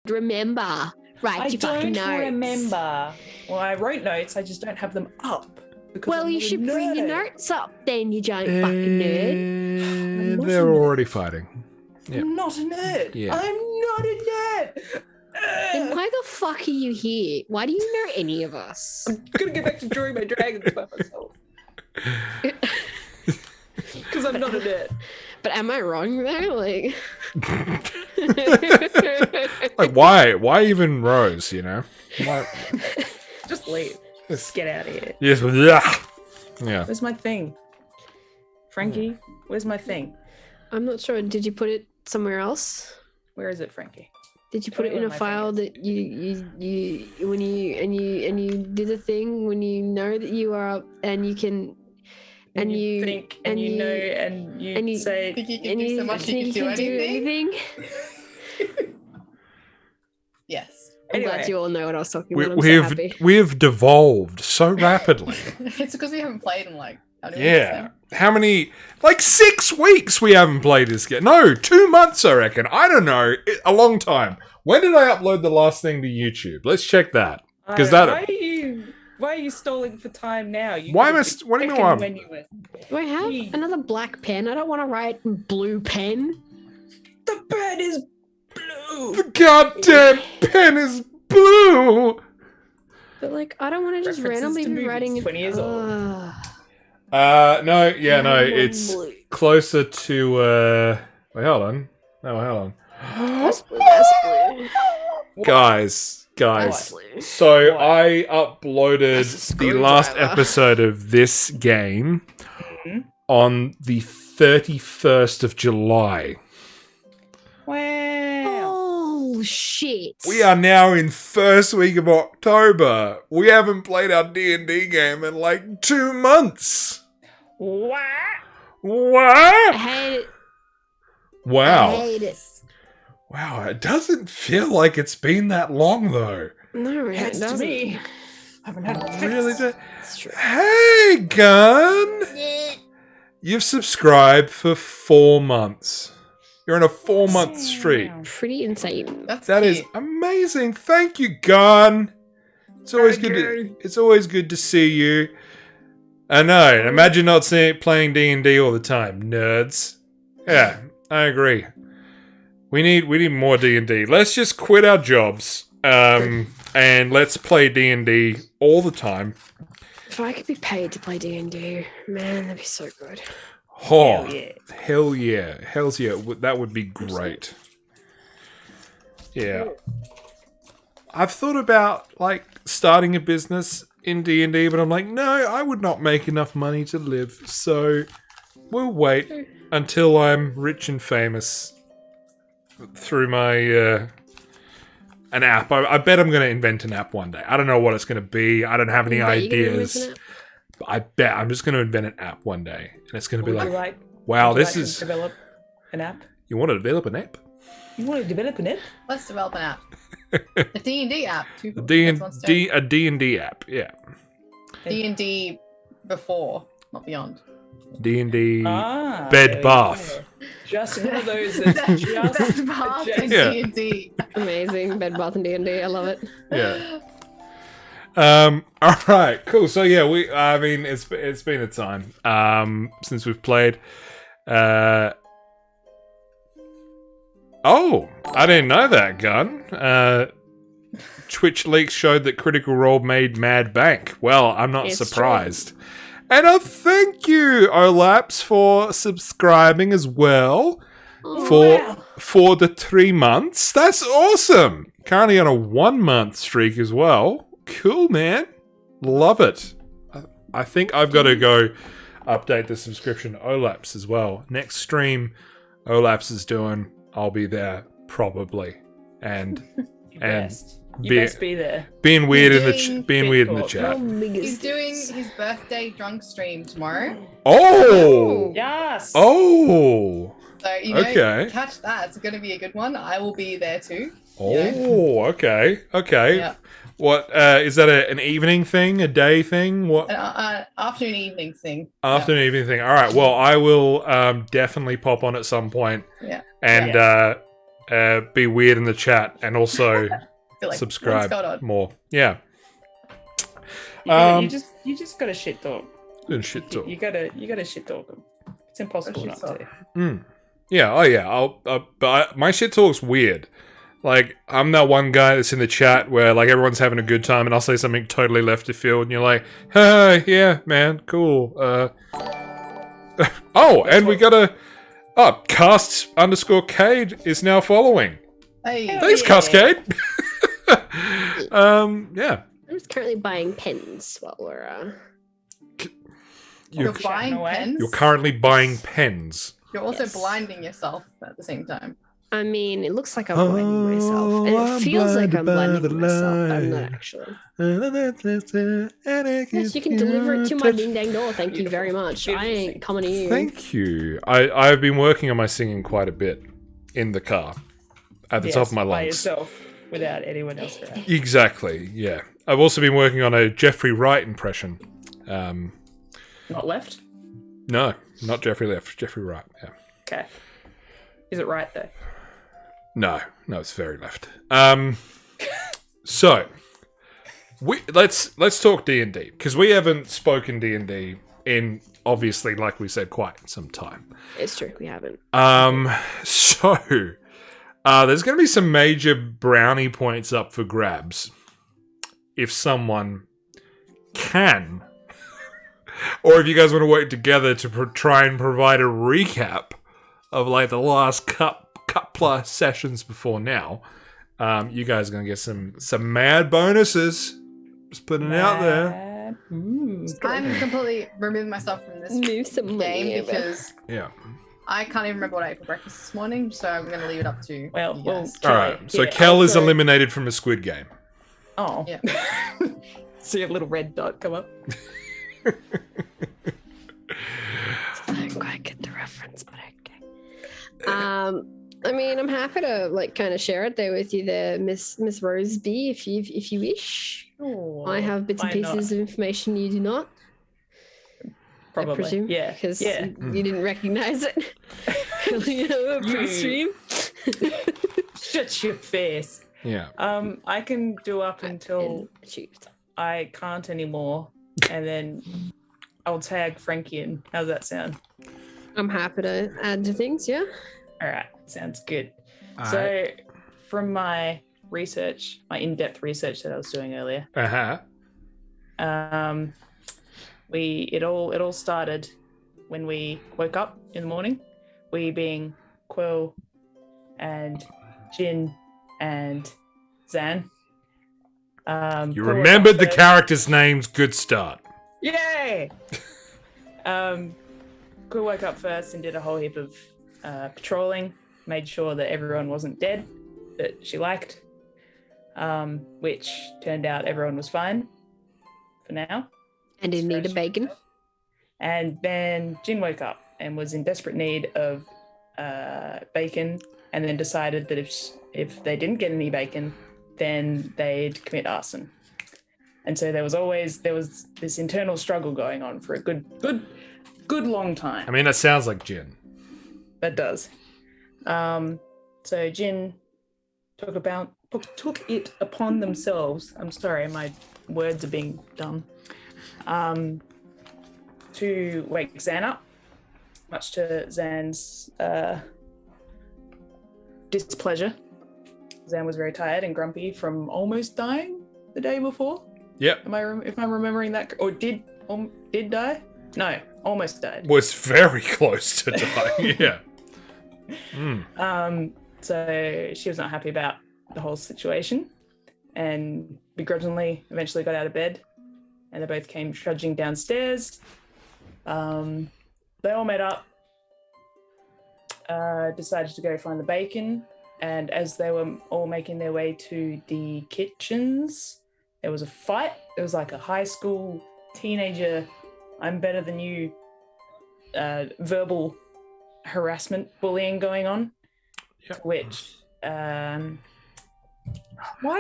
remember. Right, I you fucking don't notes. remember. Well, I wrote notes. I just don't have them up. Well, you should bring your notes up then, you giant fucking nerd. And they're already fighting. Yeah. I'm not a nerd. Yeah. I'm not a nerd. Then why the fuck are you here? Why do you know any of us? I'm gonna get back to drawing my dragons by myself. Because I'm not a nerd. But am I wrong there? Like, Like, why? Why even Rose, you know? Why? Just leave. Yes. Get out of here. Yes, yeah. Where's my thing? Frankie, where's my thing? I'm not sure. Did you put it somewhere else? Where is it, Frankie? Did you put it in a file that you when you do the thing when you know that you are up and you can And you think and you know and you say think you can do so much think you can do anything? Yes. I'm Anyway. glad you all know what I was talking about. I'm so happy. We've devolved so rapidly. It's because we haven't played in like I don't Yeah. know. How many? Like 6 weeks we haven't played this game. No, 2 months I reckon. I don't know. A long time. When did I upload the last thing to YouTube? Let's check that. Because why are you stalling for time now? You Why could've am I? What do you taken mean? when you were- Do I have Gee. another black pen? I don't want to write in blue pen. The pen is blue. The goddamn pen is blue. But like, I don't want to just References randomly to be movies, writing. 20 years old. No, yeah, no, it's Blue. closer to. Wait, hold on. No, hold on. That's blue. That's blue. Guys. That's blue. So What? I uploaded That's a the last screwdriver. episode of this game Mhm. on the 31st of July. Wow. Oh shit! We are now in first week of October. We haven't played our D&D game in like 2 months. What? I What? hate it. I Wow. hate it. Wow, it doesn't feel like it's been that long though. No, it Yes, to doesn't. me. I haven't had a Really? text. It's true. Hey, Gun! You've subscribed for 4 months. You're on a 4-month streak. Pretty insane. That's That is cute. amazing. Thank you, Gun. It's always Thank good. you. It's always good to see you. I know. Imagine not playing D&D all the time, nerds. Yeah, I agree. We need more D&D. Let's just quit our jobs, and let's play D&D all the time. If I could be paid to play D&D, man, that'd be so good. Oh, Hell yeah. hell yeah, hell's yeah. That would be great. Yeah, I've thought about like starting a business in D&D, but I'm like, no, I would not make enough money to live. So we'll wait until I'm rich and famous through my an app. I bet I'm going to invent an app one day. I don't know what it's going to be. I don't have any You bet you're gonna ideas. listen But I bet I'm just going to invent an app one day, and it's going to be Would you like, like, wow, would you this like is. to develop an app? You want to develop an app? You want to develop an app? Let's develop an app. A D&D app. A D&D app, yeah. D&D before, not beyond. D&D Ah, bed there we bath. go. Just one of those that's just Bed Bath and Yeah. D&D. Amazing. Bed, Bath, and D&D. I love it. Yeah. All right, cool. So yeah, I mean, it's been a time since we've played. Oh, I didn't know that, Gun. Twitch leaks showed that Critical Role made mad bank. Well, I'm not It's surprised. And thank you, Olaps, for subscribing as well for the 3 months. That's awesome. Currently on a 1 month streak as well. Cool, man. Love it. I think I've got to go update the subscription to Olaps as well. Next stream Olaps is doing, I'll be there probably. And You and best. You be- best be there. being weird in the doing being weird in the Bitcoin. chat. He's doing his birthday drunk stream tomorrow. Oh. Yes. Oh. So, you know, Okay. catch that. It's going to be a good one. I will be there too. Oh, okay. Okay. Yeah. What is that an evening thing, a day thing? What An afternoon evening thing. afternoon evening thing? All right. Well, I will definitely pop on at some point Yeah. and be weird in the chat, and also I feel like, subscribe what's going on? more. Yeah. You just gotta shit talk. Good shit talk. You gotta shit talk them. It's impossible not Shit to. Yeah. Oh yeah. But my shit talk's weird. Like, I'm that one guy that's in the chat where, like, everyone's having a good time, and I'll say something totally left of field, and you're like, yeah, man, cool. And we got a... Oh, Cast_Cade is now following. Hey, Thanks, Cascade. Yeah. I'm just currently buying pens while we're you're You're, buying away. pens. you're currently buying pens. You're also Yes. blinding yourself at the same time. I mean, it looks like I'm blinding myself. And it feels like I'm blinding myself, but I'm not actually. Yes, you can deliver it to my ding dang door. Thank you very much. I ain't coming to you. Thank you. I've been working on my singing quite a bit in the car at the top of my By lungs. yourself, without anyone else around. Exactly, yeah. I've also been working on a Jeffrey Wright impression. Not left. No, not Jeffrey Left, Jeffrey Wright, yeah. Okay. Is it right though? No, it's very left. So let's talk D&D, because we haven't spoken D&D in, obviously, like we said, quite some time. It's true, we haven't. So there's going to be some major brownie points up for grabs if someone can, or if you guys want to work together to try and provide a recap of like the last couple sessions before now. You guys are going to get some mad bonuses. Just putting it out there. I'm completely removing myself from this Move some money game over. because Yeah. I can't even remember what I ate for breakfast this morning, so I'm going to leave it up to Well, you well, guys. All right. So Yeah, Kel is also- eliminated from a Squid Game. Oh. Yeah. See a little red dot come up. I don't quite get the reference, but okay. I mean, I'm happy to like kind of share it there with you, there, Miss Roseby, if you wish. Oh, I have bits and why not? pieces of information you do not. Probably. I presume. Yeah. Because Yeah. you didn't recognize it. Pre-stream. Shut your face. Yeah. I can do up until And achieved. I can't anymore, and then I'll tag Frankie in. How's that sound? I'm happy to add to things, yeah. All right, sounds good. All So, right. from my research, my in-depth research that I was doing earlier, Uh-huh. it all started when we woke up in the morning. We being Quill and Jin and Zan. You Quill woke remembered up the first. characters' names. Good start. Yay! Quill woke up first and did a whole heap of patrolling, made sure that everyone wasn't dead that she liked, which turned out everyone was fine for now. And in need of bacon. And then Jin woke up and was in desperate need of bacon, and then decided that if they didn't get any bacon, then they'd commit arson. And so there was this internal struggle going on for a good long time. I mean, that sounds like Jin. That does. So Jin took it upon themselves. I'm sorry, my words are being dumb. To wake Zan up, much to Zan's displeasure. Zan was very tired and grumpy from almost dying the day before. Yep. If I'm remembering that, or did die? No, almost died. Was very close to dying. Yeah. So she was not happy about the whole situation, and begrudgingly eventually got out of bed, and they both came trudging downstairs. They all met up, decided to go find the bacon, and as they were all making their way to the kitchens, there was a fight. It was like a high school teenager, I'm better than you, verbal harassment, bullying going on. Yep. Which, why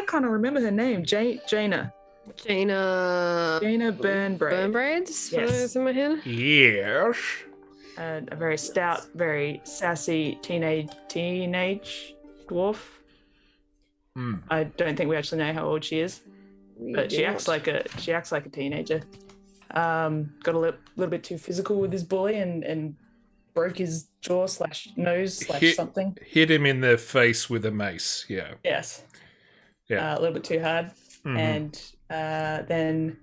can't I remember her name? Jaina Burnbraid. Burnbraids? Yes. Is in my head? Yes. A very stout, very sassy teenage dwarf. I don't think we actually know how old she is, but she acts like a teenager. Got a little bit too physical with this boy and broke his jaw / nose / something. Hit him in the face with a mace. Yeah. Yes. Yeah. A little bit too hard. And then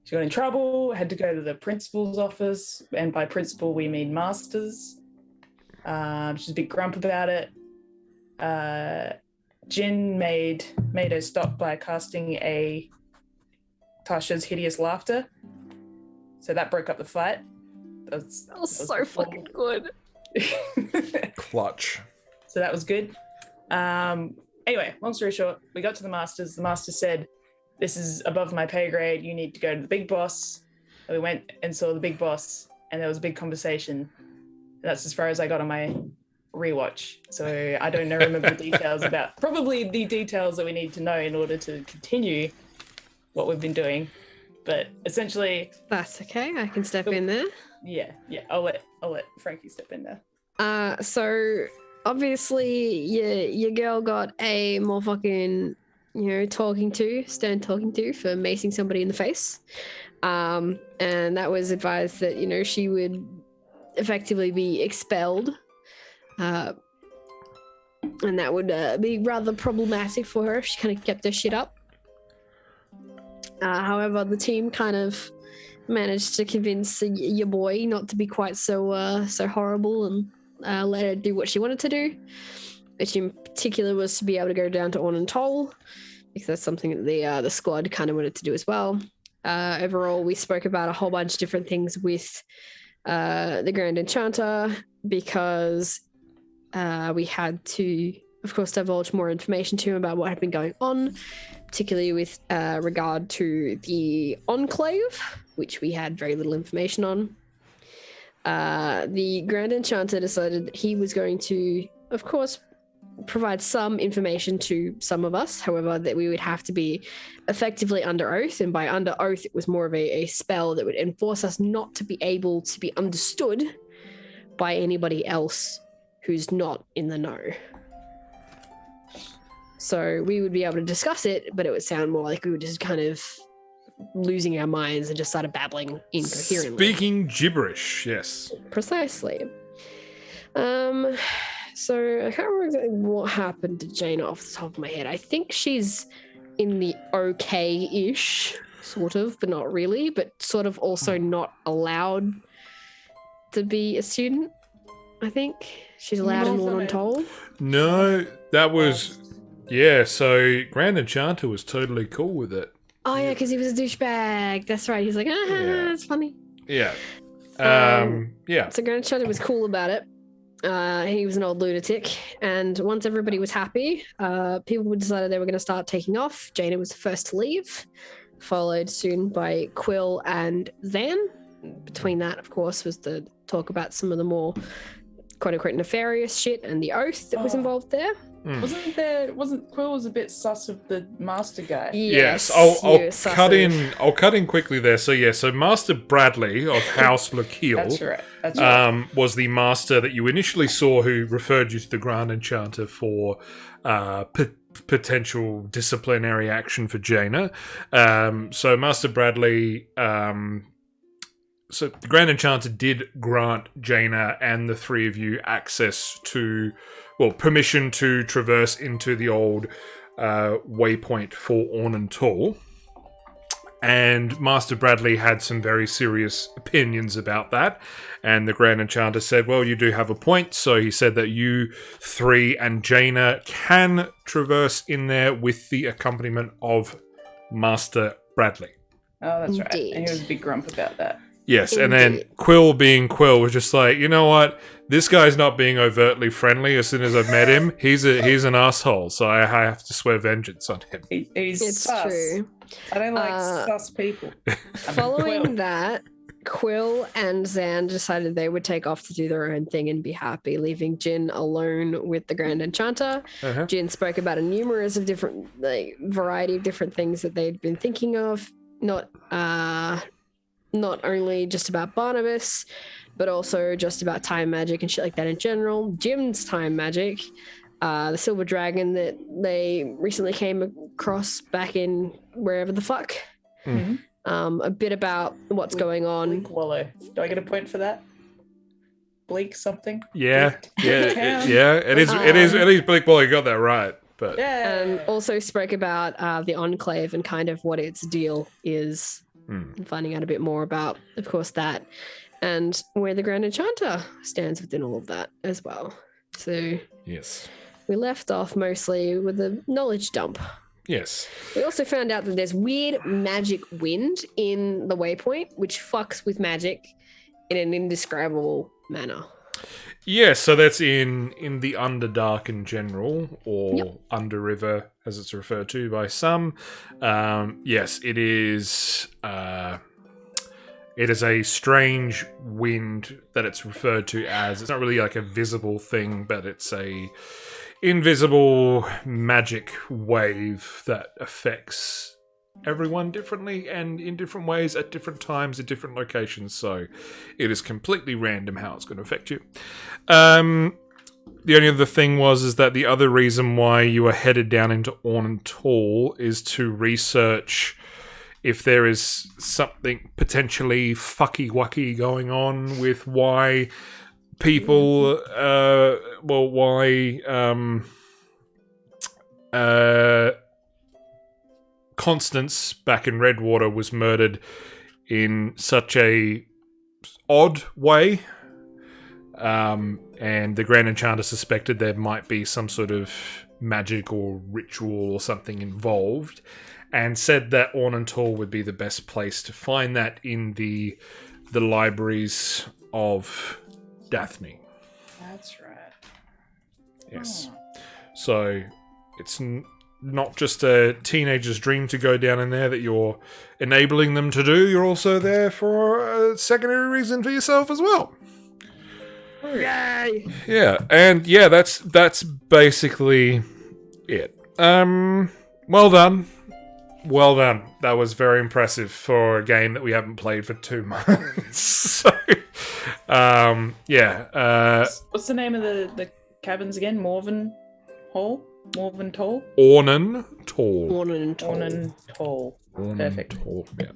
she got in trouble, had to go to the principal's office, and by principal we mean masters. She's a big grump about it. Jin made her stop by casting a Tasha's hideous laughter. So that broke up the fight. That was so fucking good. Clutch. So that was good. Anyway, long story short, we got to the masters. The master said, "This is above my pay grade. You need to go to the big boss." And we went and saw the big boss, and there was a big conversation. That's as far as I got on my rewatch. So I don't remember the details probably the details that we need to know in order to continue what we've been doing. But essentially, that's okay. I can step in there. Yeah. I'll let Frankie step in there. So obviously, your girl got a more fucking, stern talking to for macing somebody in the face. And that was advised that, she would effectively be expelled. And that would be rather problematic for her if she kind of kept her shit up. However, the team kind of managed to convince your boy not to be quite so horrible and let her do what she wanted to do, which in particular was to be able to go down to Orn and Toll, because that's something that the squad kind of wanted to do as well. Overall, we spoke about a whole bunch of different things with the Grand Enchanter, because we had to, of course, divulge more information to him about what had been going on, particularly with regard to the Enclave, which we had very little information on. The Grand Enchanter decided that he was going to, of course, provide some information to some of us, however, that we would have to be effectively under oath, and by under oath, it was more of a spell that would enforce us not to be able to be understood by anybody else who's not in the know. So we would be able to discuss it, but it would sound more like we were just kind of losing our minds and just started babbling incoherently. Speaking gibberish, yes. Precisely. So I can't remember exactly what happened to Jaina off the top of my head. I think she's in the okay-ish, sort of, but not really, but sort of also not allowed to be a student, I think. She's allowed in Orn and Toll. No, that was... Yeah, so Grand Enchanter was totally cool with it. Oh, yeah, because he was a douchebag. That's right. He's like, it's funny. Yeah. Yeah. So Grand Enchanter was cool about it. He was an old lunatic. And once everybody was happy, people decided they were going to start taking off. Jaina was the first to leave, followed soon by Quill and Zan. Between that, of course, was the talk about some of the more quote-unquote nefarious shit and the oath that was involved there. Wasn't Quill was a bit sus of the master guy? Yes, I'll cut in quickly there. So Master Bradley of House Lakeel That's right. Was the master that you initially saw, who referred you to the Grand Enchanter for potential disciplinary action for Jaina. So Master Bradley, so the Grand Enchanter did grant Jaina and the three of you access to, permission to traverse into the old waypoint for Orn and Toll. And Master Bradley had some very serious opinions about that. And the Grand Enchanter said, well, you do have a point. So he said that you three and Jaina can traverse in there with the accompaniment of Master Bradley. Oh, that's right. And he was a big grump about that. Yes, and then Quill being Quill was just like, you know what? This guy's not being overtly friendly. As soon as I've met him, he's an asshole. So I have to swear vengeance on him. He's sus. True. I don't like sus people. Following that, Quill and Zan decided they would take off to do their own thing and be happy, leaving Jin alone with the Grand Enchanter. Jin spoke about a different variety of different things that they'd been thinking of, not only just about Barnabas, but also just about time magic and shit like that in general. Jim's time magic, the silver dragon that they recently came across back in wherever the fuck. A bit about what's going on. Bleak Wallow. Do I get a point for that? Bleak something? Yeah, Bleak yeah, town? yeah. It is Bleak Wallow. You got that right. But And also spoke about the Enclave and kind of what its deal is. And finding out a bit more about, of course, that. And where the Grand Enchanter stands within all of that as well. So yes, we left off mostly with a knowledge dump. yes. We also found out that there's weird magic wind in the waypoint, which fucks with magic in an indescribable manner. Yeah, so that's in the Underdark in general, or Underriver as it's referred to by some. Yes, it is. It is a strange wind that it's referred to as. It's not really like a visible thing, but it's a invisible magic wave that affects everyone differently and in different ways at different times at different locations. So it is completely random how it's going to affect you. The only other thing is that the other reason why you are headed down into Ornantal is to research if there is something potentially fucky-wucky going on with why people, Constance back in Redwater was murdered in such a odd way, and the Grand Enchanter suspected there might be some sort of magic or ritual or something involved, and said that Ornantal would be the best place to find that in the libraries of Daphne. That's right. Yes. So it's not just a teenager's dream to go down in there that you're enabling them to do. You're also there for a secondary reason for yourself as well. Yay! Yeah, and yeah, that's basically it. Well done. Well done. That was very impressive for a game that we haven't played for 2 months. So, yeah. What's the name of the cabins again? Morven Hall? Morven Tall? Ornantal. Ornantal. Perfect. Yeah.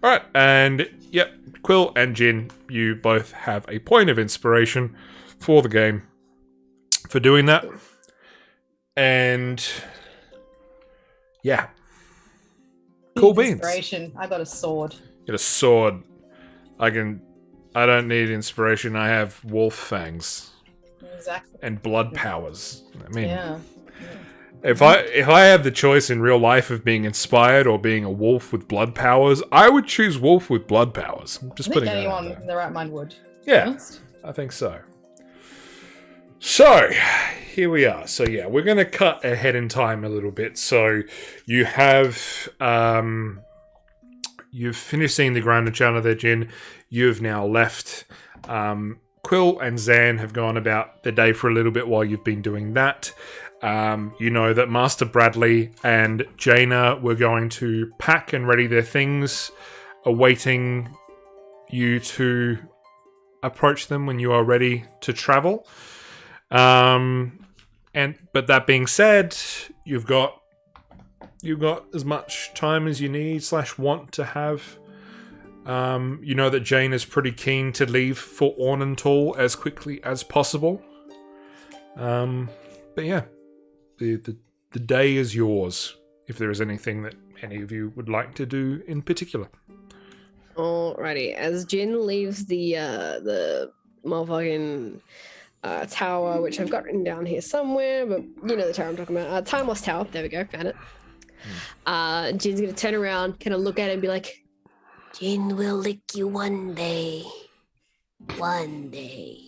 All right, and yep, Quill and Jin, you both have a point of inspiration for the game for doing that. And yeah. Cool beans. Inspiration. I got a sword. Get a sword. I don't need inspiration. I have wolf fangs Exactly. and blood powers. I mean, Yeah. if I have the choice in real life of being inspired or being a wolf with blood powers, I would choose wolf with blood powers. I'm just I think putting that out anyone there. in their right mind would. Yeah, Honest. I think so. So, here we are. So yeah, we're going to cut ahead in time a little bit. So, you have you've finished seeing the Grand Enchanter there, Jin. You've now left. Quill and Zan have gone about their day for a little bit while you've been doing that. You know that Master Bradley and Jaina were going to pack and ready their things, awaiting you to approach them when you are ready to travel. But that being said, you've got as much time as you need / want to have. You know that Jane is pretty keen to leave for Ornantal as quickly as possible. But yeah, the day is yours. If there is anything that any of you would like to do in particular. Alrighty, as Jin leaves the motherfucking tower, which I've got written down here somewhere, but you know the tower I'm talking about. Time Lost Tower. There we go, found it. Jin's gonna turn around, kind of look at it and be like, Jin will lick you one day. One day.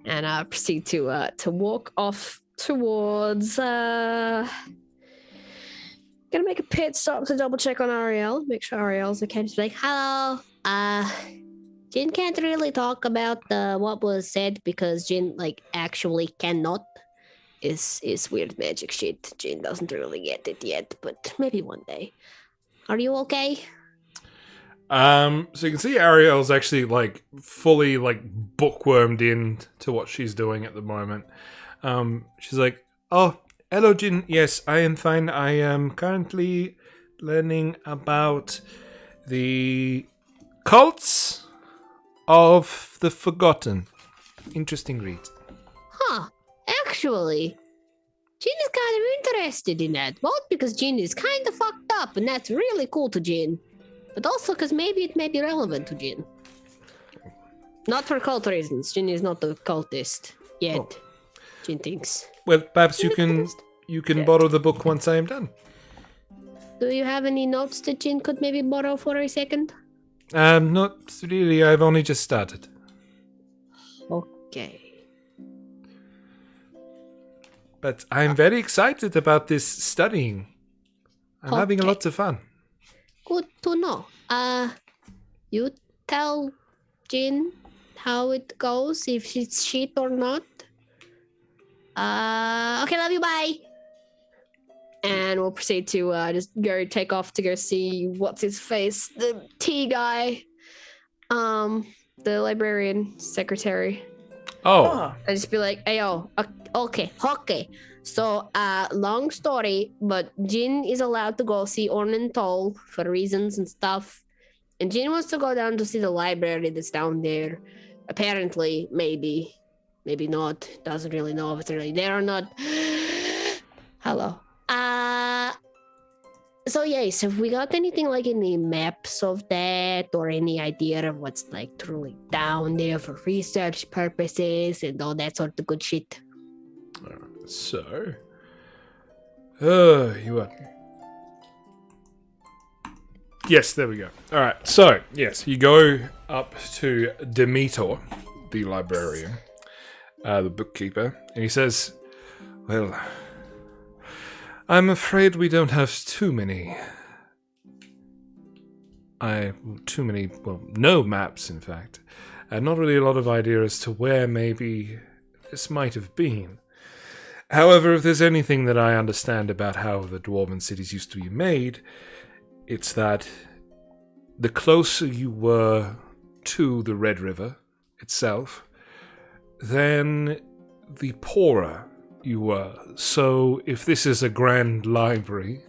And proceed to walk off towards gonna make a pit stop to double check on Ariel, make sure Ariel's okay. Just be like, hello. Jin can't really talk about what was said because Jin actually cannot. Is weird magic shit. Jin doesn't really get it yet, but maybe one day. Are you okay? So you can see Ariel's actually fully bookwormed in to what she's doing at the moment. She's like, "Oh, hello, Jin. Yes, I am fine. I am currently learning about the cults of the Forgotten. Interesting read." Huh. Actually, Jin is kind of interested in that. Both because Jin is kind of fucked up, and that's really cool to Jin. But also because maybe it may be relevant to Jin. Not for cult reasons. Jin is not a cultist yet. Oh. Jin thinks. Well, perhaps you can borrow the book once I am done. Do you have any notes that Jin could maybe borrow for a second? Not really. I've only just started. Okay. But I'm very excited about this studying. I'm having a lot of fun. Good to know. You tell Jin how it goes, if it's shit or not. Okay, love you, bye. And we'll proceed to just go take off to go see what's his face, the tea guy, the librarian secretary. Oh. I just be like, hey, yo, okay. So, long story, but Jin is allowed to go see Ornan Toll for reasons and stuff. And Jin wants to go down to see the library that's down there. Apparently, maybe not. Doesn't really know if it's really there or not. Hello. So yes, have we got anything like any maps of that or any idea of what's like truly down there for research purposes and all that sort of good shit? So, you are. Yes, there we go. All right. So, yes, you go up to Demeter, the librarian, the bookkeeper, and he says, "Well, I'm afraid we don't have too many, no maps, in fact. And not really a lot of idea as to where maybe this might have been. However, if there's anything that I understand about how the dwarven cities used to be made, it's that the closer you were to the Red River itself, then the poorer you were. So if this is a grand library,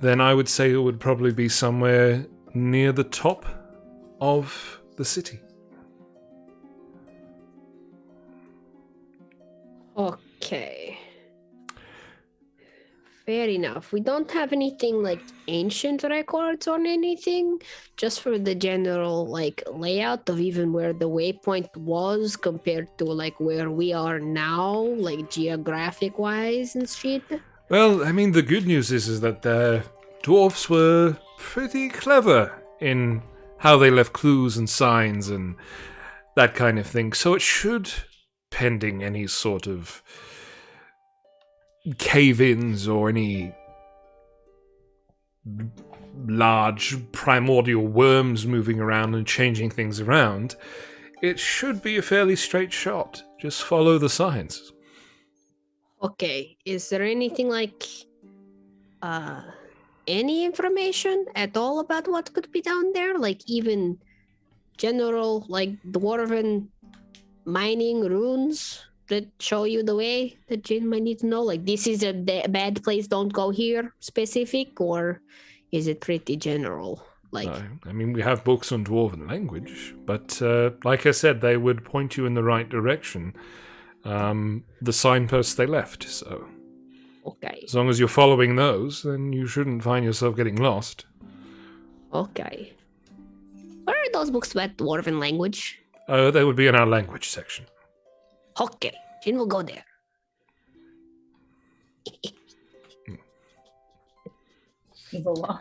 then I would say it would probably be somewhere near the top of the city." Okay. Fair enough. We don't have anything like ancient records on anything, just for the general like layout of even where the waypoint was compared to like where we are now, like geographic wise and shit. Well, I mean, the good news is that the dwarfs were pretty clever in how they left clues and signs and that kind of thing. So it should, pending any sort of cave-ins or any large primordial worms moving around and changing things around, it should be a fairly straight shot. Just follow the signs. Okay. Is there anything like any information at all about what could be down there? Like even general like dwarven mining runes that show you the way that Jin might need to know? Like this is a bad place, don't go here specific, or is it pretty general? Like I mean, we have books on dwarven language, but like I said, they would point you in the right direction. The signposts they left, so okay. as long as you're following those, then you shouldn't find yourself getting lost. Okay. Where are those books about dwarven language? They would be in our language section. Okay. Jin will go there. Evil law.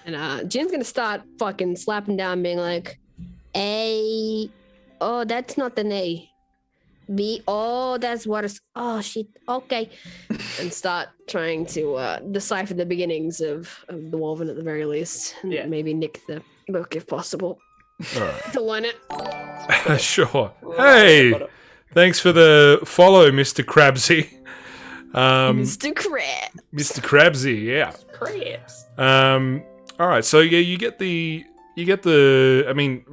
And Jin's gonna start fucking slapping down, being like, A. Oh, that's not an A. B. Oh, that's what it's. Oh, shit. Okay. And start trying to decipher the beginnings of the Wolven at the very least. And Yeah. maybe nick the book if possible. All right. To learn it. Sure. Hey, thanks for the follow, Mr. Krabsy. Mr. Crab. Mr. Krabsy, yeah. Crabs. All right. So yeah, you get the. I mean,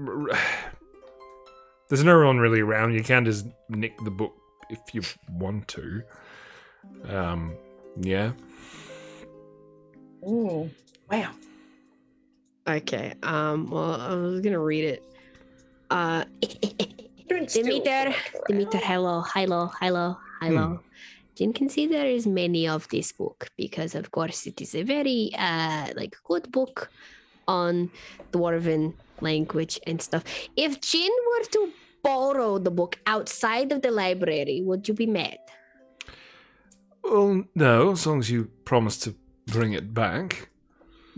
There's no one really around. You can just nick the book if you want to. Yeah. Ooh. Wow. Okay. Well, I was gonna read it. Demeter. Demeter, hello. Jin considers many of this book because, of course, it is a very good book on dwarven language and stuff. If Jin were to borrow the book outside of the library, would you be mad? Well, no, as long as you promise to bring it back.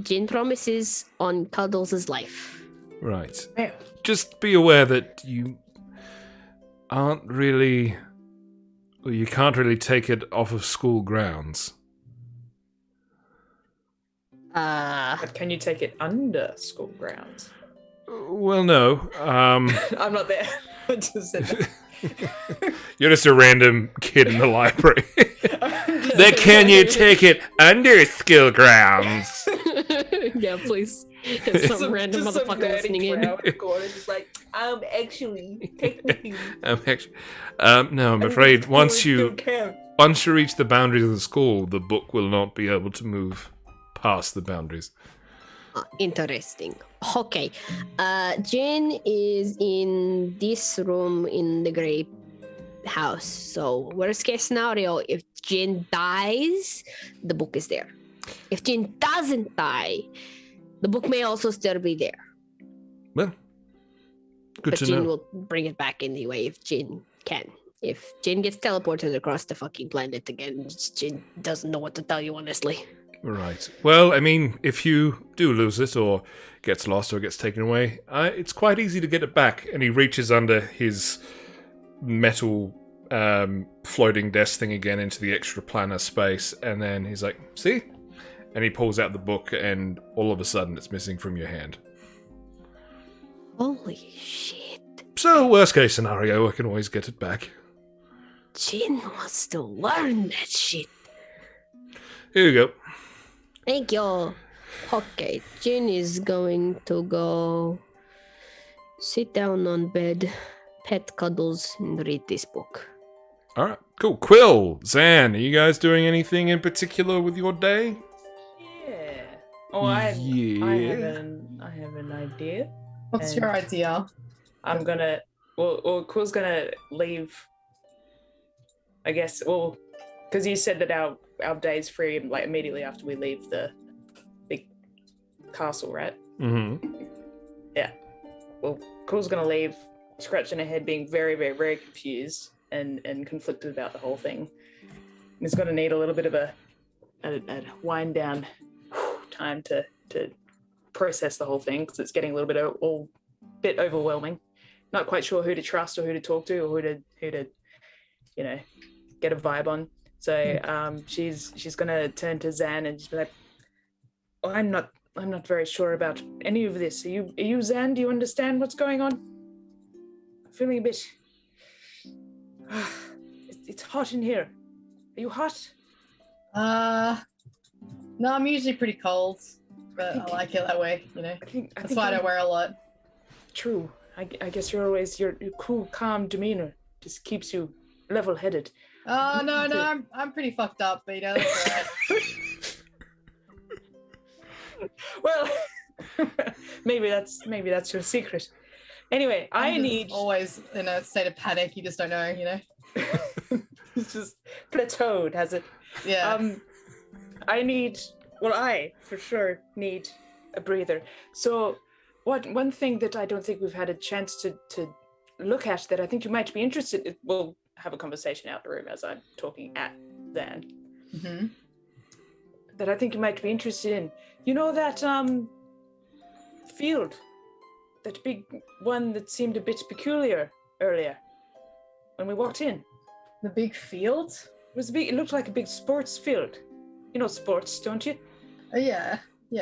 Jin promises on Cuddles' life. Right. Yeah. Just be aware that you aren't really... Well, you can't really take it off of school grounds. But can you take it under school grounds? Well, no. I'm not there. I just said that. You're just a random kid in the library. Then can you take it under school grounds? Yeah, please. Some random motherfucker listening in. It's like, actually, technically. No, I'm afraid once you reach the boundaries of the school, the book will not be able to move past the boundaries. Interesting. Okay. Jin is in this room in the Grey House. So, worst case scenario, if Jin dies, the book is there. If Jin doesn't die, the book may also still be there. Well, good but to Jin know. will bring it back anyway if Jin can. If Jin gets teleported across the fucking planet again, Jin doesn't know what to tell you, honestly. Right. Well, I mean, if you do lose it or gets lost or gets taken away, it's quite easy to get it back. And he reaches under his metal floating desk thing again into the extra planar space, and then he's like, see? And he pulls out the book, and all of a sudden it's missing from your hand. Holy shit. So, worst case scenario, I can always get it back. Jin wants to learn that shit. Here you go. Thank you. Okay, Jin is going to go sit down on bed, pet Cuddles, and read this book. Alright, cool. Quill, Zan, are you guys doing anything in particular with your day? Yeah. Oh, I have an idea. What's your idea? I'm gonna. Well, Quill's gonna leave. I guess. Well, because you said that our day's free like immediately after we leave the big castle, right? Mm-hmm. Yeah. Well, Quill's gonna leave, scratching her head, being very, very, very confused and conflicted about the whole thing. And he's gonna need a little bit of a wind down time to process the whole thing because it's getting a little bit overwhelming. Not quite sure who to trust or who to talk to or who to get a vibe on. So she's gonna turn to Zan and just be like, oh, I'm not very sure about any of this. Are you Zan? Do you understand what's going on? I'm feeling a bit. It's hot in here. Are you hot? No, I'm usually pretty cold, but I like it that way, you know. That's why I don't wear a lot. True. I guess your cool, calm demeanor just keeps you level-headed. Oh no, I'm pretty fucked up, but that's all right. Well, maybe that's your secret. Anyway, always in a state of panic. You just don't know, you know. It's just plateaued, has it? Yeah. I for sure need a breather. So, one thing that I don't think we've had a chance to look at that I think you might be interested in, we'll have a conversation out the room as I'm talking at Zan. Mm-hmm. That I think you might be interested in. You know that field? That big one that seemed a bit peculiar earlier when we walked in. The big field? It looked like a big sports field. You know sports, don't you? Yeah. Do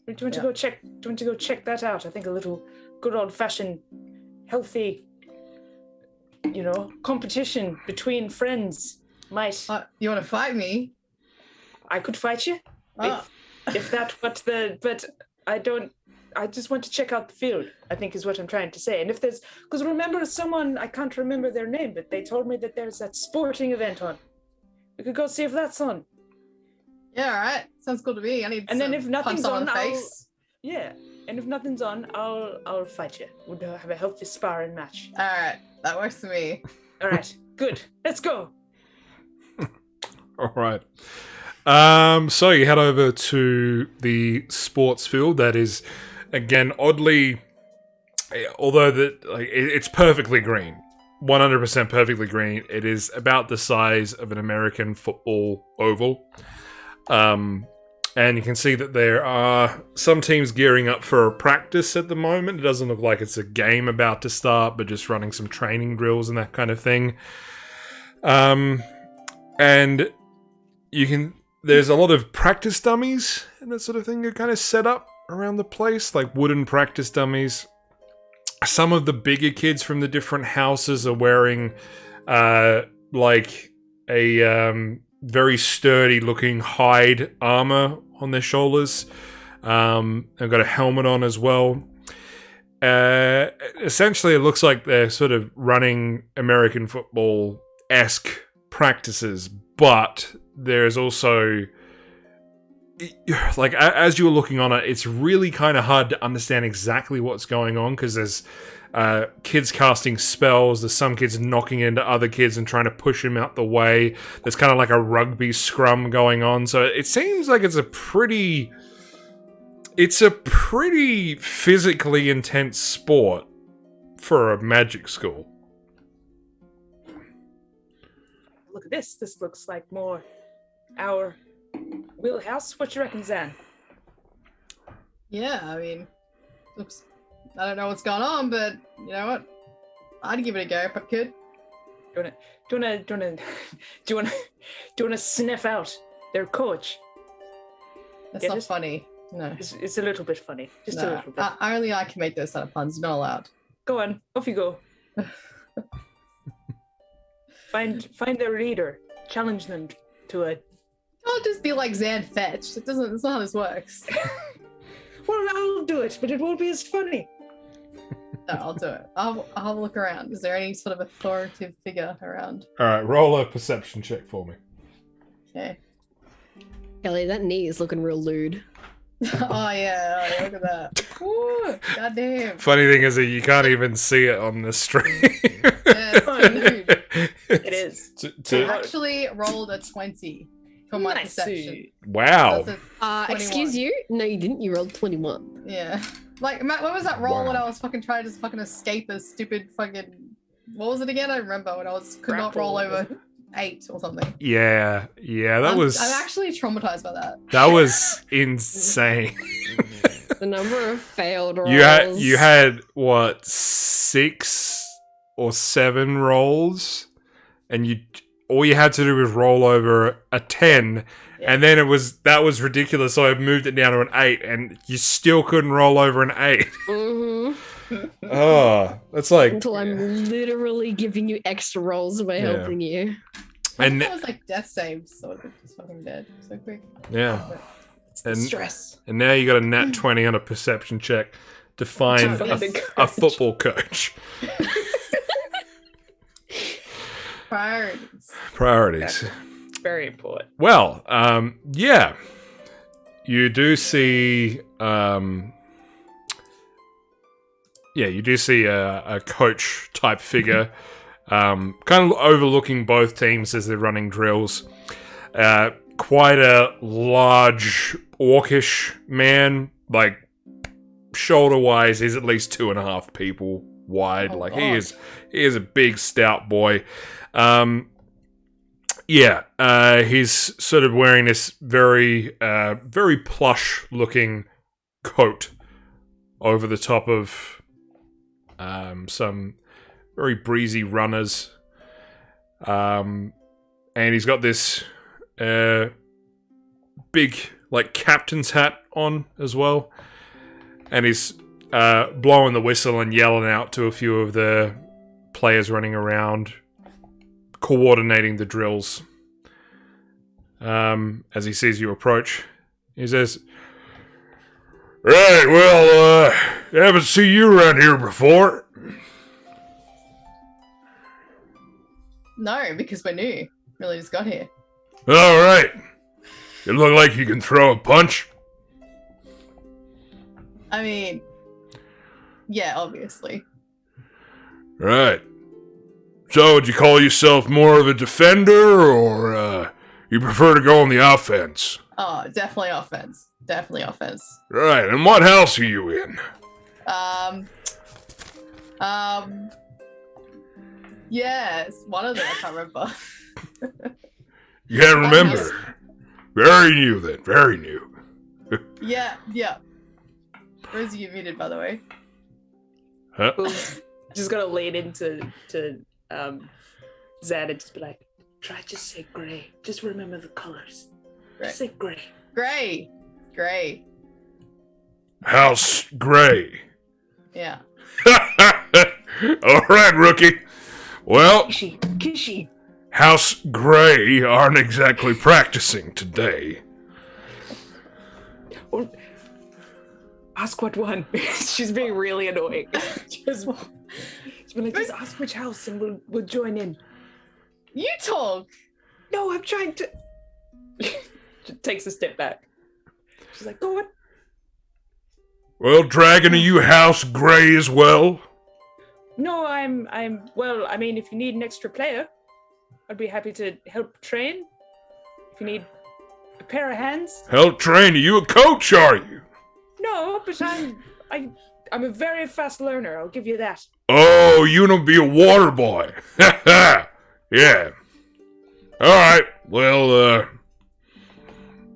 you want to go check? Do you want to go check that out? I think a little good old-fashioned, healthy, competition between friends might. You want to fight me? I could fight you, if that. But I don't. I just want to check out the field, I think is what I'm trying to say. And if there's, because remember someone, I can't remember their name, but they told me that there's that sporting event on. We could go see if that's on. Yeah, all right. Sounds good to me. I need And some then if nothing's on, the face. yeah. And if nothing's on, I'll fight you. We'll have a healthy sparring match. All right, that works for me. All right, good. Let's go. All right. So you head over to the sports field. That is, again, oddly, although it's perfectly green, 100% perfectly green. It is about the size of an American football oval. And you can see that there are some teams gearing up for a practice at the moment. It doesn't look like it's a game about to start, but just running some training drills and that kind of thing. And there's a lot of practice dummies and that sort of thing are kind of set up around the place, like wooden practice dummies. Some of the bigger kids from the different houses are wearing, like a very sturdy looking hide armor on their shoulders. They've got a helmet on as well. Essentially, it looks like they're sort of running American football-esque practices, but there's also, like, as you're looking on it, it's really kind of hard to understand exactly what's going on, because there's kids casting spells, there's some kids knocking into other kids and trying to push them out the way. There's kind of like a rugby scrum going on, so it seems like it's a pretty physically intense sport for a magic school. Look at this. This looks like more our wheelhouse. What you reckon, Zan? Yeah, I mean, looks. I don't know what's going on, but you know what? I'd give it a go if I could. Do you wanna sniff out their coach? That's Get not it? funny. No. It's a little bit funny. Just a No, little bit. only I can make those kind of puns. You're not allowed. Go on, off you go. Find their leader. Challenge them to a. I'll just be like Zan Fetch. That's not how this works. Well, I'll do it, but it won't be as funny. No, I'll do it. I'll have a look around. Is there any sort of authoritative figure around? All right, roll a perception check for me. Okay. Kelly, that knee is looking real lewd. Oh yeah, look at that. Ooh, goddamn. Funny thing is that you can't even see it on the stream. Yeah, it's nude. It is. I actually rolled a 20 for my Nice. perception. Wow. So that's a 21. Excuse you? No, you didn't. You rolled 21. Yeah. Like, Matt, what was that roll Wow. when I was fucking trying to just fucking escape a stupid fucking... What was it again? I remember when I could not roll over 8 or something. Yeah, that was... I'm actually traumatized by that. That was insane. The number of failed rolls. You had what, 6 or 7 rolls, and all you had to do was roll over a 10, and then that was ridiculous. So I moved it down to an 8, and you still couldn't roll over an 8. Mm-hmm. Oh, that's like Until I'm literally giving you extra rolls by Yeah. helping you. and That was like death saves, so it just fucking dead so quick. yeah, It's the And- stress. and now you got a nat 20 on a perception check to find To find a a coach. football coach. Priorities. Priorities. Very important. Well, yeah, you do see, a coach type figure, kind of overlooking both teams as they're running drills. Quite a large orcish man, like shoulder wise, he's at least 2.5 people wide. Oh, like God. he is a big stout boy. He's sort of wearing this very plush looking coat over the top of some very breezy runners. And he's got this big like captain's hat on as well. And he's blowing the whistle and yelling out to a few of the players running around, coordinating the drills. As he sees you approach, he says, Right, well, haven't seen you around here before. No, because we're new. Really just got here. All right. You look like you can throw a punch. I mean, yeah, obviously. Right. So, would you call yourself more of a defender, or you prefer to go on the offense? Oh, definitely offense. Definitely offense. Right, and what house are you in? Yeah, it's one of them. I can't remember. You can't remember. Very new then, very new. Yeah. Rosie, you muted, by the way. Huh? Just gonna lean into Zad and just be like, try just say gray. Just remember the colors. Right. Just say gray. Gray. House Gray. Yeah. All right, rookie. Well, Kishi. House Gray aren't exactly practicing today. Well, ask what one. She's being really annoying. Just ask which house and we'll join in. You talk. No, I'm trying to. She takes a step back. She's like, go on. Well, Dragon, are you House Gray as well? No, I'm well, I mean, if you need an extra player, I'd be happy to help train. If you need a pair of hands. Help train? Are you a coach, are you? No, but I'm a very fast learner, I'll give you that. Oh, you don't be a water boy. Yeah. Alright, well,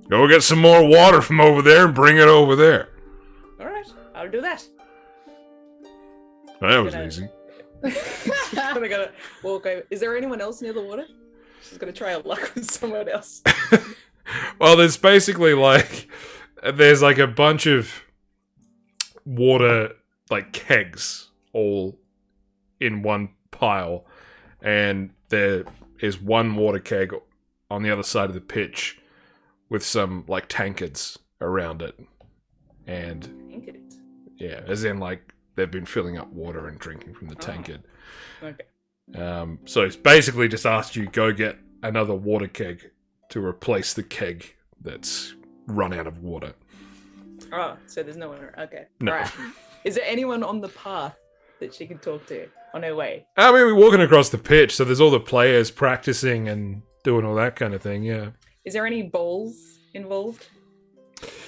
go get some more water from over there and bring it over there. Alright, I'll do that. That was easy. She's gonna walk over. Is there anyone else near the water? She's gonna try her luck with someone else. Well, there's basically there's a bunch of water, kegs all in one pile, and there is one water keg on the other side of the pitch with some, tankards around it. And, Tankards? yeah, as in, they've been filling up water and drinking from the tankard. Okay. So it's basically just asked you go get another water keg to replace the keg that's run out of water. Oh, so there's no one around. Okay. No. Right. Is there anyone on the path that she can talk to on her way? I mean, we're walking across the pitch, so there's all the players practicing and doing all that kind of thing, yeah. Is there any balls involved?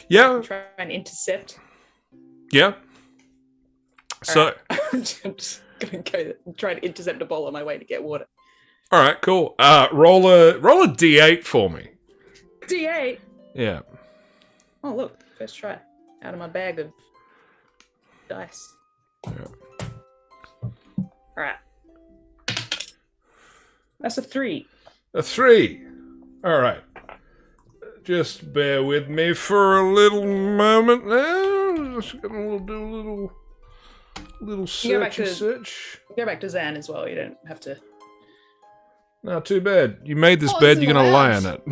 Yeah. Try and intercept. Yeah. So, I'm just gonna go try and intercept a ball on my way to get water. all right, cool. Roll a D8 for me. D8. Yeah. Oh look, first try out of my bag of dice. Yeah. All right. That's a 3. A 3. All right. Just bear with me for a little moment now. Just gonna do a little search. Go back to Zan as well. You don't have to. Not too bad. You made this Oh, bed, it's you're gonna lie lounge. on it.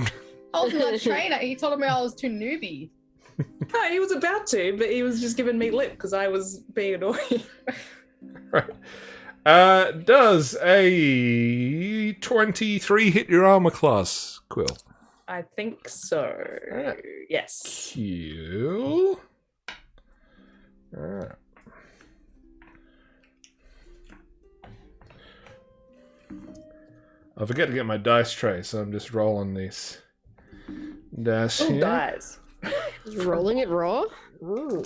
I was not a trainer. He told me I was too newbie. No, he was about to, but he was just giving me lip because I was being annoying. Right. Does a 23 hit your armor class, Quill? I think so. Alright. Yes. Cool. Alright. I forget to get my dice tray, so I'm just rolling these dice Oh, here. guys. Rolling it raw? There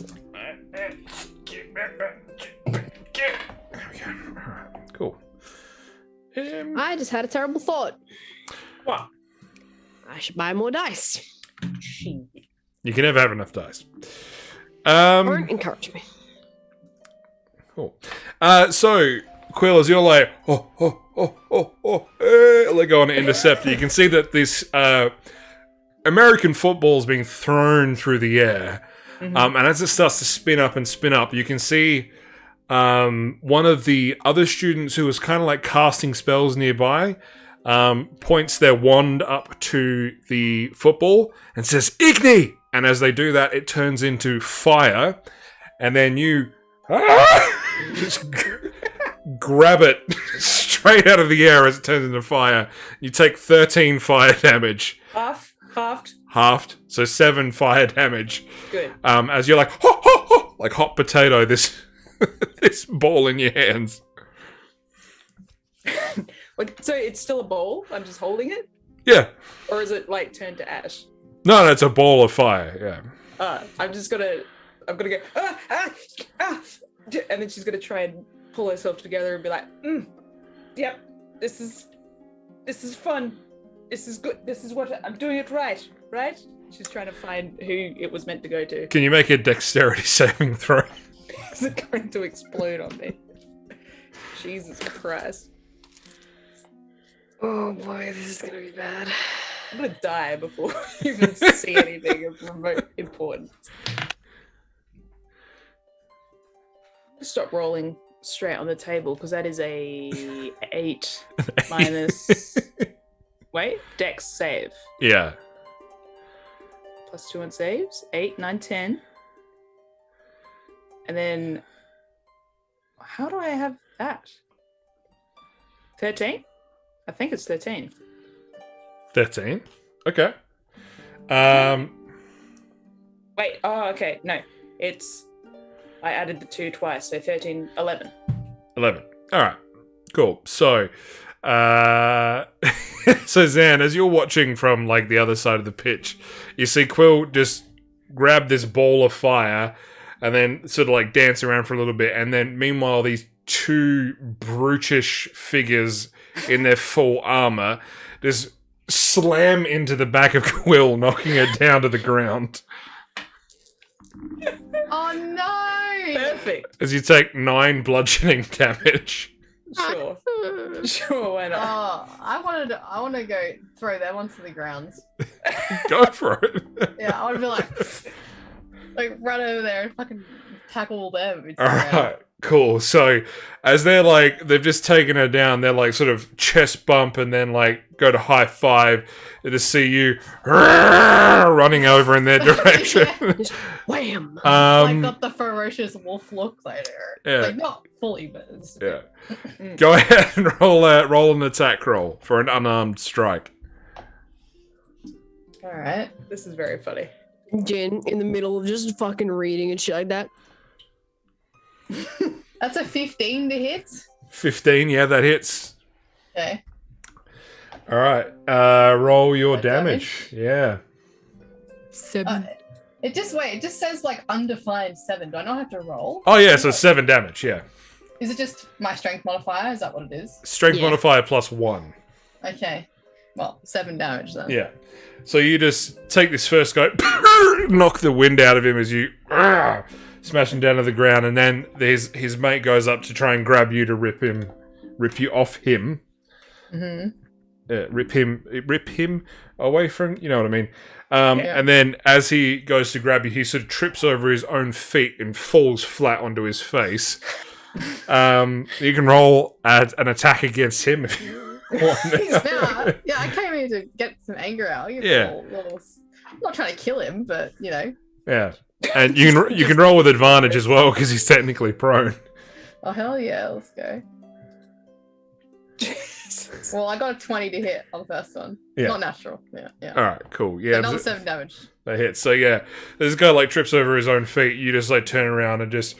we go. Cool. I just had a terrible thought. What? I should buy more dice. You can never have enough dice. Don't encourage me. Cool. So, Quill, as you're like go on to intercept, you can see that this American football is being thrown through the air. Mm-hmm. And as it starts to spin up, you can see one of the other students who was kind of casting spells nearby points their wand up to the football and says, Igni! And as they do that, it turns into fire. And then you just grab it straight out of the air as it turns into fire. You take 13 fire damage. Halved. So 7 fire damage. Good. As you're like, ho, ho, ho, like hot potato, this this ball in your hands. So it's still a bowl? I'm just holding it? Yeah. Or is it like turned to ash? No, it's a ball of fire, yeah. I'm gonna go, and then she's gonna try and pull herself together and be like, yep, this is fun. This is good. This is what I'm doing it right? She's trying to find who it was meant to go to. Can you make a dexterity saving throw? Is it going to explode on me? Jesus Christ. Oh boy, this is gonna be bad. I'm gonna die before I even see anything of remote importance. Stop rolling straight on the table because that is a 8 minus. Wait, Dex save. Yeah. +2 on saves. 8, 9, 10. And then, how do I have that? 13? I think it's 13. 13. Okay. Wait, okay, no. I added the 2 twice, so 13, 11. 11. All right. Cool. So, so Zan, as you're watching from like the other side of the pitch, you see Quill just grab this ball of fire and then sort of like dance around for a little bit, and then meanwhile these 2 brutish figures in their full armor just slam into the back of Quill, knocking her down to the ground. Oh no! Perfect. As you take 9 bludgeoning damage. Sure. Sure, why not? Oh, I want to go throw them onto the ground. Go for it. Yeah, I want to be like run over there and fucking tackle them. All right, cool. So as they've just taken her down, they're like sort of chest bump and then like go to high five to see you running over in their direction. Wham! Like got the ferocious wolf look later. Yeah. Like not fully, but it's Go ahead and roll an attack roll for an unarmed strike. all right. This is very funny. Jen in the middle of just fucking reading and shit like that. That's a 15 to hit. 15, yeah, that hits. Okay. All right, roll your damage. Yeah. 7. It just says like undefined 7. Do I not have to roll? Oh yeah, so 7 damage. Yeah. Is it just my strength modifier? Is that what it is? Strength Yeah. modifier +1. Okay. Well, 7 damage then. Yeah. So you just take this first go, knock the wind out of him as you smash him down to the ground, and then his mate goes up to try and grab you to rip you off him. Mm-hmm. Rip him away from, you know what I mean. Yeah. And then as he goes to grab you, he sort of trips over his own feet and falls flat onto his face. You can roll an attack against him if you want. Yeah, I came here to get some anger out. Yeah. I'm not trying to kill him, but you know. Yeah, and you can roll with advantage as well because he's technically prone. Oh hell yeah, let's go. Well, I got a 20 to hit on the first one. Yeah. Not natural. Yeah. All right, cool. Yeah, Another 7 damage. that hits. So yeah, this guy like trips over his own feet. You just like turn around and just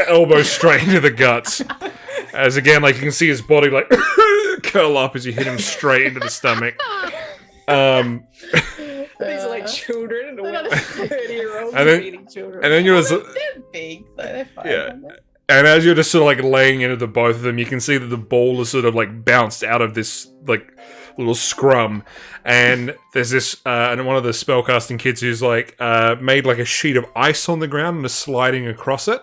elbow straight into the guts. As again, like you can see his body like curl up as you hit him straight into the stomach. These are like children and we're 30-year-olds And then- eating children. And then you're just They're big, so they're fine. Yeah. And as you're just sort of like laying into the both of them, you can see that the ball is sort of like bounced out of this like little scrum, and there's this and one of the spellcasting kids who's like made like a sheet of ice on the ground and is sliding across it,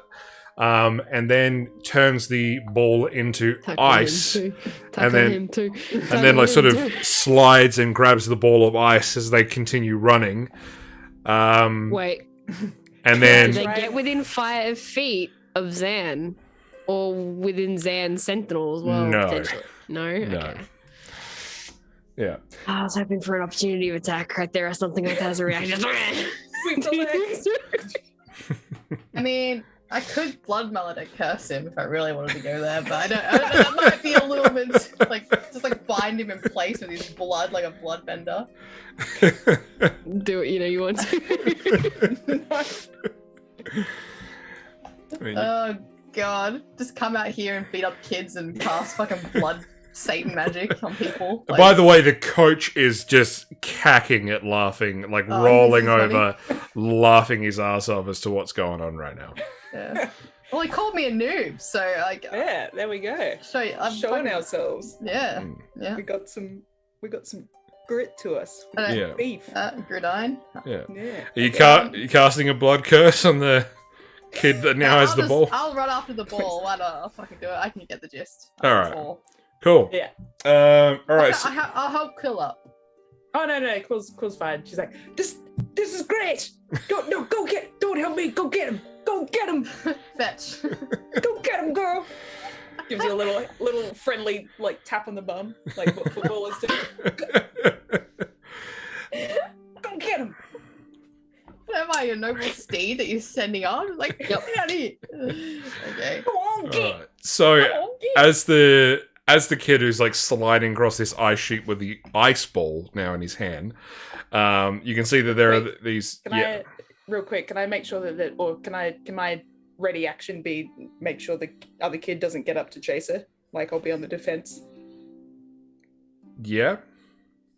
and then turns the ball into ice, and then like sort of slides and grabs the ball of ice as they continue running. Wait. And Did then they get within 5 feet of Zan, or within Zan's sentinel as well? No. Potentially? No. No. Okay. Yeah. I was hoping for an opportunity of attack right there or something like that as a reaction. Sweep the legs. I mean, I could blood maledict curse him if I really wanted to go there, but I don't know. That might be a little bit like just like bind him in place with his blood like a bloodbender. Do what you want to. I mean, Oh god. Just come out here and beat up kids and cast fucking blood Satan magic on people. Like, by the way, the coach is just cacking at laughing, like rolling this is over, laughing his ass off as to what's going on right now. yeah. Well, he called me a noob, so like Yeah, there we go. show you, I'm Showing fucking- ourselves. Yeah, Mm. yeah. We got some grit to us. We I got Yeah. beef. Gridiron. Yeah. Yeah. Are you casting a blood curse on the kid that now has the ball? I'll run after the ball. Why not? I'll fucking do it. I can get the gist. All right. Cool. Yeah. All right. So, I'll help kill up. Oh no, Quill's fine. She's like, this is great. Don't help me. Go get him. Go get him. Fetch. Go get him, girl. Gives you a little friendly like tap on the bum, like what footballers do. Go get him. Am I a noble steed that you're sending on? Like, get out of here. Okay. Go on, all get. right. So Go on, get. as the kid who's like sliding across this ice sheet with the ice ball now in his hand, you can see that there are Wait, these. Can I, real quick, can I make sure that or can my ready action be make sure the other kid doesn't get up to chase her? Like I'll be on the defense. Yeah.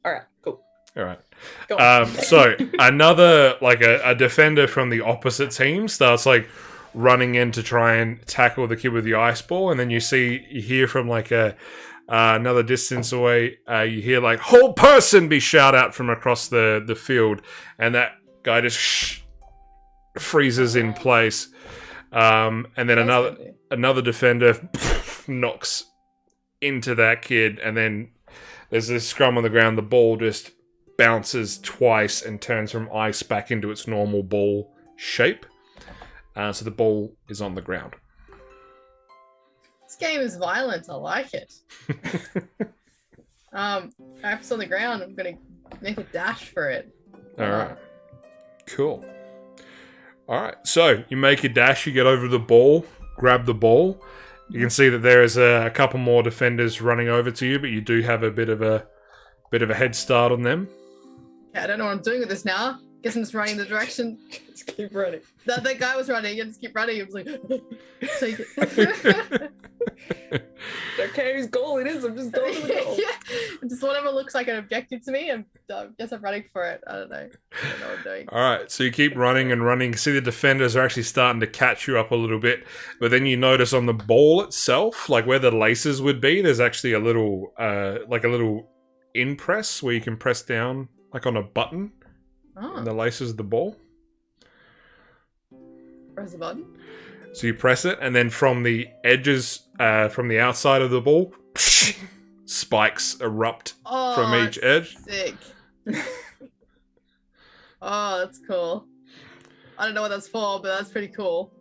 All right, cool. All right. Go on. So another like a defender from the opposite team starts like running in to try and tackle the kid with the ice ball, and then you hear from like another distance away, you hear like "whole person" be shout out from across the field, and that guy just freezes in place, and then another defender knocks into that kid, and then there's this scrum on the ground. The ball just bounces twice and turns from ice back into its normal ball shape. So the ball is on the ground. This game is violent. I like it. Apps on the ground. I'm gonna make a dash for it. All right. Cool. All right. So you make a dash. You get over the ball. Grab the ball. You can see that there is a couple more defenders running over to you, but you do have a bit of a head start on them. Okay, I don't know what I'm doing with this now. Guess I'm just running in the direction. Just keep running. That guy was running. You just keep running. I was like, take it. Okay, whose goal it is? I'm just going to the goal. Yeah, just whatever looks like an objective to me, and guess I'm running for it. I don't know. I don't know what I'm doing. All right, so you keep running and running. See, the defenders are actually starting to catch you up a little bit, but then you notice on the ball itself, like where the laces would be, there's actually a little impress where you can press down, like on a button, in the laces of the ball. Press the button. So you press it, and then from the edges, from the outside of the ball, spikes erupt from each edge. Sick. Oh, that's cool. I don't know what that's for, but that's pretty cool.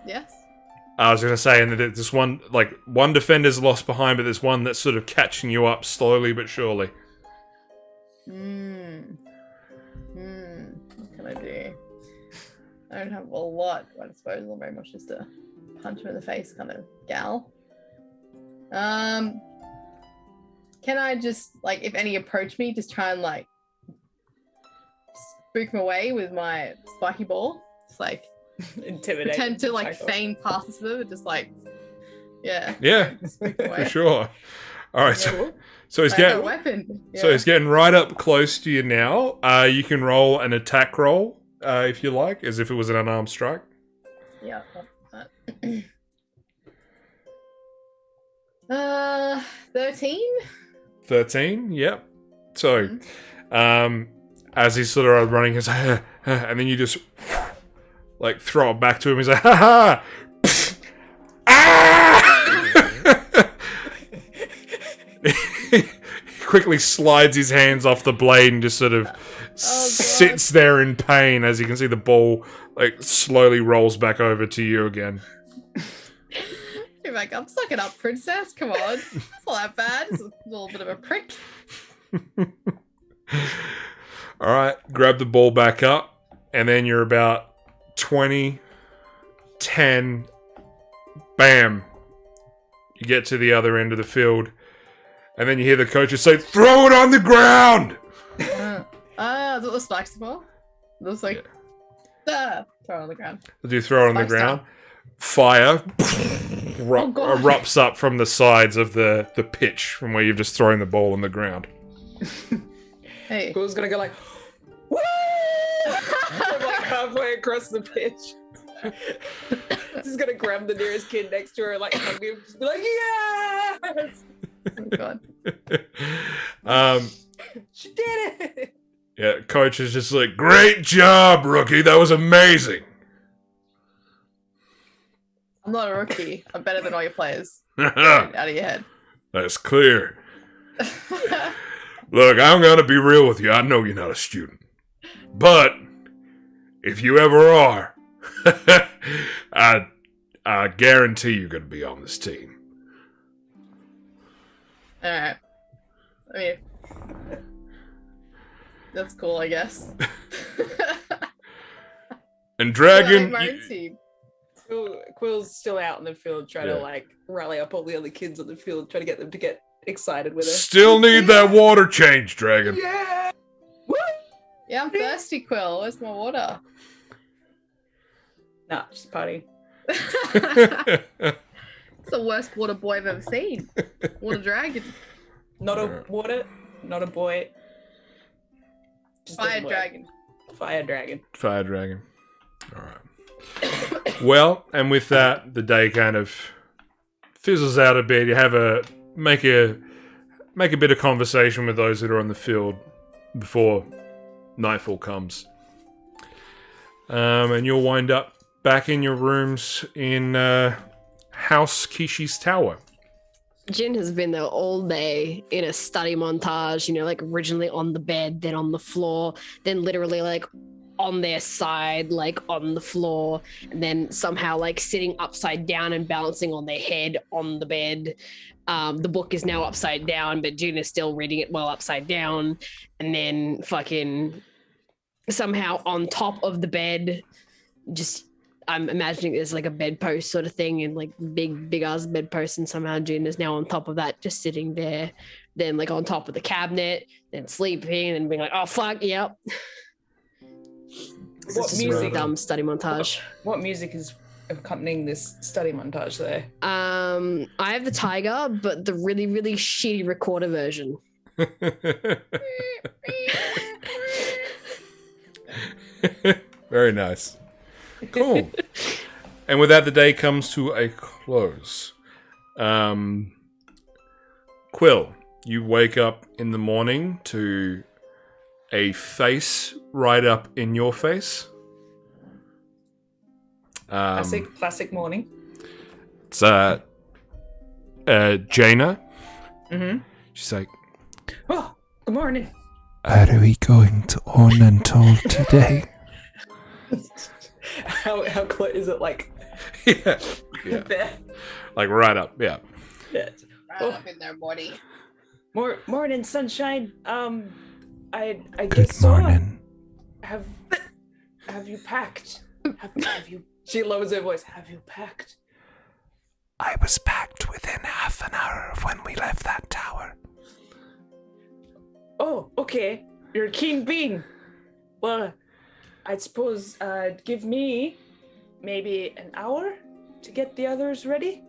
Yes. I was going to say, and that there's one defender's lost behind, but there's one that's sort of catching you up slowly but surely. What can I do? I don't have a lot, but I suppose I'm very much just a punch him in the face kind of gal. Can I just, like, if any approach me, just try and, like, spook him away with my spiky ball? Just, like, Intimidate. pretend to, like, Cycle. feign passes them and just, like, yeah. Yeah, Spook him away. for sure. All right, Yeah. so he's I have a getting weapon. Yeah. so he's getting right up close to you now. You can roll an attack roll if you like, as if it was an unarmed strike. Yeah. 13? 13, yep. So, as he's sort of running, he's like, and then you just like throw it back to him. He's like, ha ha! Ah! He quickly slides his hands off the blade and just sort of sits there in pain as you can see the ball like slowly rolls back over to you again. I You're like, I'm sucking up, princess. Come on. It's not that bad. It's a little bit of a prick. All right, grab the ball back up, and then you're about 20, 10, bam. You get to the other end of the field, and then you hear the coaches say, "Throw it on the ground!" Is that the spikes for? Looks like, throw it on the ground. Do you throw it on the Spikes ground? Fire God. erupts up from the sides of the pitch from where you've just thrown the ball on the ground. Hey. Quill's gonna go like, woo! Like halfway across the pitch. She's gonna grab the nearest kid next to her and like hug him. Just be like, yes! Oh, God. She did it! Yeah, coach is just like, "Great job, rookie. That was amazing." I'm not a rookie. I'm better than all your players. Out of your head. That's clear. Look, I'm gonna be real with you. I know you're not a student, but if you ever are, I guarantee you're gonna be on this team. Alright. I mean, that's cool, I guess. And Dragon, my own team. Quill's still out in the field trying to like rally up all the other kids on the field, trying to get them to get excited with her. still need that water change, Dragon. Yeah! Woo! Yeah, I'm thirsty, Quill. Where's my water? Nah, just party. It's the worst water boy I've ever seen. Water dragon. Not a water, not a boy. Just Fire doesn't work. dragon. Fire dragon. Fire Dragon. All right. Well, and with that, the day kind of fizzles out a bit. You have make a bit of conversation with those that are on the field before nightfall comes, and you'll wind up back in your rooms in House Kishi's tower. Jin has been there all day in a study montage, like originally on the bed, then on the floor, then literally like on their side, like on the floor, and then somehow like sitting upside down and balancing on their head on the bed. The book is now upside down, but Jin is still reading it while upside down, and then fucking somehow on top of the bed, just I'm imagining there's like a bedpost sort of thing, and like big ass bedpost, and somehow Jin is now on top of that, just sitting there, then like on top of the cabinet, then sleeping, and being like, "Oh fuck, yep." What It's just a music? really dumb study montage. What music is accompanying this study montage there? I have the tiger, but the really, really shitty recorder version. Very nice. Cool. And with that, the day comes to a close. Quill, you wake up in the morning to a face right up in your face. Classic morning. It's Jaina. Mm-hmm. She's like, Oh, good morning. Are we going to Untitled today? How close is it? Like yeah, there? like right up, yeah. Yeah. Right Oh. up in there, Morty. Morning, sunshine. I Good guess so. morning. Have you packed? Have you? She lowers her voice. Have you packed? I was packed within half an hour of when we left that tower. Oh, okay. You're a keen being. Well, I suppose give me maybe an hour to get the others ready,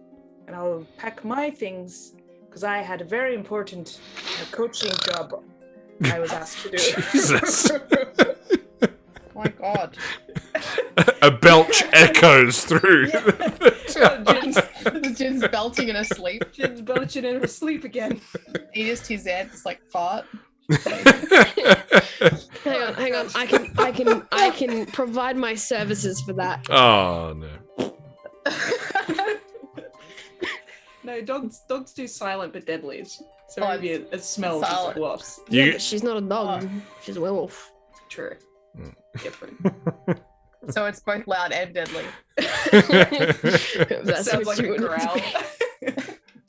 and I'll pack my things because I had a very important coaching job I was asked to do. Jesus. Oh my god. A belch echoes through. The Jin's belting in her sleep. Jin's belching in her sleep again. He just his head just like fart. Hang on. I can provide my services for that. Oh no. No, dogs do silent but deadly. So Oh, maybe a smell just silent. whoops. Yeah, You- but she's not a dog. She's a werewolf. True. Mm. Different. So it's both loud and deadly. That's Sounds what like you a would growl. do.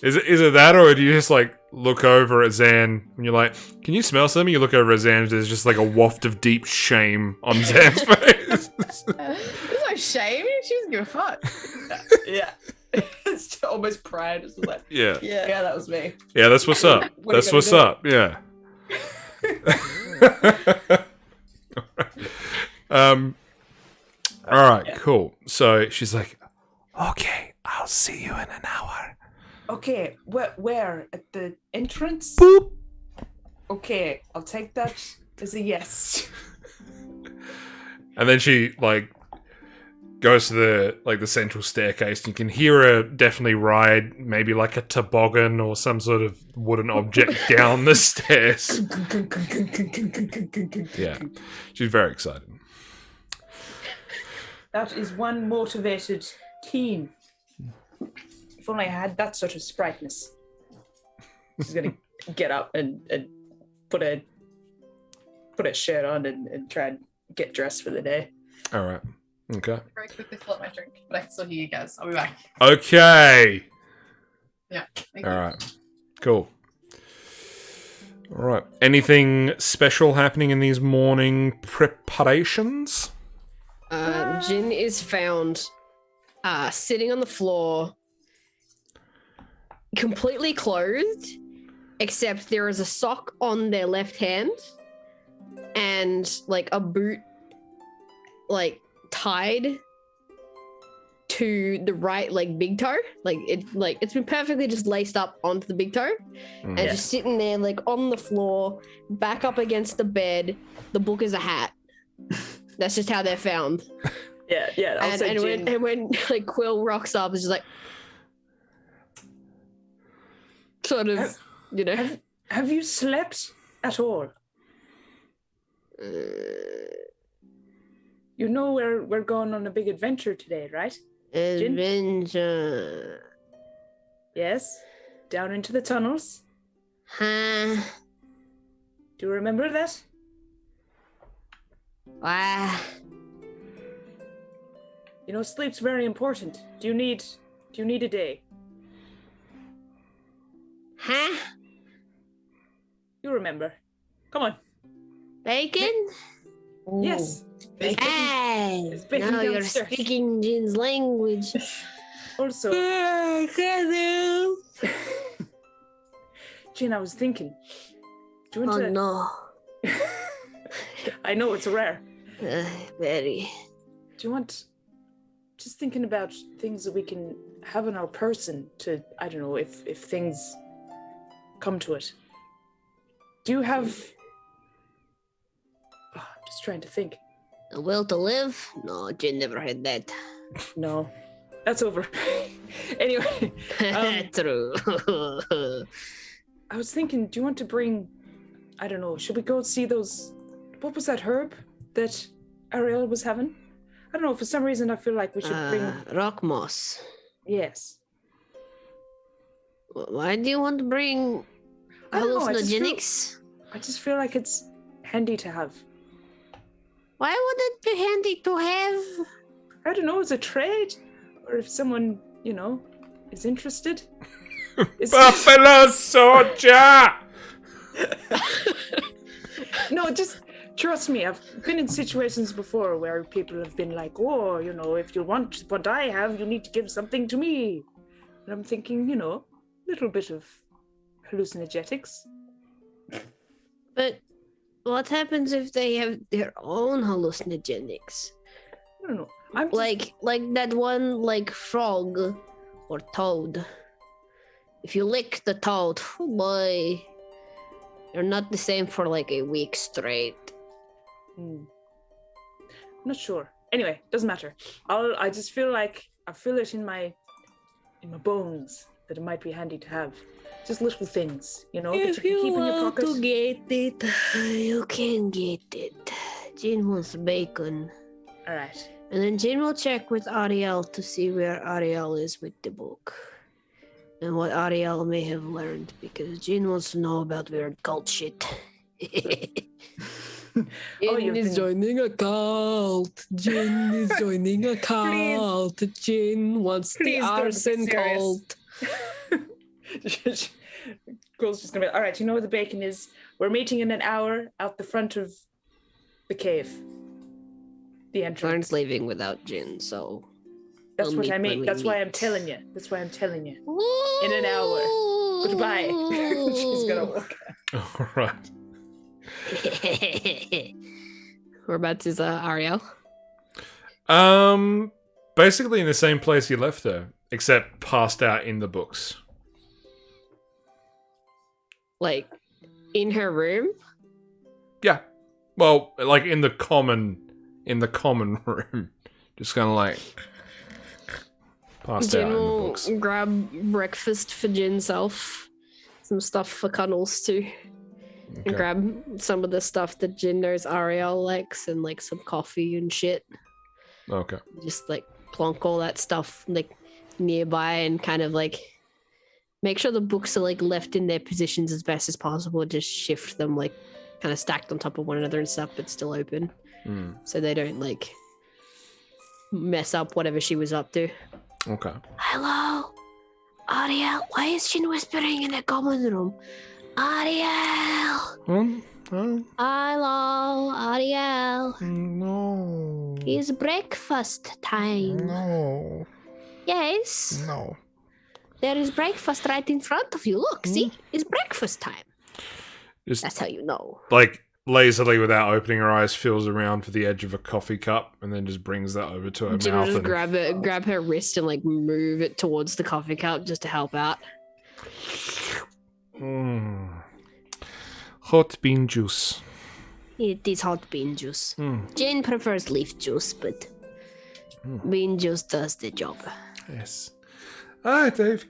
Is it that, or do you just like look over at Zan and you're like, "Can you smell something?" You look over at Zan, and there's just like a waft of deep shame on Zan's face. There's no shame. She doesn't give a fuck. Yeah. It's almost pride. It's like, Yeah, yeah, that was me. yeah, that's what's up. What are you That's gonna what's do? up. Yeah. All right, Yeah. cool. So she's like, Okay, I'll see you in an hour. Okay, where? At the entrance? "Boop." Okay, I'll take that as a yes. And then she like goes to the central staircase, and you can hear her definitely ride maybe like a toboggan or some sort of wooden object down the stairs. Yeah, she's very excited. That is one motivated teen. If only I had that sort of sprightness. She's gonna get up and put a shirt on and try and get dressed for the day. All right. Okay. Very quickly fill up my drink, but I can still hear you guys. I'll be back. Okay. Yeah. Thank All you. right. Cool. All right. Anything special happening in these morning preparations? Jin is found sitting on the floor, completely clothed, except there is a sock on their left hand and like a boot like tied to the right like big toe. It's been perfectly just laced up onto the big toe and just sitting there like on the floor, back up against the bed. The book is a hat. That's just how they're found. Yeah. And when like Quill rocks up, it's just like sort of, you know. Have you slept at all? You know we're going on a big adventure today, right? Adventure. Yes. Down into the tunnels. Huh? Do you remember that? Why? You know, sleep's very important. Do you need a day? Huh? You remember. Come on. Bacon? Yes. Hey! It's bacon Now you're downstairs. speaking Jin's language. Also, Hello. Jin, I was thinking. Do you Oh want to... no. I know it's rare. Very. Do you want... Just thinking about things that we can have in our person to, I don't know, if things come to it. Do you have... Oh, I'm just trying to think. A will to live? No, Jin never had that. No. That's over. Anyway. True. I was thinking, do you want to bring... I don't know, should we go see those... What was that herb that Ariel was having? I don't know, for some reason I feel like we should bring... Rock moss. Yes. Why do you want to bring I don't know, hallucinogenics? I just feel like it's handy to have. Why would it be handy to have? I don't know, as a trade? Or if someone, you know, is interested? Buffalo soldier. No, just trust me. I've been in situations before where people have been like, oh, you know, if you want what I have, you need to give something to me. And I'm thinking, you know, a little bit of hallucinogenics. But what happens if they have their own hallucinogenics? I don't know. I'm just, Like that one like frog or toad. If you lick the toad, oh boy, you're not the same for like a week straight. I'm not sure. Anyway, doesn't matter. I just feel like I feel it in my bones that it might be handy to have. Just little things, you know, that you If can you keep in your want pocket. to get it, you can get it. Jin wants bacon. All right. And then Jin will check with Ariel to see where Ariel is with the book. And what Ariel may have learned, because Jin wants to know about weird cult shit. Jin is joining a cult. Jin is joining a cult. Jin wants the Please don't be arson serious. cult. Girl's just gonna be, all right, you know where the bacon is? We're meeting in an hour out the front of the cave. The entrance. Lauren's leaving without Jin, so That's we'll what I meet when mean. we That's why meet. I'm telling you. That's why I'm telling you. In an hour. Goodbye. She's gonna walk out. All right. Whereabouts is Ariel? Basically in the same place you left her, except passed out in the books. Like in her room? Yeah. Well, like in the common room. Just kind of like passed Jin out in the will books. grab breakfast for Jin's self, some stuff for Cuddles too, and Okay. grab some of the stuff that Jin knows Ariel likes, and like some coffee and shit. Okay. Just like plonk all that stuff like nearby, and kind of like make sure the books are like left in their positions as best as possible. Just shift them like kind of stacked on top of one another and stuff, but still open, so they don't like mess up whatever she was up to. Okay. Hello, Ariel. Why is Jin whispering in the common room? Ariel. Hello, Ariel. No. It's breakfast time. No. Yes. No. There is breakfast right in front of you. Look, see? It's breakfast time. Just That's how you know. like lazily, without opening her eyes, feels around for the edge of a coffee cup, and then just brings that over to her Jin will mouth. just And grab her wrist and like move it towards the coffee cup just to help out. Hot bean juice. It is hot bean juice. Mm. Jane prefers leaf juice, but bean juice does the job. Yes. Dave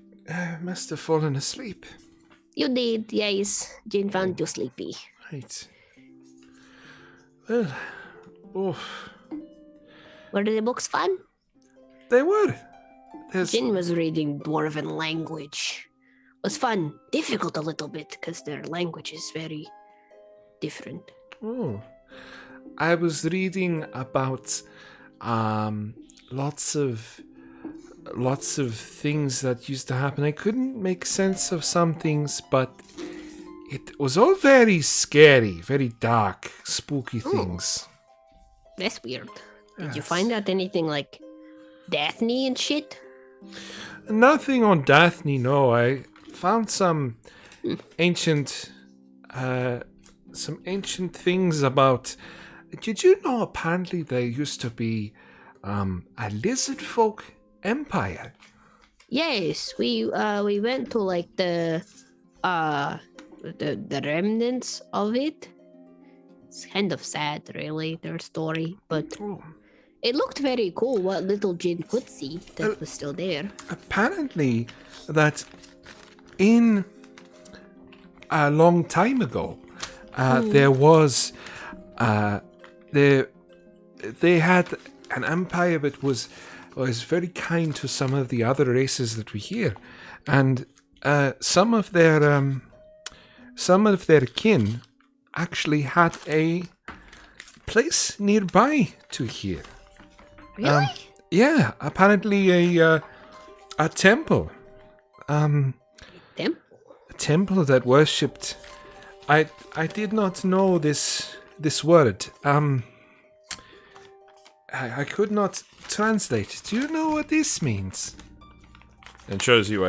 must have fallen asleep. You did, yes. Jane found you sleepy. Right. Well, Were the books fun? they were. There's Jin was reading Dwarven language. It was fun. Difficult a little bit, because their language is very different. Oh, I was reading about lots of things that used to happen. I couldn't make sense of some things, but it was all very scary, very dark, spooky things. That's weird. Did you Yes. find out anything like Daphne and shit? Nothing on Daphne, no. I found some ancient things about. Did you know apparently there used to be a lizard folk empire? Yes, we went to like the remnants of it. It's kind of sad, really, their story, but Oh. it looked very cool. What little Jin could see that was still there. Apparently that in a long time ago there was they had an empire that was very kind to some of the other races that we hear, and some of their kin actually had a place nearby to here. Really? Yeah, apparently a temple. Temple? A temple that worshipped. I did not know this word. I could not translate it. Do you know what this means? And shows you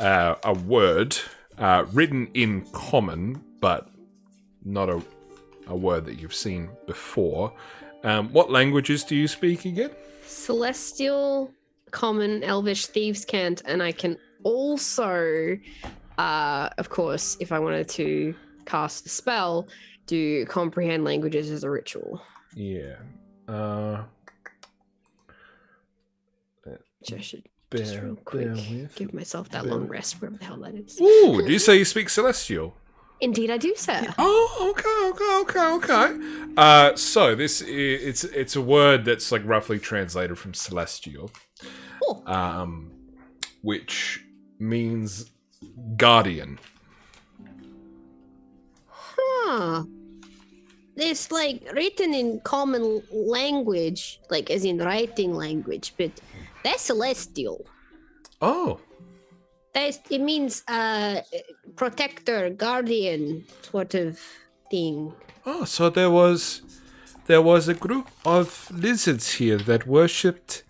a word written in common, but not a word that you've seen before. What languages do you speak again? Celestial, Common, Elvish, Thieves' Cant, and I can also, of course, if I wanted to cast a spell, do Comprehend Languages as a ritual. Yeah. Which I should just real quick give myself that long rest, wherever the hell that is. Ooh, do you say you speak Celestial? Indeed, I do, sir. Oh, okay. So this it's a word that's like roughly translated from Celestial, Cool. which means guardian. Huh. It's like written in common language, like as in writing language, but that's celestial. Oh. It means protector, guardian sort of thing. Oh, so there was a group of lizards here that worshipped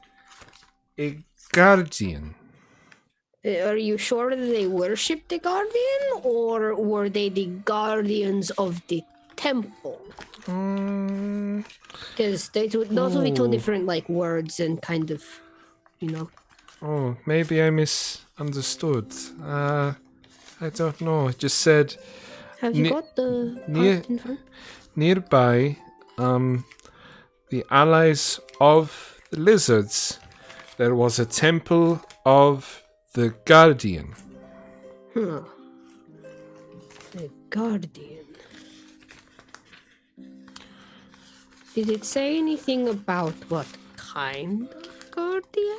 a guardian. Are you sure that they worshipped the guardian, or were they the guardians of the temple? Because those would be two different like words and kind of, you know. Oh, maybe I misunderstood. I don't know. It just said Have you got the near- part in front? nearby, the allies of the lizards, there was a temple of the guardian. Huh. The guardian. Did it say anything about what kind of guardian?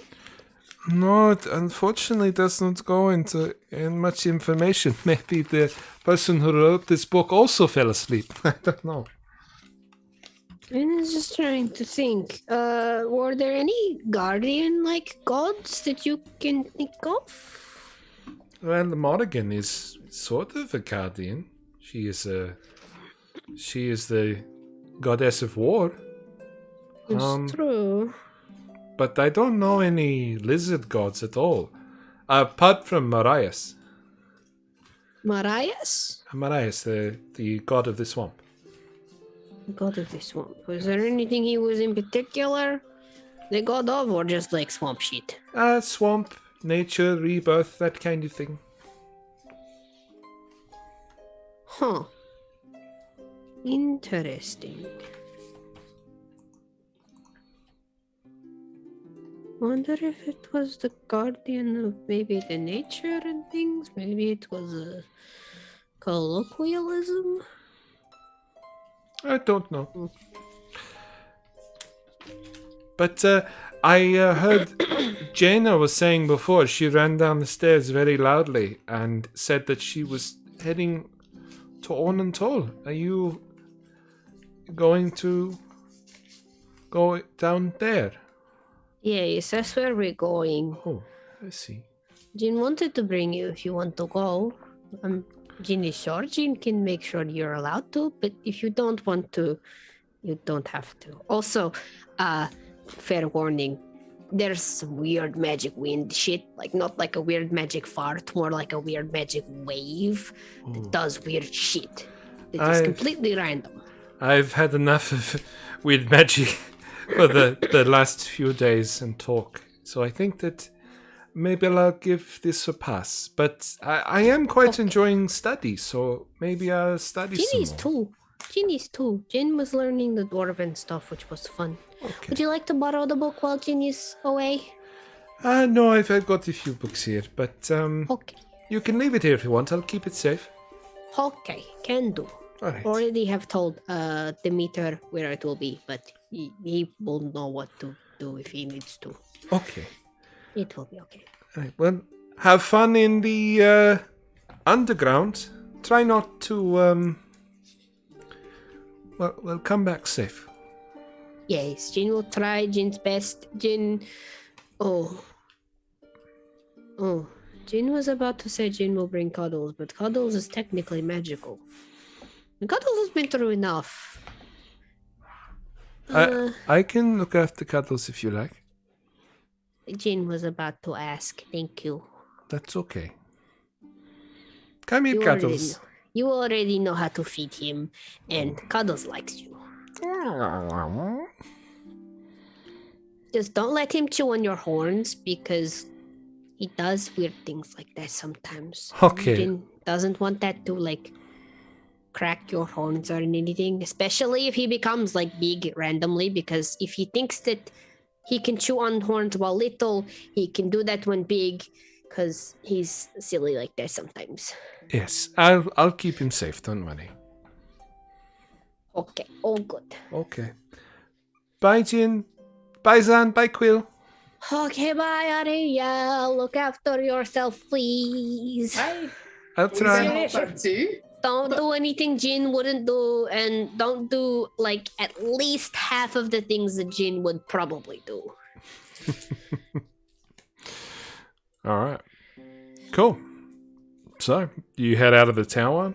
No, it unfortunately does not go into much information. Maybe the person who wrote this book also fell asleep. I don't know. I was just trying to think. Were there any guardian-like gods that you can think of? Well, Morrigan is sort of a guardian. She is the goddess of war. It's true. But I don't know any lizard gods at all. Apart from Marias. Marias? Marias, the god of the swamp. God of the swamp. Was there anything he was in particular the god of, or just like swamp shit? Swamp, nature, rebirth, that kind of thing. Huh. Interesting. Wonder if it was the guardian of maybe the nature and things. Maybe it was a colloquialism. I don't know. But I heard Jaina was saying before, she ran down the stairs very loudly and said that she was heading to Ornantoll. Are you going to go down there? Yes, that's where we're going. Oh, I see. Jin wanted to bring you if you want to go. Jin is sure Jin can make sure you're allowed to, but if you don't want to, you don't have to. Also, fair warning, there's some weird magic wind shit, like not like a weird magic fart, more like a weird magic wave that does weird shit. It's completely random. I've had enough of weird magic for the last few days and talk, so I think that maybe I'll give this a pass. But I am quite enjoying study, so maybe I'll study some more. Jin is too. Jin was learning the dwarven stuff, which was fun. Okay. Would you like to borrow the book while Jin is away? No, I've got a few books here, but Okay. you can leave it here if you want. I'll keep it safe. Okay, can do. All right. Already have told Demeter where it will be, but he will know what to do if he needs to. Okay. It will be okay. All right. Well, have fun in the underground. Try not to well, come back safe. Yes, Jin will try Jin's best. Jin Jin was about to say Jin will bring Cuddles, but Cuddles is technically magical. And Cuddles has been through enough. I can look after Cuddles if you like. Jin was about to ask. Thank you. That's okay. Come here, Cuddles. You already know how to feed him, and Cuddles likes you. Just don't let him chew on your horns, because he does weird things like that sometimes. Okay. Jin doesn't want that to, like, crack your horns or anything, especially if he becomes, like, big randomly, because if he thinks that he can chew on horns while little, he can do that when big, because he's silly like that sometimes. Yes, I'll keep him safe. Don't worry. Okay, all good. Okay. Bye, Jin. Bye, Zan. Bye, Quill. Okay, bye, Ariel. Look after yourself, please. Hi. I'll try. Part two. Don't do anything Jin wouldn't do, and don't do like at least half of the things that Jin would probably do. All right. Cool. So you head out of the tower,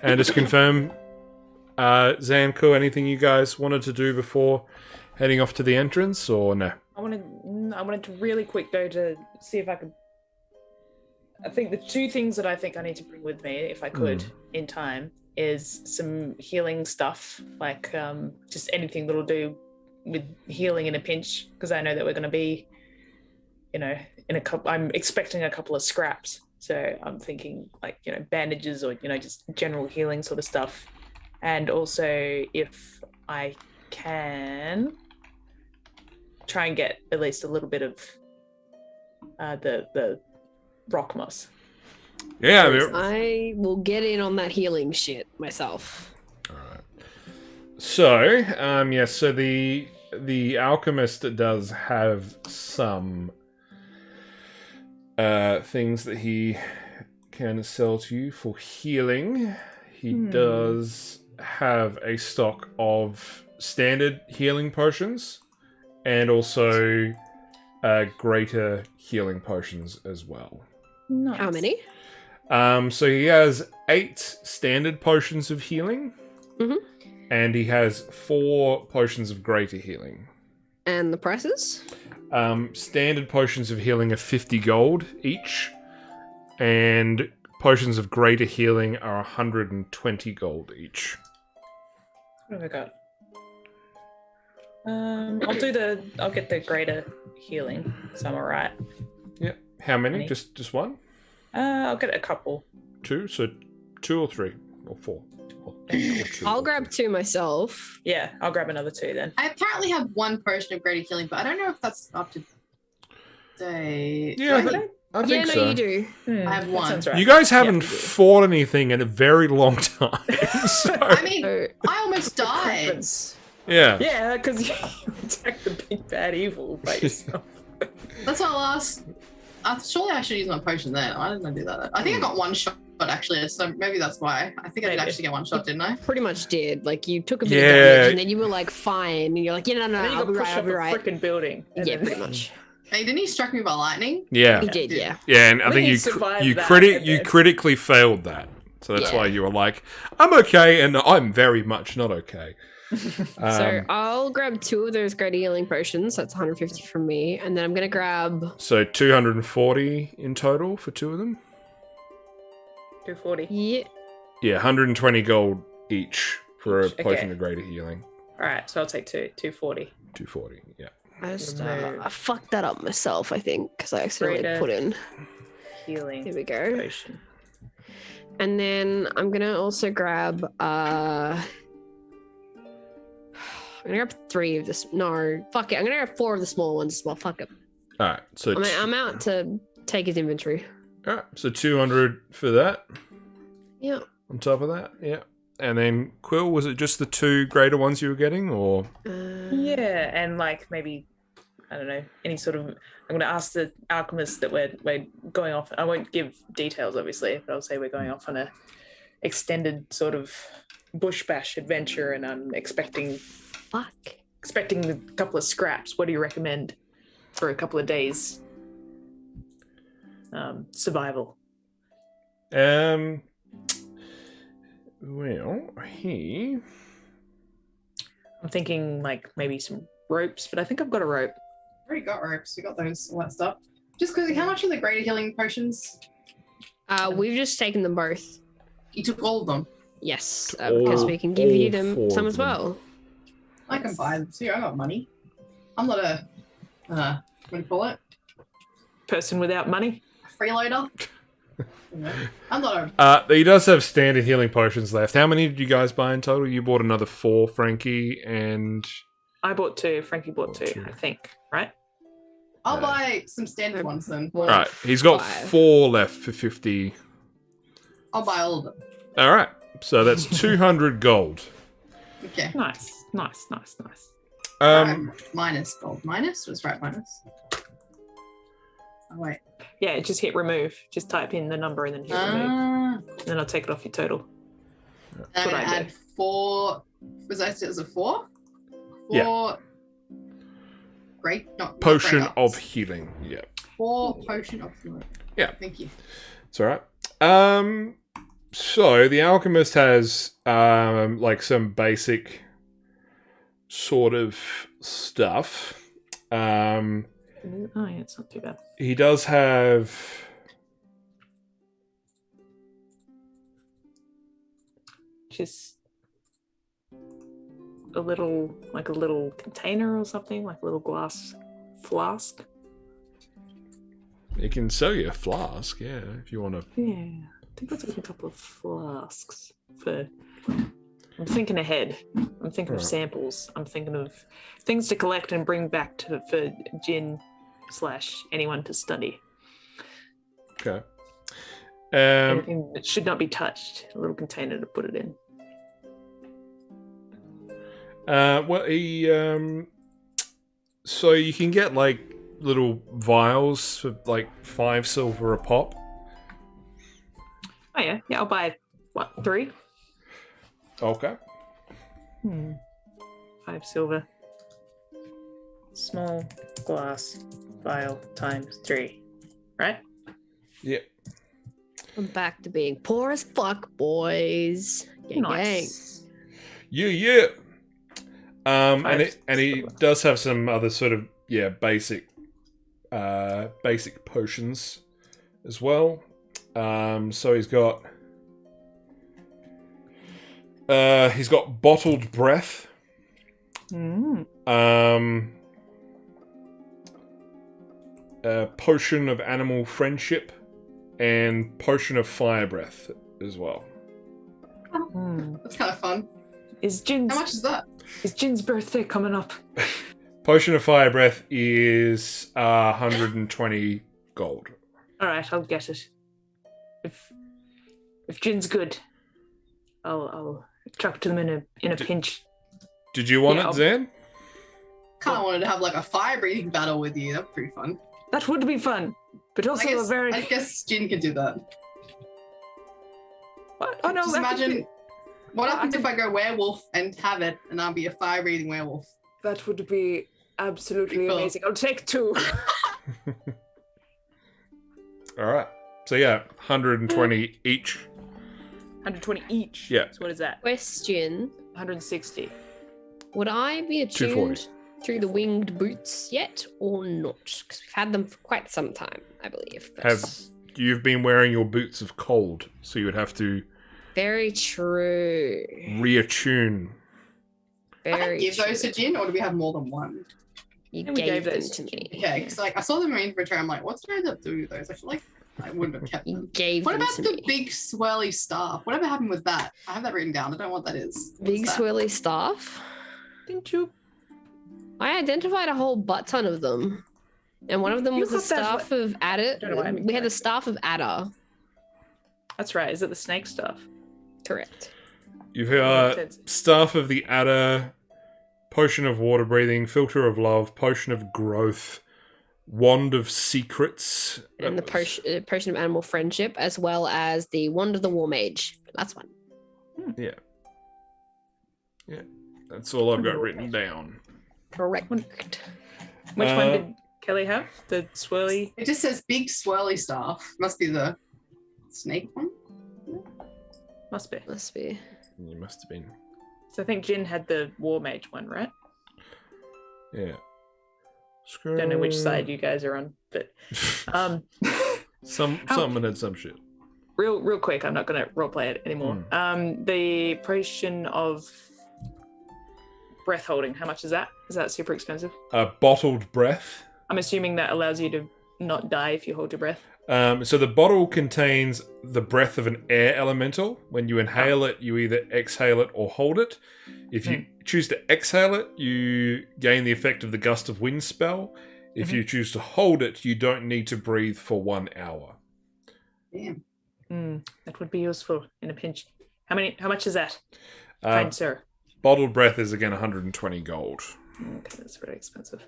and just confirm, Zanku, anything you guys wanted to do before heading off to the entrance, or no? I wanted to really quick go to see if I could. I think the two things that I think I need to bring with me, if I could, in time, is some healing stuff, like just anything that'll do with healing in a pinch, because I know that we're going to be, in a couple. I'm expecting a couple of scraps, so I'm thinking like bandages or just general healing sort of stuff, and also if I can try and get at least a little bit of the rock moss. Yeah, I will get in on that healing shit myself. all right. So, so the alchemist does have some things that he can sell to you for healing. He does have a stock of standard healing potions, and also greater healing potions as well. Nice. How many? So he has 8 standard potions of healing, and he has 4 potions of greater healing. And the prices? Standard potions of healing are 50 gold each, and potions of greater healing are 120 gold each. What have I got? I'll get the greater healing, so I'm alright. Yep. How many? Just one? I'll get a couple. 2? So 2 or 3 or 4? Or 2 I'll or grab 2 myself. Yeah, I'll grab another 2 then. I apparently have 1 potion of greater healing, but I don't know if that's up to date. Yeah, I Do I think, I think Yeah, so. no, you do. I have that 1. sounds right. You guys haven't you do. fought anything in a very long time. So, I mean, So, I almost died. Preference. yeah. Yeah, because you attacked the big bad evil by yourself. That's my last. Surely I should use my potion then. I didn't do that. I think I got 1 shot actually, so maybe that's why. I think I did Maybe. actually get 1 shot, didn't I? pretty much did. Like, you took a bit Yeah. of damage, and then you were like, fine. And you're like, yeah, no, And then you I'll got be pushed right, I'll off be a right. freaking building. and Yeah, then- pretty much. Hey, didn't he strike me by lightning? Yeah. He did, yeah. Yeah, and I I think think he you survived you that, I you guess. critically failed that. So that's Yeah. why you were like, I'm okay, and I'm very much not okay. So I'll grab 2 of those greater healing potions. That's 150 from me. And then I'm going to grab... So 240 in total for 2 of them? 240. Yeah. Yeah, 120 gold each for a Each, okay. potion of greater healing. Alright, so I'll take 240. 240, yeah. I fucked that up myself, I think, because I accidentally Greater put in... Healing Here we go. potion. And then I'm going to also grab... I'm going to grab 3 of this... No, fuck it. I'm going to grab 4 of the small ones. Well, fuck it. Alright, so I'm out to take his inventory. alright, so 200 for that. Yeah. On top of that, yeah. And then Quill, was it just the 2 greater ones you were getting, or? Yeah, and like maybe, I don't know, any sort of. I'm going to ask the alchemist that we're going off. I won't give details, obviously, but I'll say we're going off on a extended sort of bush bash adventure, and I'm expecting a couple of scraps. What do you recommend for a couple of days? Survival. Well, I'm thinking like maybe some ropes, but I think I've got a rope. Already got ropes. We got those, all that stuff. Just quickly, how much are the greater healing potions? We've just taken them both. You took all of them. Yes, because we can give you all them 4 some of as them. well. I can buy them too. I got money. I'm not a what do you call it? Person without money. Freeloader. I'm not a He does have standard healing potions left. How many did you guys buy in total? You bought another 4, Frankie, and... I bought 2. Frankie bought 2, 2. I think. Right? I'll buy some standard ones then. Well, Alright, he's got 5. 4 left for 50. I'll buy all of them. Alright, so that's 200 gold. Okay. Nice. Minus gold. Minus? Was right minus? Oh wait. Yeah, just hit remove. Just type in the number and then hit remove. And then I'll take it off your total. I'm what gonna I add do. 4. Was I still? Is it 4? 4. Yeah. Great. Not Potion great of ups. healing. Yeah. 4 potion of healing. Yeah. Thank you. It's alright. So the alchemist has like some basic sort of stuff. Oh yeah, it's not too bad. He does have Just a little container or something, like a little glass flask. he can sell you a flask, yeah, if you want to. Yeah, I think I'll take a couple of flasks for. I'm thinking ahead. I'm thinking of Alright. samples. I'm thinking of things to collect and bring back for Jin / anyone to study. Okay. Anything that should not be touched. A little container to put it in. Well, he so you can get like little vials for like 5 silver a pop. Oh yeah, I'll buy 3. Okay. 5 silver. Small glass vial times 3. Right? Yeah. I'm back to being poor as fuck, boys. Gang, Nice. Yeah. And Five he silver. does have some other sort of basic potions as well. So he's got bottled breath. A potion of animal friendship, and potion of fire breath as well. That's kind of fun. Is How much is that? Jin's birthday coming up? Potion of fire breath is 120 gold. All right, I'll get it. If Jin's good, I'll chuck to them in a pinch. Did you want Yeah, it, I'll- Zan? Kind of wanted to have like a fire breathing battle with you. That'd be pretty fun. That would be fun, but also a very. I guess Jin could do that. What? Oh no! Just that could imagine be- what I happens could- if I go werewolf and have it, and I'll be a fire breathing werewolf. That would be absolutely Cool. amazing. I'll take 2. All right. So yeah, 120 each. 120 each. Yeah. So what is that? Question: 160. Would I be 240. attuned through the winged boots yet, or not? Because we've had them for quite some time, I believe. but- You've been wearing your boots of cold, so you would have to Very true. reattune. I can Very give true. those to Jin, or do we have more than one? You And we gave gave them those to to me. Okay, because like I saw them in inventory. I'm like, what's the end up doing with those? I feel like I wouldn't have kept You them. gave What them about to the me. big swirly staff? Whatever happened with that? I have that written down. I don't know what that is. What's Big that? swirly staff? Didn't you? I identified a whole butt ton of them. And one of them You was the got that staff of Adder. don't know why I'm We had the correct. staff of Adder. That's right. Is it the snake stuff? Correct. You've got staff of the adder, potion of water breathing, filter of love, potion of growth, wand of secrets, And the potion of animal friendship, as well as the wand of the war mage. Last one. Yeah, that's all I've got written down. Correct. Which one did Kelly have? The swirly? It just says big swirly staff. Must be the snake one. Must be. Must be. You must have been. So I think Jin had the war mage one, right? Yeah. Don't know which side you guys are on, but Someone had some shit. real quick, I'm not going to roleplay it anymore. The potion of breath holding, how much is that? Is that super expensive? Bottled breath. I'm assuming that allows you to not die if you hold your breath. So the bottle contains the breath of an air elemental. When you inhale it, you either exhale it or hold it. If you choose to exhale it, you gain the effect of the gust of wind spell. If you choose to hold it, you don't need to breathe for 1 hour. Damn. That would be useful in a pinch. How much is that? Uh, Kind sir. Bottled breath is again 120 gold. Okay, that's very expensive.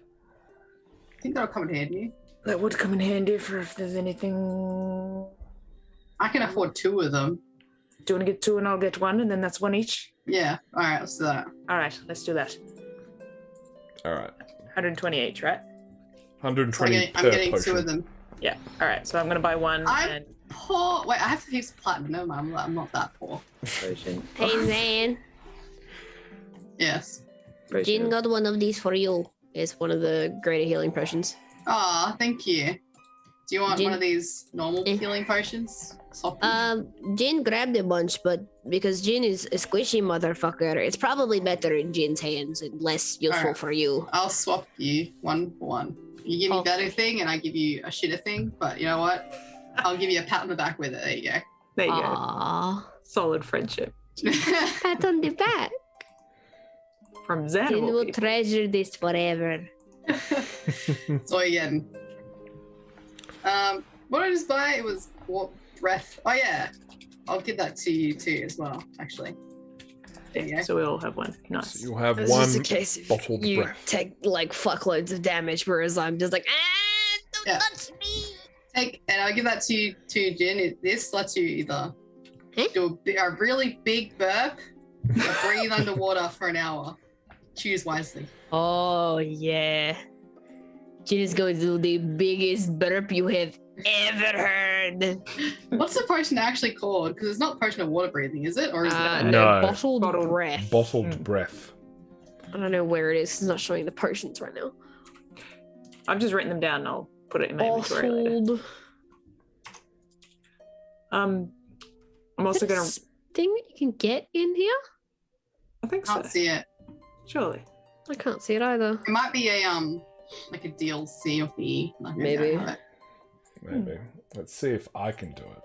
I think that'll come in handy. That would come in handy for if there's anything. I can afford 2 of them. Do you want to get 2 and I'll get 1, and then that's 1 each? Yeah. All right, let's do that. All right, let's do that. All right. 120 each, right? 120 I'm per getting potion. 2 of them. Yeah. All right, so I'm going to buy 1 and Poor. Wait, I have to use platinum. No, I'm not that poor. potion. Hey man, Yes. Jin got one of these for you. It's one of the greater healing potions. Ah, thank you. Do you want Jin- one of these normal healing potions? Soft ones? Jin grabbed a bunch, but because Jin is a squishy motherfucker, it's probably better in Jin's hands and less useful Alright. for you. I'll swap you 1 for 1. You give me a better thing, and I give you a shitter thing. But you know what? I'll give you a pat on the back with it. There you go. There you go. Aww. Solid friendship. Pat on the back. From Jin Xan. will treasure this forever. That's all you're getting. What did I just buy? It was warp breath. Oh yeah, I'll give that to you too as well. Actually, there you go. So we all have 1. So Nice. you'll have This one is the case if bottled you breath. take like fuckloads of damage, whereas I'm just like, don't Yeah. touch me. Take, and I'll give that to you too, Jen. This lets you either Huh? do a really big burp or breathe underwater for an hour. Choose wisely. Oh yeah. Jin is going to do the biggest burp you have ever heard. What's the potion actually called? Because it's not potion of water breathing, is it? Or is it? No. Bottled Bottled breath. Bottled breath. I don't know where it is. It's not showing the potions right now. I've just written them down and I'll put it in my inventory later. Bottled. I'm also going to... thing that you can get in here? I think so. Can't see it. Surely. I can't see it either. It might be a like a DLC of the. Like, Maybe. Maybe. Let's see if I can do it.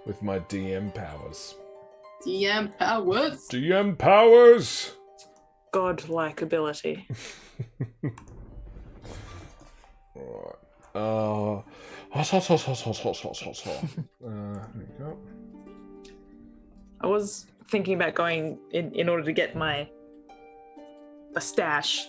With my DM powers. DM powers. DM powers! Godlike ability. Alright. There you go. I was thinking about going in order to get a stash.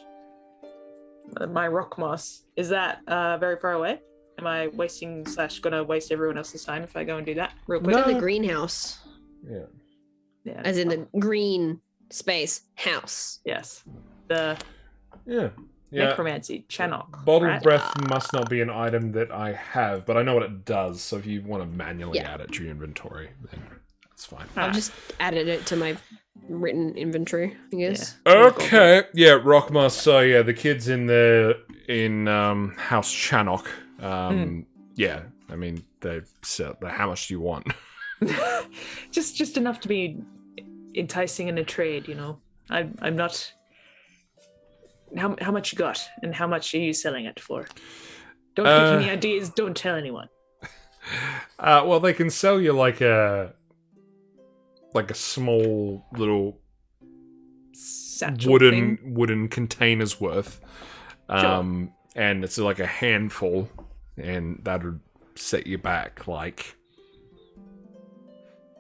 My rock moss. Is that very far away? Am I wasting / gonna waste everyone else's time if I go and do that real quick? It's in the greenhouse. Yeah. Yeah. As in the green space house. Yes. The Yeah. necromancy Chanok. Bottled right? breath must not be an item that I have, but I know what it does, so if you want to manually add it to your inventory, then that's fine. Ah, I've just added it to my written inventory, I guess. Okay. Yeah, Rockmoss. So yeah, the kids in House Chanok. Yeah, I mean, how much do you want? just enough to be enticing in a trade, you know. I'm not. How much you got, and how much are you selling it for? Don't get any ideas. Don't tell anyone. Well, they can sell you like a small little Satchel thing. wooden containers worth, Sure. and it's like a handful, and that would set you back like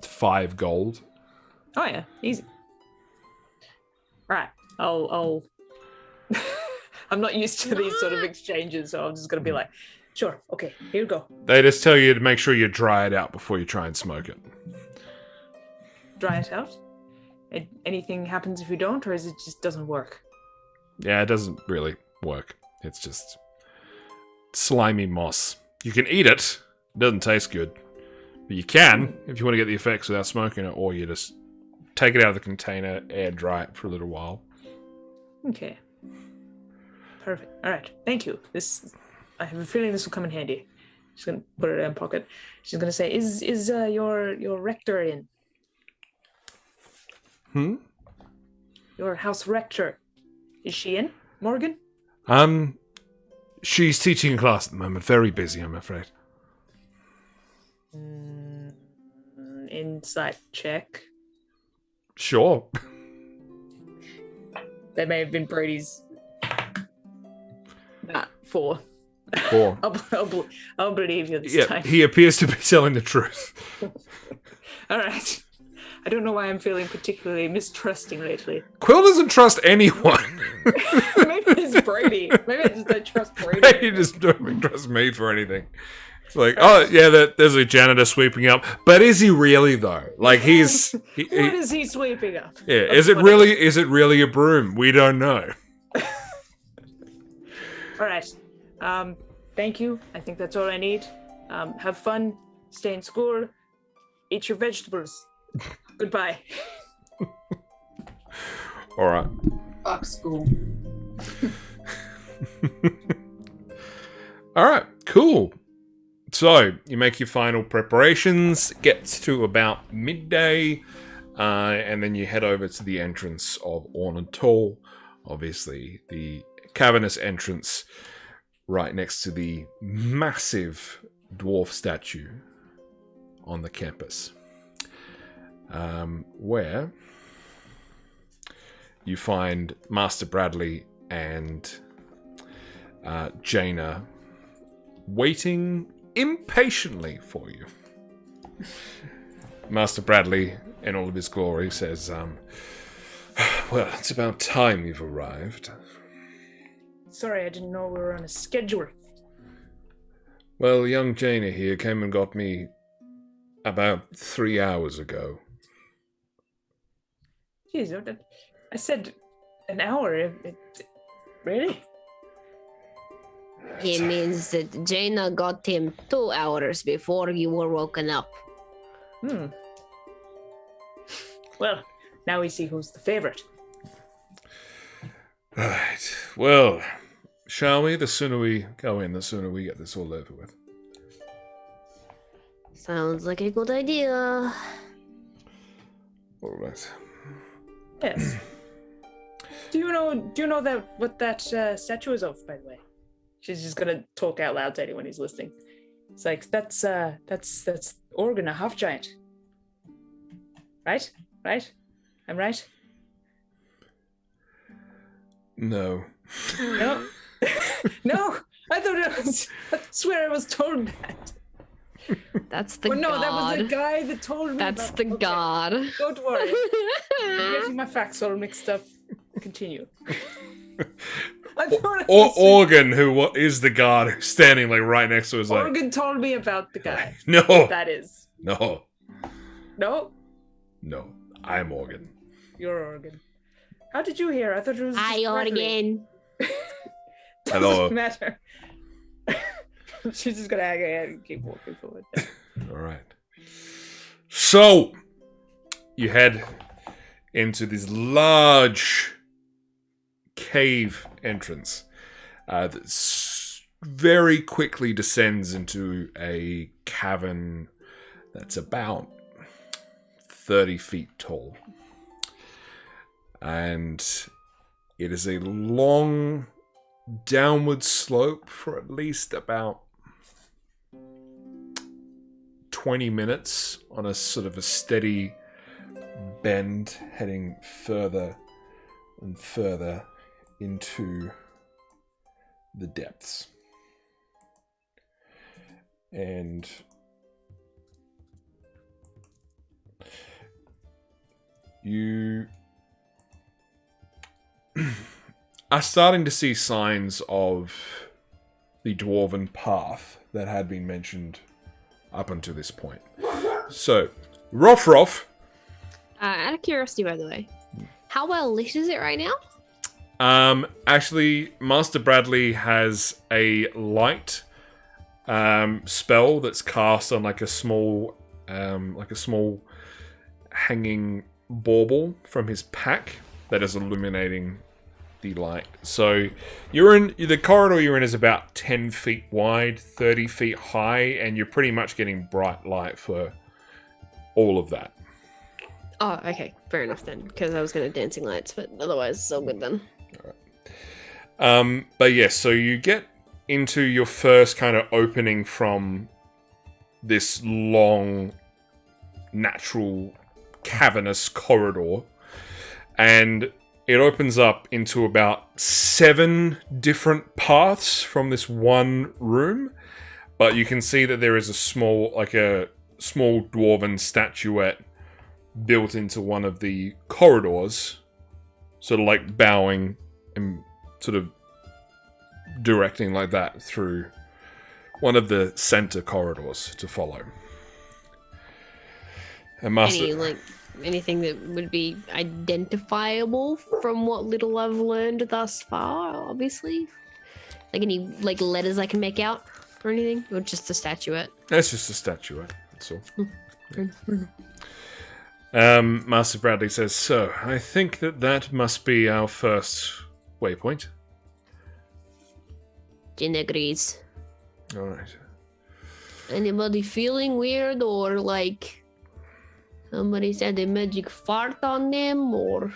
5 gold. Oh yeah, easy. Right, I'll. I'm not used to these sort of exchanges, so I'm just gonna be like, sure, okay, here you go. They just tell you to make sure you dry it out before you try and smoke it. Dry it out. Anything happens if you don't, or is it just doesn't work? Yeah, it doesn't really work. It's just slimy moss. You can eat it. It doesn't taste good. But you can, if you want to get the effects without smoking it, or you just take it out of the container, air dry it for a little while. Okay. Perfect. All right. Thank you. I have a feeling this will come in handy. She's gonna put it in her pocket. She's gonna say, "Is your rector in? Your house rector, is she in, Morgan?" She's teaching a class at the moment. Very busy, I'm afraid. Insight check. Sure. That may have been Brady's. 4. 4. I'll believe you this Yeah, time. he appears to be telling the truth. All right. I don't know why I'm feeling particularly mistrusting lately. Quill doesn't trust anyone. Maybe it's Brady. Maybe I just don't trust Brady. You just don't trust me for anything. It's like, oh yeah, there's a janitor sweeping up, but is he really though? Like What is he sweeping up? yeah, is it really a broom? We don't know. All right. Thank you. I think that's all I need. Have fun. Stay in school. Eat your vegetables. Goodbye. All right. Fuck school. All right. Cool. So you make your final preparations. Gets to about midday, and then you head over to the entrance of Ornithol. Obviously, the cavernous entrance right next to the massive dwarf statue on the campus, where you find Master Bradley and Jaina waiting impatiently for you. Master Bradley, in all of his glory, says, well, it's about time you've arrived. Sorry, I didn't know we were on a schedule. Well, young Jaina here came and got me about 3 hours ago. Jeez, I said an hour. Really? It means that Jaina got him 2 hours before you were woken up. Well, now we see who's the favorite. Right. Well, shall we? The sooner we go in, the sooner we get this all over with. Sounds like a good idea. All right. Yes. Do you know that what that statue is of, by the way? She's just gonna talk out loud to anyone who's listening. It's like that's Organ, a half giant. Right? I'm right? No. No. No. I swear I was told that. That's the Oh no, god. that was the guy that told me. That's about... the Okay. god. Don't worry. I'm getting my facts all mixed up. Continue. Organ, who is the guard who's standing like right next to us, like, Organ told me about the guy. no, That is. no, I'm Organ. You're Organ. How did you hear? I thought it was. Hi, Organ. Doesn't Hello. matter. She's just gonna hang her head and keep walking forward. All right. So you head into this large cave entrance that very quickly descends into a cavern that's about 30 feet tall. And it is a long downward slope for at least about 20 minutes on a sort of a steady bend, heading further and further into the depths. And you are starting to see signs of the dwarven path that had been mentioned up until this point. So, Roth. Out of curiosity, by the way, how well lit is it right now? Actually, Master Bradley has a light spell that's cast on like a small hanging bauble from his pack that is illuminating the light. So you're in the corridor you're in is about 10 feet wide, 30 feet high, and you're pretty much getting bright light for all of that. Oh, okay. Fair enough then, because I was going to dancing lights, but otherwise it's all good then. But yes, so you get into your first kind of opening from this long, natural, cavernous corridor, and it opens up into about 7 different paths from this one room, but you can see that there is a small dwarven statuette built into one of the corridors, sort of like bowing and sort of directing like that through one of the center corridors to follow. And Master... Anything that would be identifiable from what little I've learned thus far, obviously? Like any letters I can make out or anything? Or just a statuette? That's just a statuette, that's all. Master Bradley says, so, I think that must be our first waypoint. Jin agrees. Alright. Anybody feeling weird or somebody said a magic fart on them or...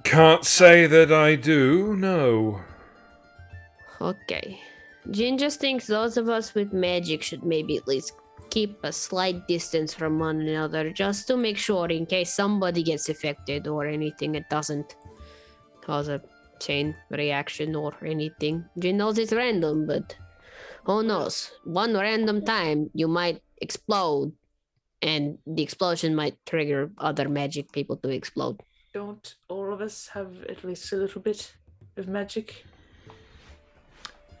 Can't say that I do, no. Okay. Jin just thinks those of us with magic should maybe at least keep a slight distance from one another just to make sure in case somebody gets affected or anything, it doesn't cause a chain reaction or anything. Jin knows it's random, but who knows? One random time you might explode and the explosion might trigger other magic people to explode. Don't all of us have at least a little bit of magic?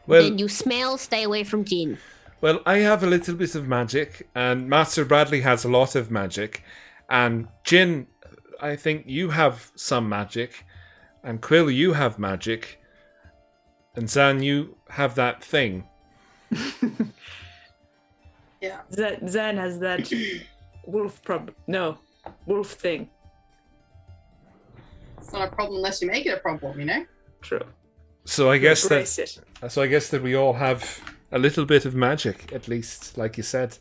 Well, Then you smell, stay away from Jin. well, I have a little bit of magic, and Master Bradley has a lot of magic, and Jin, I think you have some magic, and Quill, you have magic, and Zan, you have that thing. Yeah. Zan has that wolf thing. It's not a problem unless you make it a problem, you know? True. So I guess Embrace that. it. So I guess that we all have a little bit of magic, at least, like you said.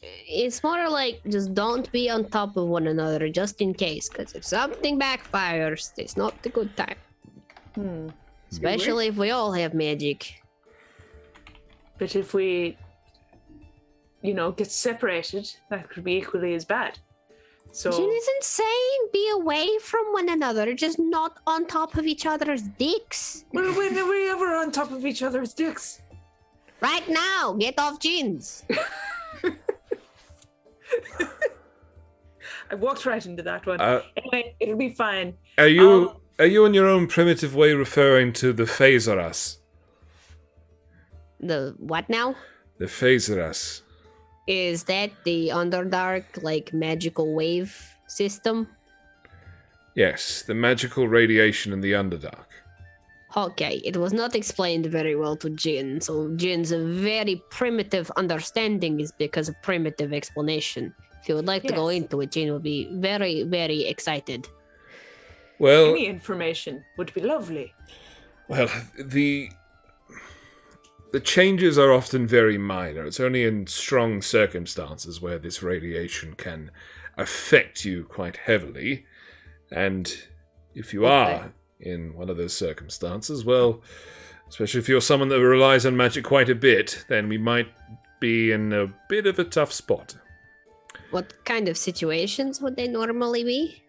It's more like just don't be on top of one another just in case, because if something backfires, it's not a good time. Especially if we all have magic. But if we, get separated, that could be equally as bad. So Jin isn't saying be away from one another, just not on top of each other's dicks. well, when are we ever on top of each other's dicks? Right now, get off Jin's. I walked right into that one. Anyway, it'll be fine. Are you in your own primitive way referring to the Phaseras? The what now? The Phaseras. Is that the Underdark, magical wave system? Yes, the magical radiation in the Underdark. Okay, it was not explained very well to Jin, so Jin's a very primitive understanding is because of primitive explanation. If you would like to go Yes. into it, Jin will be very, very excited. Well, Any information would be lovely. well, the changes are often very minor. It's only in strong circumstances where this radiation can affect you quite heavily. And if you are in one of those circumstances, well, especially if you're someone that relies on magic quite a bit, then we might be in a bit of a tough spot. What kind of situations would they normally be?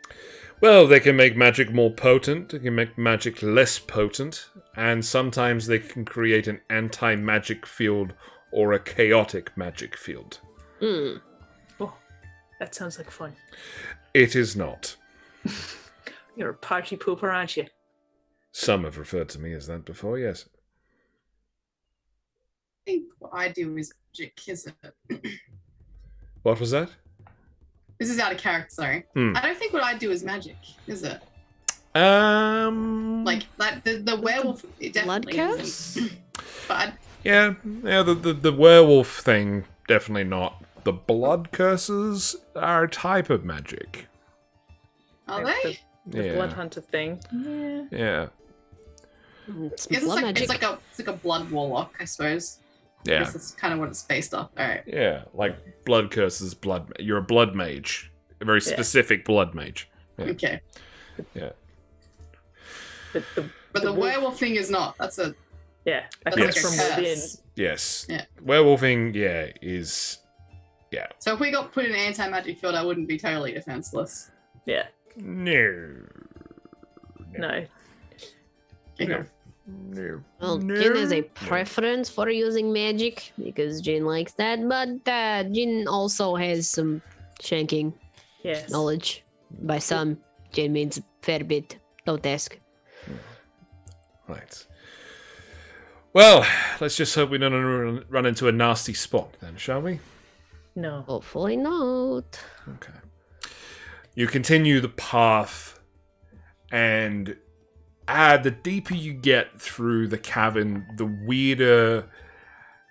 Well, they can make magic more potent, they can make magic less potent, and sometimes they can create an anti-magic field or a chaotic magic field. Hmm. Oh, that sounds like fun. It is not. You're a party pooper, aren't you? Some have referred to me as that before, yes. I think what I do is magic, isn't it? What was that? This is out of character, sorry. I don't think what I do is magic, is it? Like the werewolf, it Blood definitely curse? isn't. But Yeah, the werewolf thing, definitely not. The blood curses are a type of magic. are Like they? The Yeah. blood hunter thing. Yeah. Yeah. It's I guess blood magic. it's like a blood warlock, I suppose. I Yeah. guess that's kind of what it's based off. All right. Yeah, like blood curses, blood. You're a blood mage. A very specific blood mage. Yeah. Okay. Yeah. But the werewolf thing is not. That's a Yeah, that that's comes Yes. from like a within. curse. Yes. Yeah. Werewolfing, yeah, is... Yeah. So if we got put in an anti-magic field, I wouldn't be totally defenseless. Yeah, No. no. Okay. No. Well, No. Jin has a preference for using magic because Jin likes that, but Jin also has some shanking Yes. knowledge. By some, Jin means a fair bit. Don't ask. Right. Well, let's just hope we don't run into a nasty spot then, shall we? No. Hopefully not. Okay. You continue the path, and the deeper you get through the cavern, the weirder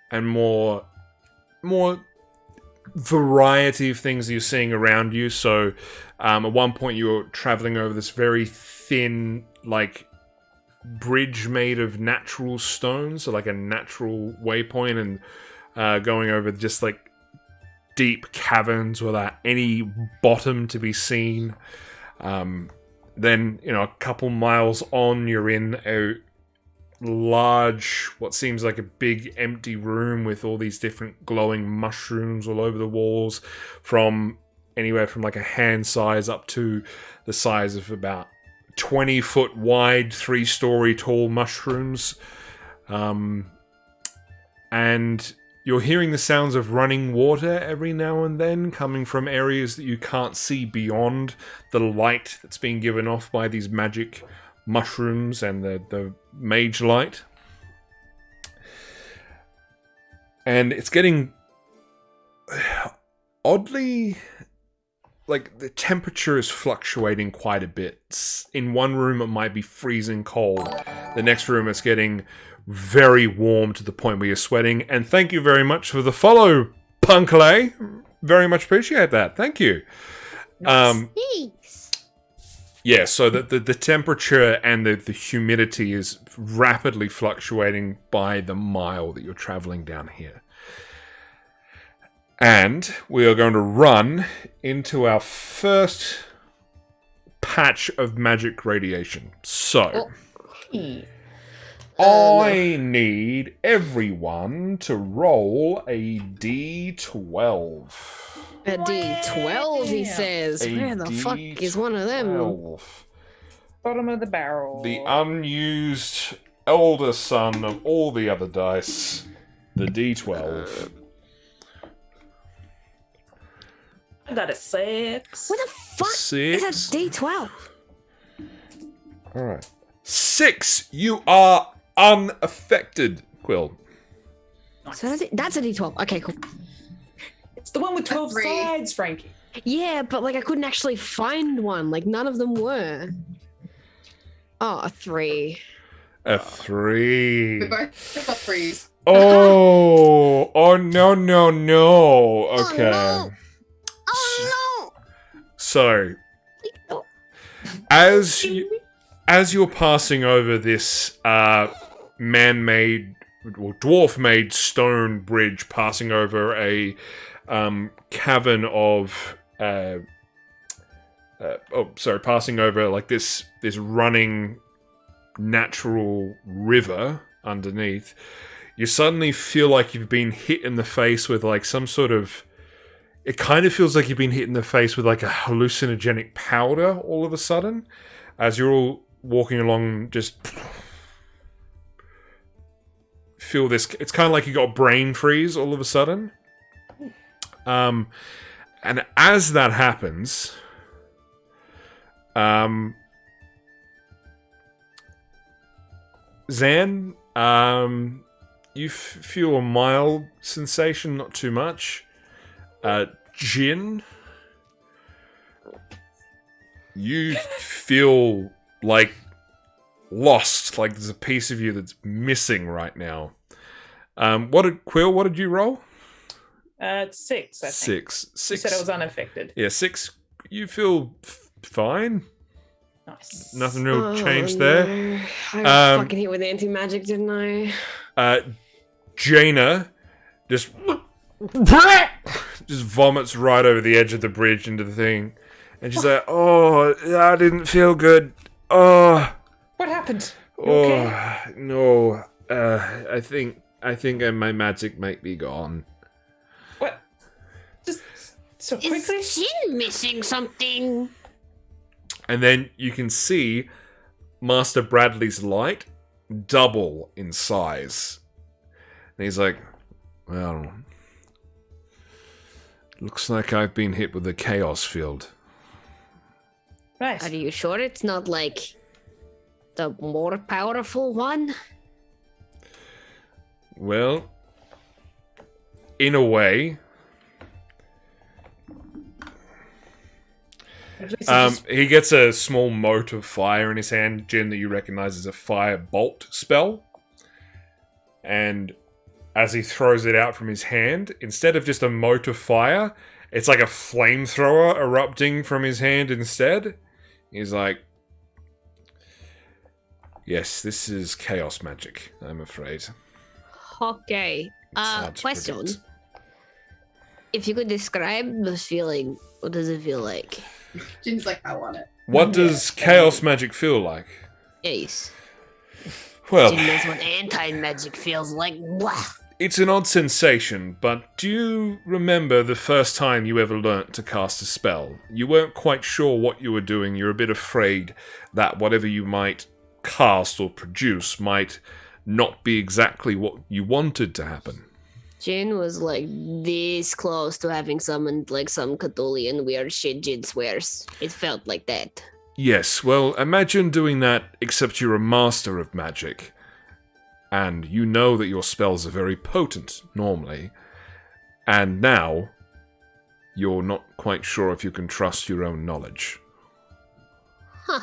and more variety of things you're seeing around you. So, at one point you were traveling over this very thin, like, bridge made of natural stones, so like a natural waypoint, and going over just like deep caverns without any bottom to be seen. Then, a couple miles on, you're in a large, what seems like a big empty room with all these different glowing mushrooms all over the walls, from anywhere from like a hand size up to the size of about 20-foot wide, 3-story tall mushrooms. And you're hearing the sounds of running water every now and then coming from areas that you can't see beyond the light that's being given off by these magic mushrooms and the mage light. And it's getting oddly, like, the temperature is fluctuating quite a bit. In one room it might be freezing cold. The next room it's getting very warm to the point where you're sweating. And thank you very much for the follow, Punkley. Very much appreciate that. Thank you. Thanks. Yeah, so the temperature and the humidity is rapidly fluctuating by the mile that you're traveling down here. And we are going to run into our first patch of magic radiation. So, I need everyone to roll a D12. A D12, he says. Where the fuck is one of them? Bottom of the barrel. The unused elder son of all the other dice. The D12. I got a 6. What the fuck 6. is a D12? Alright. 6! You are unaffected, Quill. So that's a D12. Okay, cool. It's the one with 12 sides, Frankie. Yeah, but like I couldn't actually find one. Like none of them were. Oh, a 3. A 3. We both got 3s. Oh no. Okay. Oh So, no! as you're passing over this man-made or dwarf-made stone bridge, passing over a cavern of passing over like this running natural river underneath, you suddenly feel like you've been hit in the face with like some sort of. It kind of feels like you've been hit in the face with like a hallucinogenic powder all of a sudden, as you're all walking along. Just feel this. It's kind of like you got brain freeze all of a sudden. And as that happens, Zan, you feel a mild sensation, not too much. Jin, you feel like lost, like there's a piece of you that's missing right now. What did you roll? 6, I think. 6. You said I was unaffected. Yeah, 6. You feel fine. Nice. Nothing real changed there. No. I got fucking hit with anti-magic, didn't I? Jaina just vomits right over the edge of the bridge into the thing. And she's like, oh, that didn't feel good. Oh. What happened? You Oh, okay? no. I think my magic might be gone. What? Just so quickly? Is Jin missing something? And then you can see Master Bradley's light double in size. And he's like, well, looks like I've been hit with the chaos field. Nice. Are you sure it's not like the more powerful one? Well, in a way. He gets a small mote of fire in his hand, Jin, that you recognize as a fire bolt spell. And as he throws it out from his hand, instead of just a mote of fire, it's like a flamethrower erupting from his hand instead. He's like, yes, this is chaos magic, I'm afraid. Okay. Question. Predict. If you could describe this feeling, what does it feel like? Jin's like, I want it. What does chaos magic feel like? Yes. Well, Jin knows what anti-magic feels like. Blah. it's an odd sensation, but do you remember the first time you ever learnt to cast a spell? You weren't quite sure what you were doing, you're a bit afraid that whatever you might cast or produce might not be exactly what you wanted to happen. Jin was like this close to having summoned like some Cthulhian weird shit Jin swears. It felt like that. Yes, well, imagine doing that except you're a master of magic. And you know that your spells are very potent, normally. And now, you're not quite sure if you can trust your own knowledge. Huh.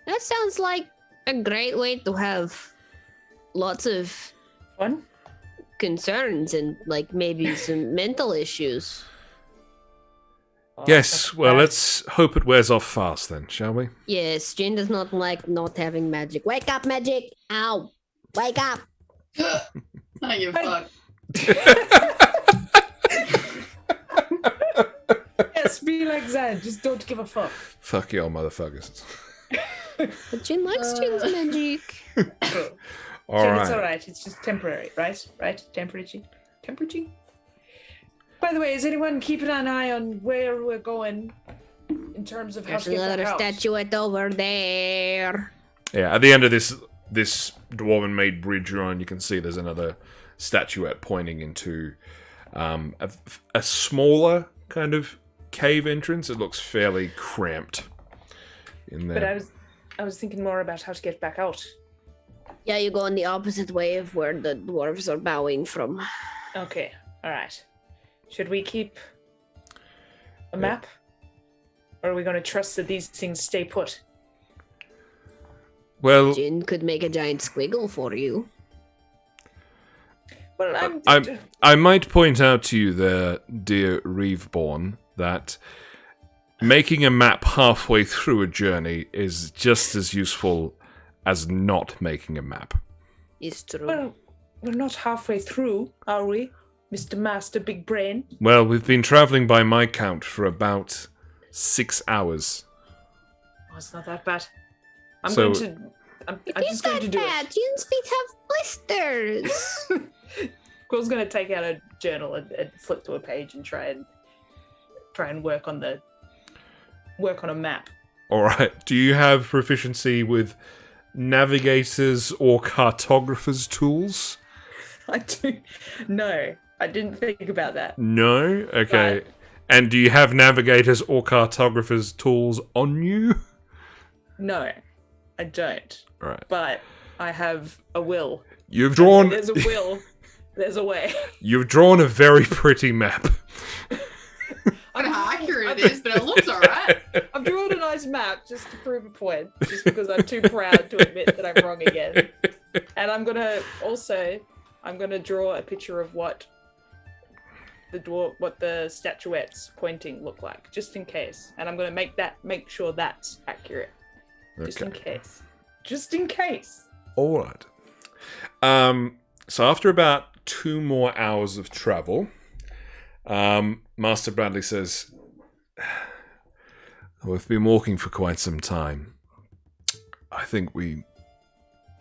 That sounds like a great way to have lots of Fun? concerns and like maybe some mental issues. Oh, Yes, that's well, bad. let's hope it wears off fast then, shall we? Yes, Jin does not like not having magic. Wake up, magic! Ow! Wake up! I give a fuck. Yes, be like that. Just don't give a fuck. Fuck y'all, motherfuckers. But Jin likes Jin's magic. Alright. It's alright. It's just temporary, right? Right? Temporary. Temporary? By the way, is anyone keeping an eye on where we're going in terms of how There's to get another the house? statuette over there. Yeah, at the end of this dwarven-made bridge you're on, you can see there's another statuette pointing into a smaller kind of cave entrance. It looks fairly cramped in there. But I was thinking more about how to get back out. Yeah, you go in the opposite way of where the dwarves are bowing from. Okay, alright. Should we keep a map? Or are we going to trust that these things stay put? Well, Jin could make a giant squiggle for you. Well, I might point out to you there, dear Reeveborn, that making a map halfway through a journey is just as useful as not making a map. It's true. Well, we're not halfway through, are we, Mr. Master Big Brain? Well, we've been travelling by my count for about 6 hours. Oh, it's not that bad. I'm So- just going to do bad. Jin's feet have blisters. it. Quill's going to take out a journal and flip to a page and try and work on a map. Alright, do you have proficiency with navigators or cartographers' tools? I do. No, I didn't think about that. No? Okay. Right. And do you have navigators or cartographers' tools on you? No, I don't. Right. But I have a will. You've When drawn there's a will. There's a way. you've drawn a very pretty map. I don't know how accurate it is, but it looks alright. I've drawn a nice map just to prove a point, just because I'm too proud to admit that I'm wrong again. And I'm gonna draw a picture of what the statuettes pointing look like, just in case. And I'm gonna make sure that's accurate, just in case. Just in case. Alright. So after about 2 more hours of travel, Master Bradley says, we've been walking for quite some time. I think we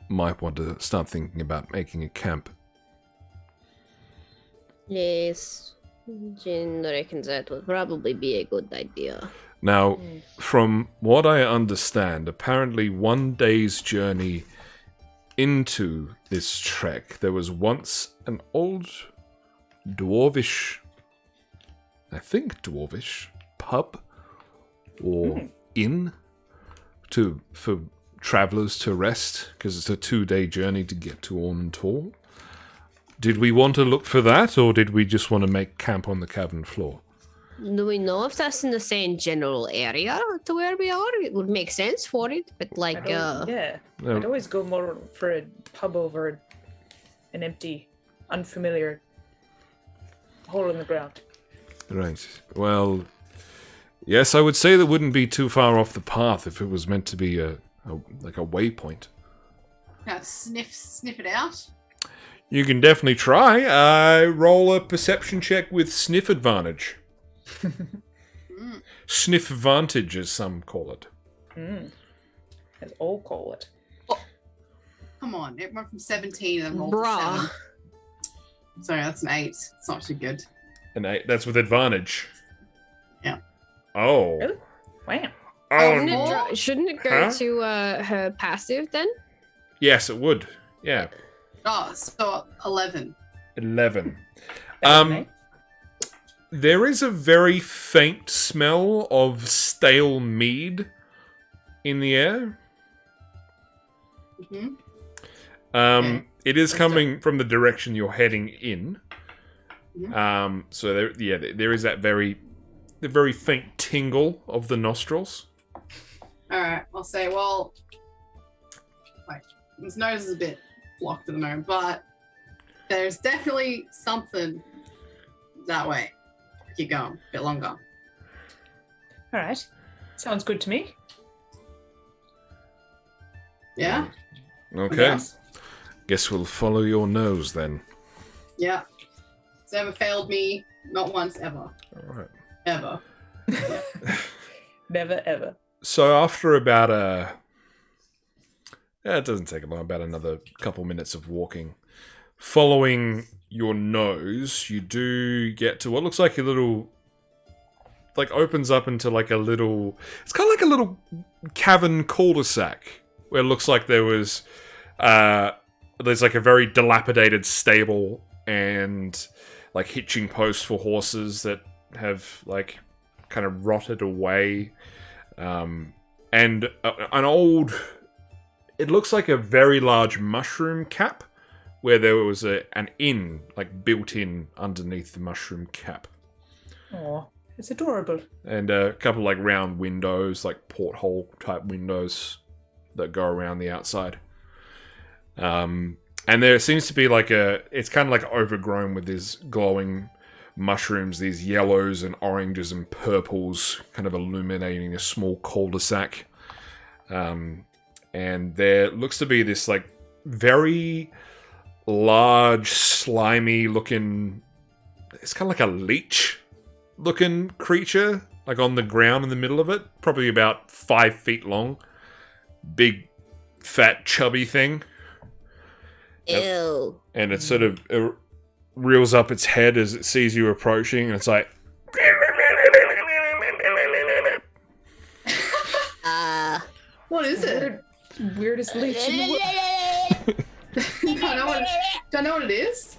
might want to start thinking about making a camp. Yes. Jin reckons that would probably be a good idea. Now, from what I understand, apparently 1 day's journey into this trek, there was once an old dwarvish pub or inn for travelers to rest, because it's a 2-day journey to get to Ornamentor. Did we want to look for that, or did we just want to make camp on the cavern floor? Do we know if that's in the same general area to where we are? It would make sense for it, but like, I'd always go more for a pub over an empty, unfamiliar hole in the ground. Right. Well, yes, I would say that wouldn't be too far off the path if it was meant to be a waypoint. Sniff it out. You can definitely try. Roll a perception check with sniff advantage. Sniff advantage, as some call it. As all call it. Come on, it went from 17 and then rolled Bruh. to 7. Sorry, that's an 8. It's not too good. An 8. That's with advantage. Yeah. Oh. Really? Wow. Oh. Shouldn't it go to her passive then? Yes, it would. Yeah. Oh, so 11. 11. Okay. There is a very faint smell of stale mead in the air. Mm-hmm. It is coming from the direction you're heading in. Mhm. So there is that the very faint tingle of the nostrils. Alright, I'll say, well, wait, his nose is a bit blocked at the moment, but there's definitely something that way. Keep going, a bit longer. All right. Sounds good to me. Yeah? Okay. Yes. Guess we'll follow your nose then. Yeah. It's never failed me, not once, ever. Alright. Ever. Never ever. So after about it doesn't take long, about another couple minutes of walking. Following your nose, you do get to what looks like a little, like opens up into like a little, it's kind of like a little cavern cul-de-sac, where it looks like there's like a very dilapidated stable and like hitching posts for horses that have like kind of rotted away. And an old, it looks like a very large mushroom cap, where there was an inn like built in underneath the mushroom cap. Oh, it's adorable. And a couple like round windows, like porthole type windows that go around the outside. And there seems to be like it's kind of like overgrown with these glowing mushrooms, these yellows and oranges and purples kind of illuminating a small cul-de-sac. And there looks to be this like very large, slimy looking, it's kind of like a leech looking creature, like on the ground in the middle of it, probably about 5 feet long. Big, fat, chubby thing. Ew. And it sort of reels up its head as it sees you approaching, and it's like... What is it? Weirdest leech in the world. Don't know what it is?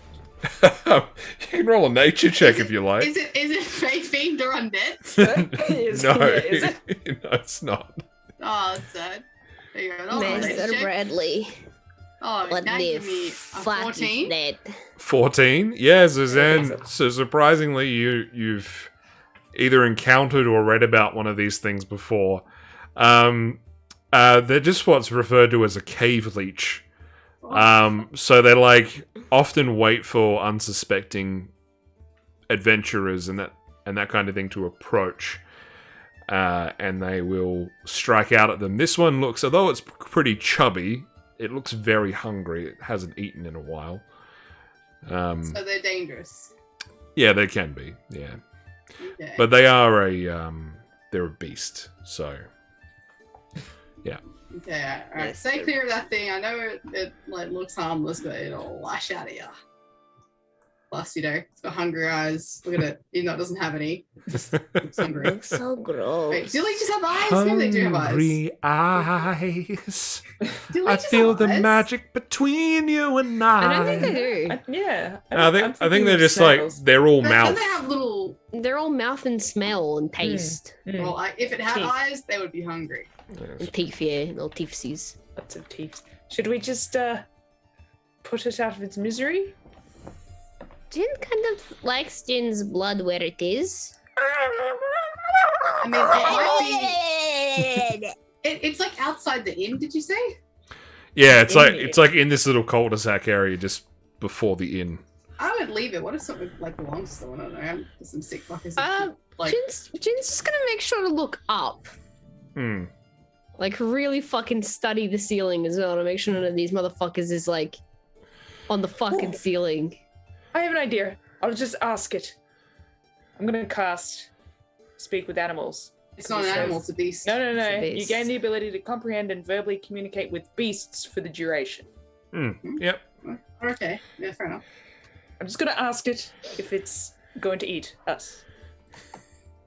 You can roll a nature check if you like. Is it fey fiend or undead? No, Is it? no, it's not. Oh, that's sad. There you go. That's a nice Mr. check. Bradley. Oh, What now the give me a fuck 14. is that? 14? Yeah, Suzanne. So surprisingly, you've either encountered or read about one of these things before. They're just what's referred to as a cave leech. So they like often wait for unsuspecting adventurers and that kind of thing to approach, and they will strike out at them. This one looks, although it's pretty chubby, it looks very hungry. It hasn't eaten in a while. So they're dangerous. Yeah, they can be. Yeah, Okay. but they are they're a beast. So Okay, alright. Yes, Stay they're- clear of that thing. I know it like looks harmless, but it'll lash out at you. Plus, it's got hungry eyes. Look at it. Even though it doesn't have any. It's hungry. Looks so gross. Wait, do leeches have eyes? Maybe they do have eyes. hungry eyes. Do I leeches feel have the eyes? magic between you and I. I don't think they do. Yeah. I think they're just like they're all Don't mouth. they have little? They're all mouth and smell and taste. Well, if it had Teeth. eyes, they would be hungry. And teeth, yeah. Little teethsies. Lots of teeth. Should we just put it out of its misery? Jin kind of likes Jin's blood where it is. I mean, it might be. It's like outside the inn. Did you say? Yeah, In it's like in this little cul-de-sac area just before the inn. I would leave it. What if something like belongs to someone? I don't know. There's some sick fuckers. Like, Jin's just gonna make sure to look up. Hmm. Like, really fucking study the ceiling as well to make sure none of these motherfuckers is, like, on the fucking ceiling. I have an idea. I'll just ask it. I'm gonna cast Speak with Animals. it's not an animal, it's a beast. No. It's a You beast. gain the ability to comprehend and verbally communicate with beasts for the duration. Yep. Okay, yeah, fair enough. I'm just gonna ask it if it's going to eat us.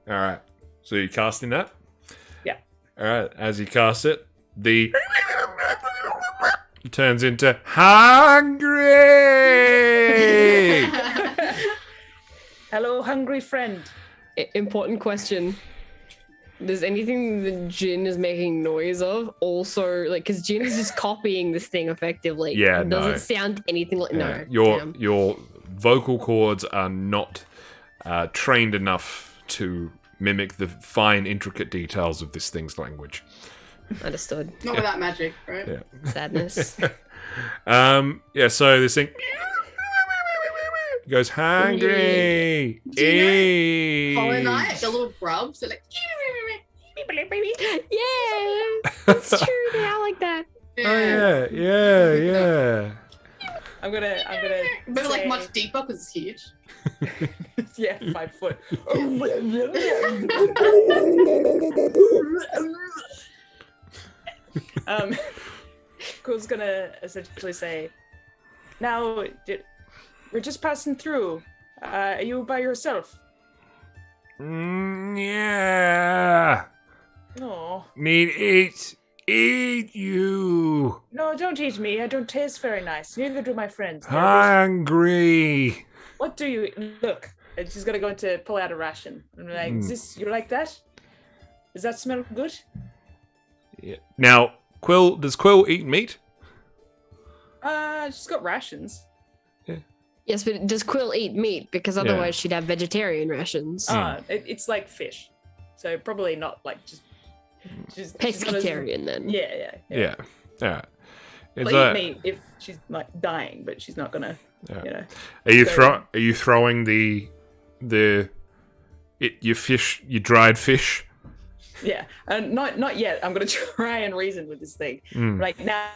All right. So you casting that? Yeah. All right. As you cast it, the turns into hungry. Hello, hungry friend. Important question. Does anything that Jin is making noise of also, like, because Jin is just copying this thing effectively. Yeah, It doesn't no. sound anything like, no. Damn. Your vocal cords are not trained enough to mimic the fine, intricate details of this thing's language. Understood. Not without magic, right? Yeah. Sadness. Yeah. So this thing goes hungry. Hollow Knight, the little grubs, they're like. Yeah, it's true. They are like that. Oh yeah. I'm gonna But like say- much deeper because it's huge. Yeah, 5 foot. Cool's gonna essentially say, now, we're just passing through. Are you by yourself? Yeah. No. Eat you. No, don't eat me. I don't taste very nice. Neither do my friends. Hungry. What do you look? And she's gonna go to pull out a ration. I'm like, is this you like that? Does that smell good? Yeah. Now, does Quill eat meat? She's got rations. Yes, but does Quill eat meat? Because otherwise she'd have vegetarian rations. It's like fish, so probably not like just Pescatarian then. Yeah. Yeah. All right. It's But eat meat if she's like dying, but she's not gonna. Yeah. You know. Are you throwing your dried fish? Yeah, not yet. I'm gonna try and reason with this thing. Like now,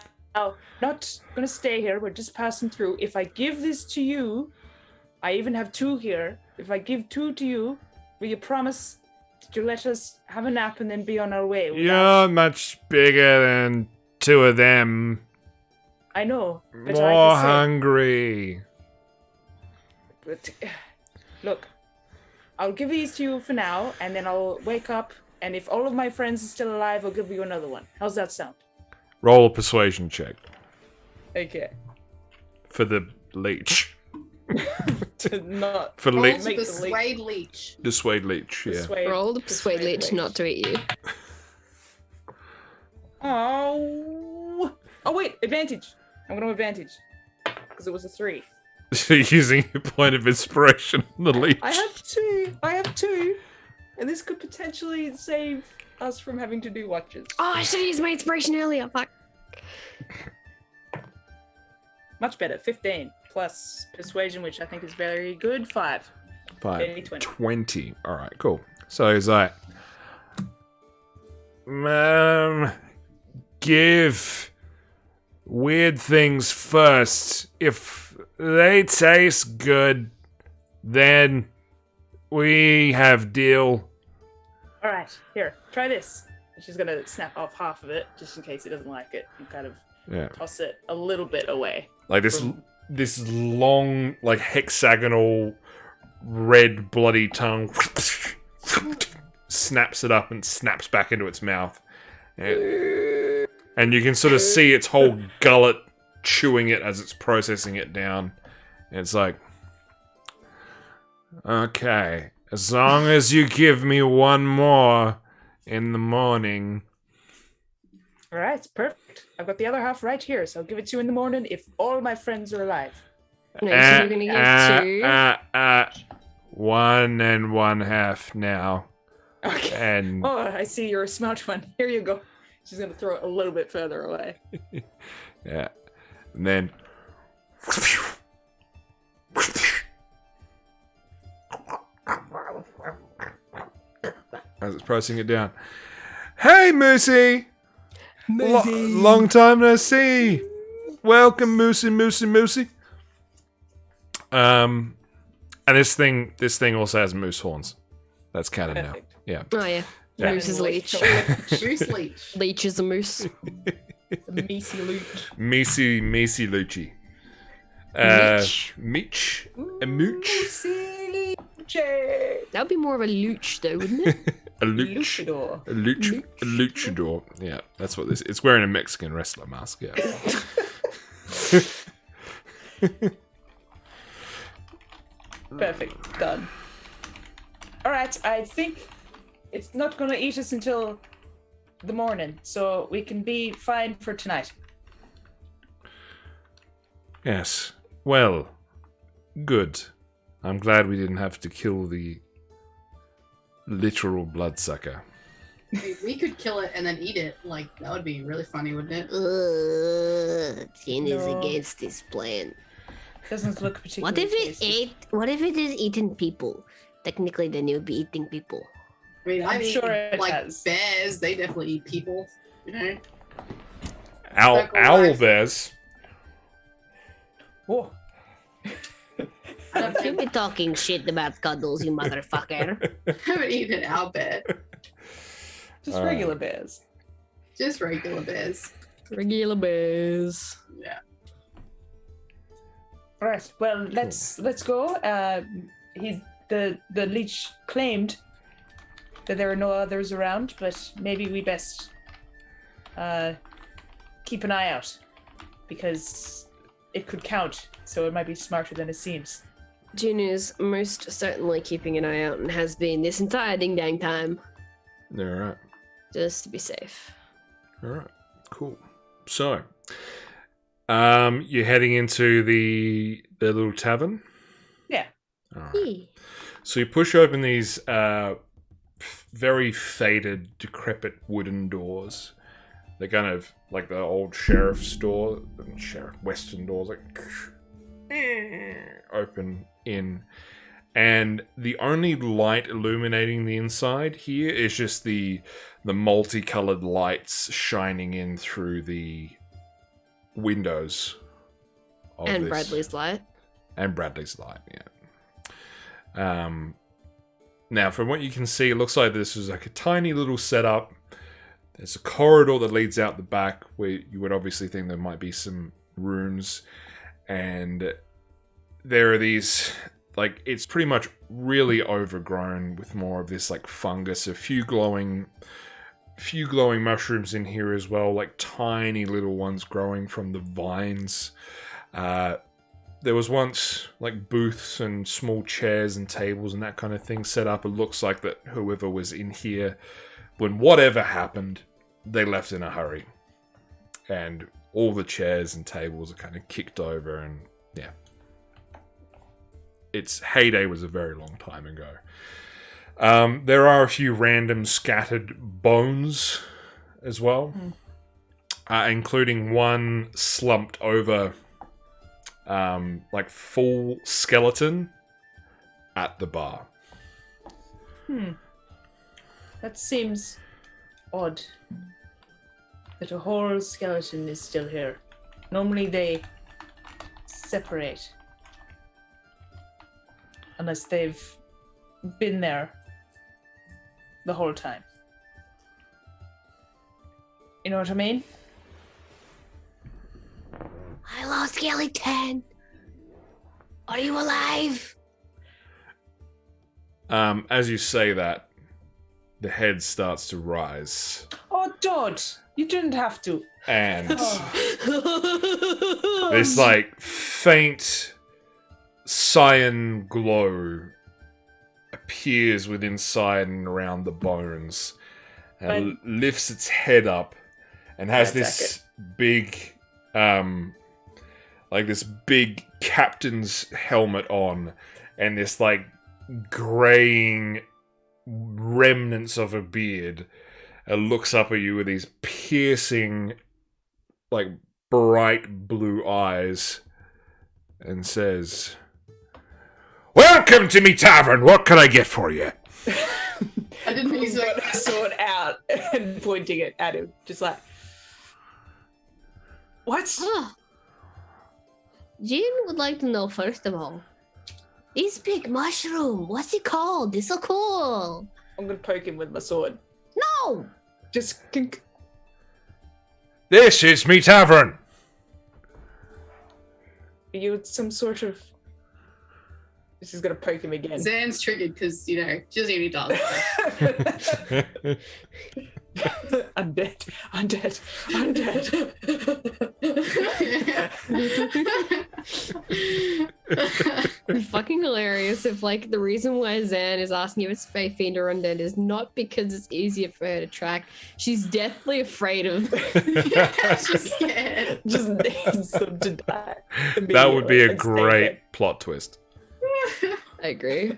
not gonna stay here. We're just passing through. If I give this to you, I even have 2 here. If I give 2 to you, will you promise to let us have a nap and then be on our way? You're much bigger than 2 of them. I know. But More like I said, hungry. but, look, I'll give these to you for now, and then I'll wake up. And if all of my friends are still alive, I'll give you another one. How's that sound? Roll a persuasion check Okay. for the leech. To not For Roll leech. to Make the persuade leech. Dissuade leech, yeah. Roll to persuade Leech not to eat you. Oh wait, advantage. I'm gonna advantage because it was a 3. Using your point of inspiration on the leech. I have two, and this could potentially save us from having to do watches. Oh, I should have used my inspiration earlier. Fuck. Much better. 15 plus persuasion, which I think is very good. 5. 5. 20. 20. Alright, cool. So he's like, give weird things first. If they taste good, then we have deal. All right, here, try this. And she's gonna snap off half of it just in case he doesn't like it, and kind of Yeah. toss it a little bit away. Like this long, like hexagonal, red bloody tongue snaps it up and snaps back into its mouth. And you can sort of see its whole gullet chewing it as it's processing it down. And it's like, okay, as long as you give me one more in the morning. All right, perfect. I've got the other half right here, so I'll give it to you in the morning if all my friends are alive. No, so you're gonna give 1 1/2 now. Okay. And Oh, I see you're a smart one. Here you go. She's gonna throw it a little bit further away. yeah. And then as it's pressing it down. Hey, Moosey! Long time no see. Welcome, Moosey. And this thing also has moose horns. That's canon now. Perfect. Yeah. Oh yeah. Yeah. Moose is a leech. Moose leech. Leech is a moose. The meaty loot. Macy Lucci. Meech. Meech. A mooch. That would be more of a looch, though, wouldn't it? A luch. Luchador. A luchador. Yeah, that's what this. It's wearing a Mexican wrestler mask. Yeah. Perfect. Done. All right. I think it's not gonna eat us until the morning, so we can be fine for tonight. Yes. Well, good. I'm glad we didn't have to kill the literal bloodsucker. We could kill it and then eat it. Like, that would be really funny, wouldn't it? Jen is No. against this plan. Doesn't look particularly. What if it tasty. ate? What if it is eating people? Technically, then it would be eating people. I mean, I'm sure it like has. bears, they definitely eat people. You know? Owl Life. bears. Whoa. I don't You know. be talking shit about cuddles, you motherfucker. I haven't eaten an owl bear. Just regular bears. Just regular bears. Regular bears. Yeah. All right. Well, let's go. The leech claimed that there are no others around, but maybe we best keep an eye out because it could count. So it might be smarter than it seems. June is most certainly keeping an eye out and has been this entire ding dang time, All right. just to be safe. All right. Cool. So, you're heading into the little tavern. Yeah. All right. Yeah. So you push open these very faded, decrepit wooden doors. They're kind of like the old sheriff's door, western doors, like open in. And the only light illuminating the inside here is just the multicolored lights shining in through the windows. Of And this. Bradley's light. And Bradley's light, yeah. Now, from what you can see, it looks like this is like a tiny little setup. There's a corridor that leads out the back where you would obviously think there might be some rooms. And there are these, like, it's pretty much really overgrown with more of this, like, fungus. A few glowing mushrooms in here as well, like tiny little ones growing from the vines. There was once like booths and small chairs and tables and that kind of thing set up. It looks like that whoever was in here, when whatever happened, they left in a hurry. And all the chairs and tables are kind of kicked over and yeah. Its heyday was a very long time ago. There are a few random scattered bones as well, including one slumped over like full skeleton at the bar. That seems odd. That a whole skeleton is still here. Normally they separate. Unless they've been there the whole time. You know what I mean? Hello, skeleton. Are you alive? As you say that, the head starts to rise. Oh, Dodd, you didn't have to. And Oh. this like faint cyan glow appears within inside and around the bones and lifts its head up and has Can I this big like this big captain's helmet on, and this like graying remnants of a beard, and looks up at you with these piercing, like bright blue eyes, and says, "Welcome to me tavern. What can I get for you?" I didn't think He's so. got his sword out and pointing it at him, just like, what? Ah. Jin would like to know, first of all, this big mushroom, what's it called? It's so cool. I'm gonna poke him with my sword. No! Just kink. This is me tavern. Are you some sort of... This is gonna poke him again. Zan's triggered because, she doesn't even dance. Undead. Fucking hilarious if, like, the reason why Zan is asking if it's Fae Fiend or Undead is not because it's easier for her to track. She's deathly afraid of... She's scared. Just needs them to die. That would be a and stay great plot twist. I agree.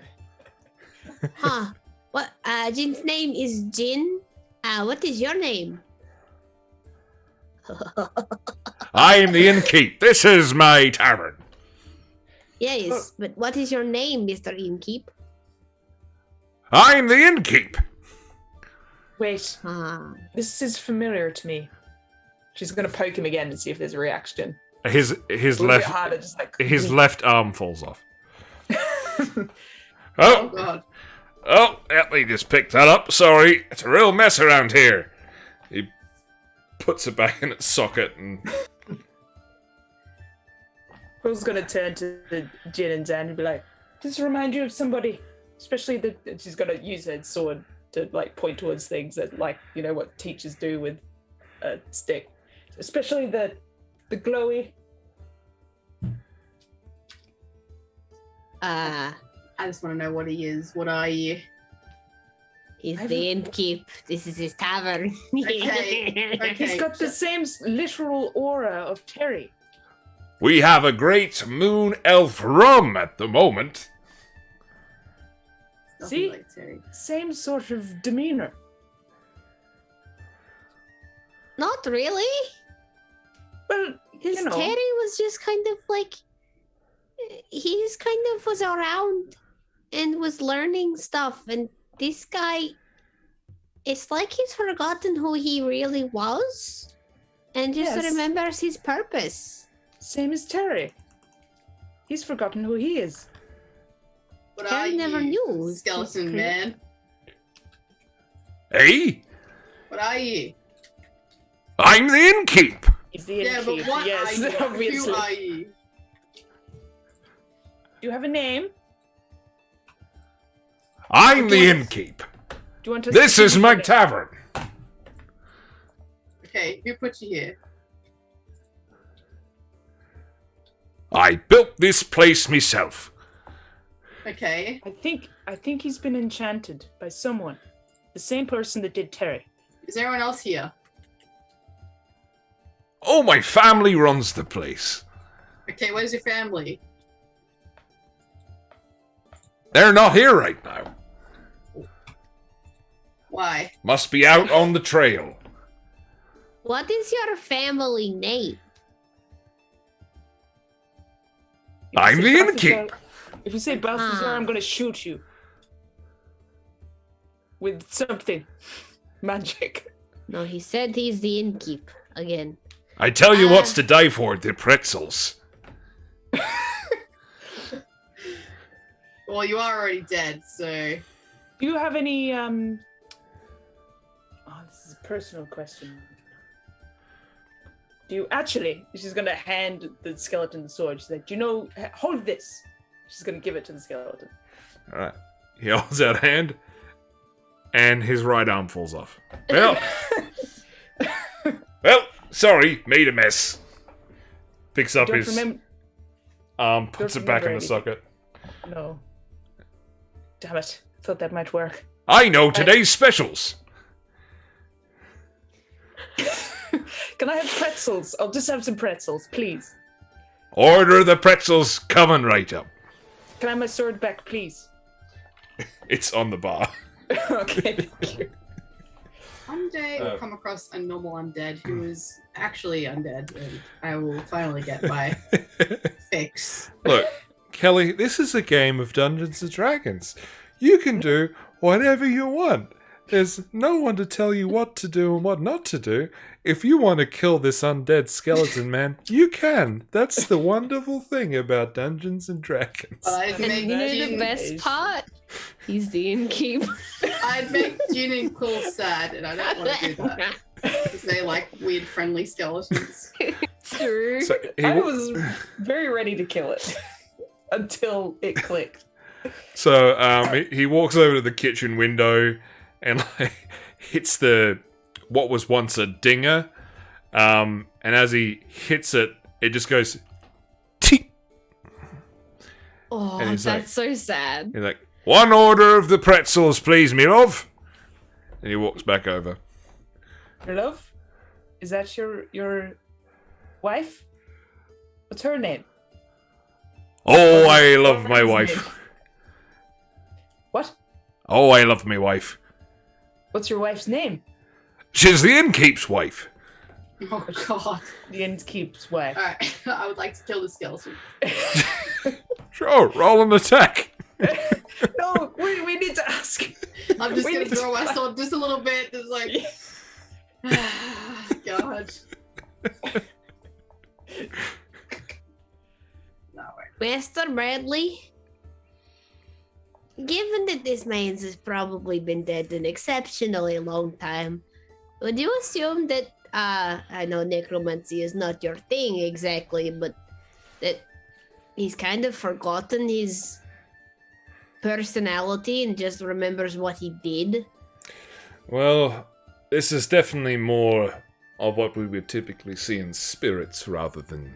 Huh. What? Jin's name is Jin. What is your name? I am the innkeep. This is my tavern. Yes, but what is your name, Mr. Innkeep? I'm the innkeep. Wait, Ah. this is familiar to me. She's gonna poke him again to see if there's a reaction. His A little bit left harder, just like his left arm falls off. Oh, Oh, God. oh, Etley just picked that up. Sorry, it's a real mess around here. He puts it back in its socket and Quill's gonna turn to Jin and Zan and be like, "Does this remind you of somebody?" Especially and she's gonna use her sword to like point towards things that, like, what teachers do with a stick. Especially the glowy. I just want to know what he is. What are you? He's the innkeep. This is his tavern. Okay. He's got the same literal aura of Terry. we have a great moon elf rum at the moment. Nothing See? like Terry. Same sort of demeanor. Not really. Well, Because You know. Terry was just kind of like... He's kind of was around and was learning stuff. And this guy... It's like he's forgotten who he really was. And just Yes. remembers his purpose. same as Terry. He's forgotten who he is. What Terry are never you, knew. He's skeleton crazy. man? Hey, What are you? I'm the innkeep. He's the Yeah, but innkeep. what Yes, are you? obviously. Who are you? Do you have a name? I'm the Do you- innkeep. Do you want to? This is my tavern. Okay, who put you here? I built this place myself. Okay. I think he's been enchanted by someone. The same person that did Terry. Is anyone else here? Oh, my family runs the place. Okay, where's your family? They're not here right now. Why? Must be out on the trail. What is your family name? If you I'm say the Balthazar- innkeep. If you say Balthazar, Ah. I'm going to shoot you. With something. Magic. No, he said he's the innkeep again. I tell you what's to die for, the pretzels. Well, you are already dead, so. Do you have any, Oh, this is a personal question. Do you actually... She's going to hand the skeleton the sword. She's like, do you know... Hold this. She's going to give it to the skeleton. Alright. He holds out a hand, and his right arm falls off. Well, sorry, made a mess. Picks up Don't his remember... arm, puts don't it back in remember the anything. socket. No. Damn it. Thought that might work. I know today's specials. Can I have pretzels? I'll just have some pretzels, please. Order the pretzels coming right up. Can I have my sword back, please? It's on the bar. Okay, thank you. One day we'll come across a normal undead who is actually undead, and I will finally get my fix. Look, Kelly, this is a game of Dungeons and Dragons. You can do whatever you want. There's no one to tell you what to do and what not to do. If you want to kill this undead skeleton man, you can. That's the wonderful thing about Dungeons and Dragons. I'd And make you know the Jin, best part? He's the innkeep. I'd make Jin and Quill sad, and I don't want to do that because they like weird, friendly skeletons. True. So I was very ready to kill it until it clicked. he walks over to the kitchen window and like hits what was once a dinger. And as he hits it, it just goes tick. Oh, And he's that's so sad. He's like, one order of the pretzels, please, me love. And he walks back over. Your love? Is that your wife? What's her name? Oh, I love my His wife. name. What? Oh, I love my wife. What's your wife's name? She's the innkeep's wife. Oh god! The innkeep's wife. All right, I would like to kill the skeleton. Sure, roll an attack. No, we need to ask. I'm just We gonna need to throw my find- sword just a little bit, just like. God. No way. Mr. Bradley, given that this man has probably been dead an exceptionally long time, would you assume that, I know necromancy is not your thing exactly, but that he's kind of forgotten his personality and just remembers what he did? Well, this is definitely more of what we would typically see in spirits rather than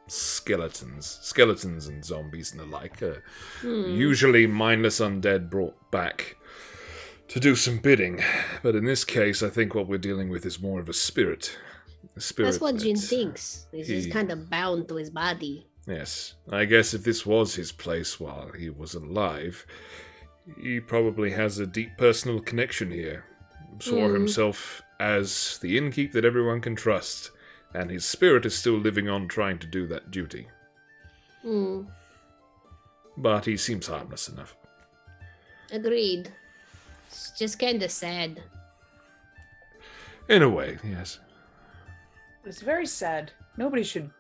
skeletons and zombies and the like. Usually mindless undead brought back to do some bidding, but in this case I think what we're dealing with is more of a spirit. That's what Jin that- thinks. He's just he- kind of bound to his body. Yes, I guess if this was his place while he was alive, he probably has a deep personal connection here. Saw himself as the innkeep that everyone can trust, and his spirit is still living on trying to do that duty. Hmm. But he seems harmless enough. Agreed. It's just kind of sad. In a way, yes. It's very sad. Nobody should.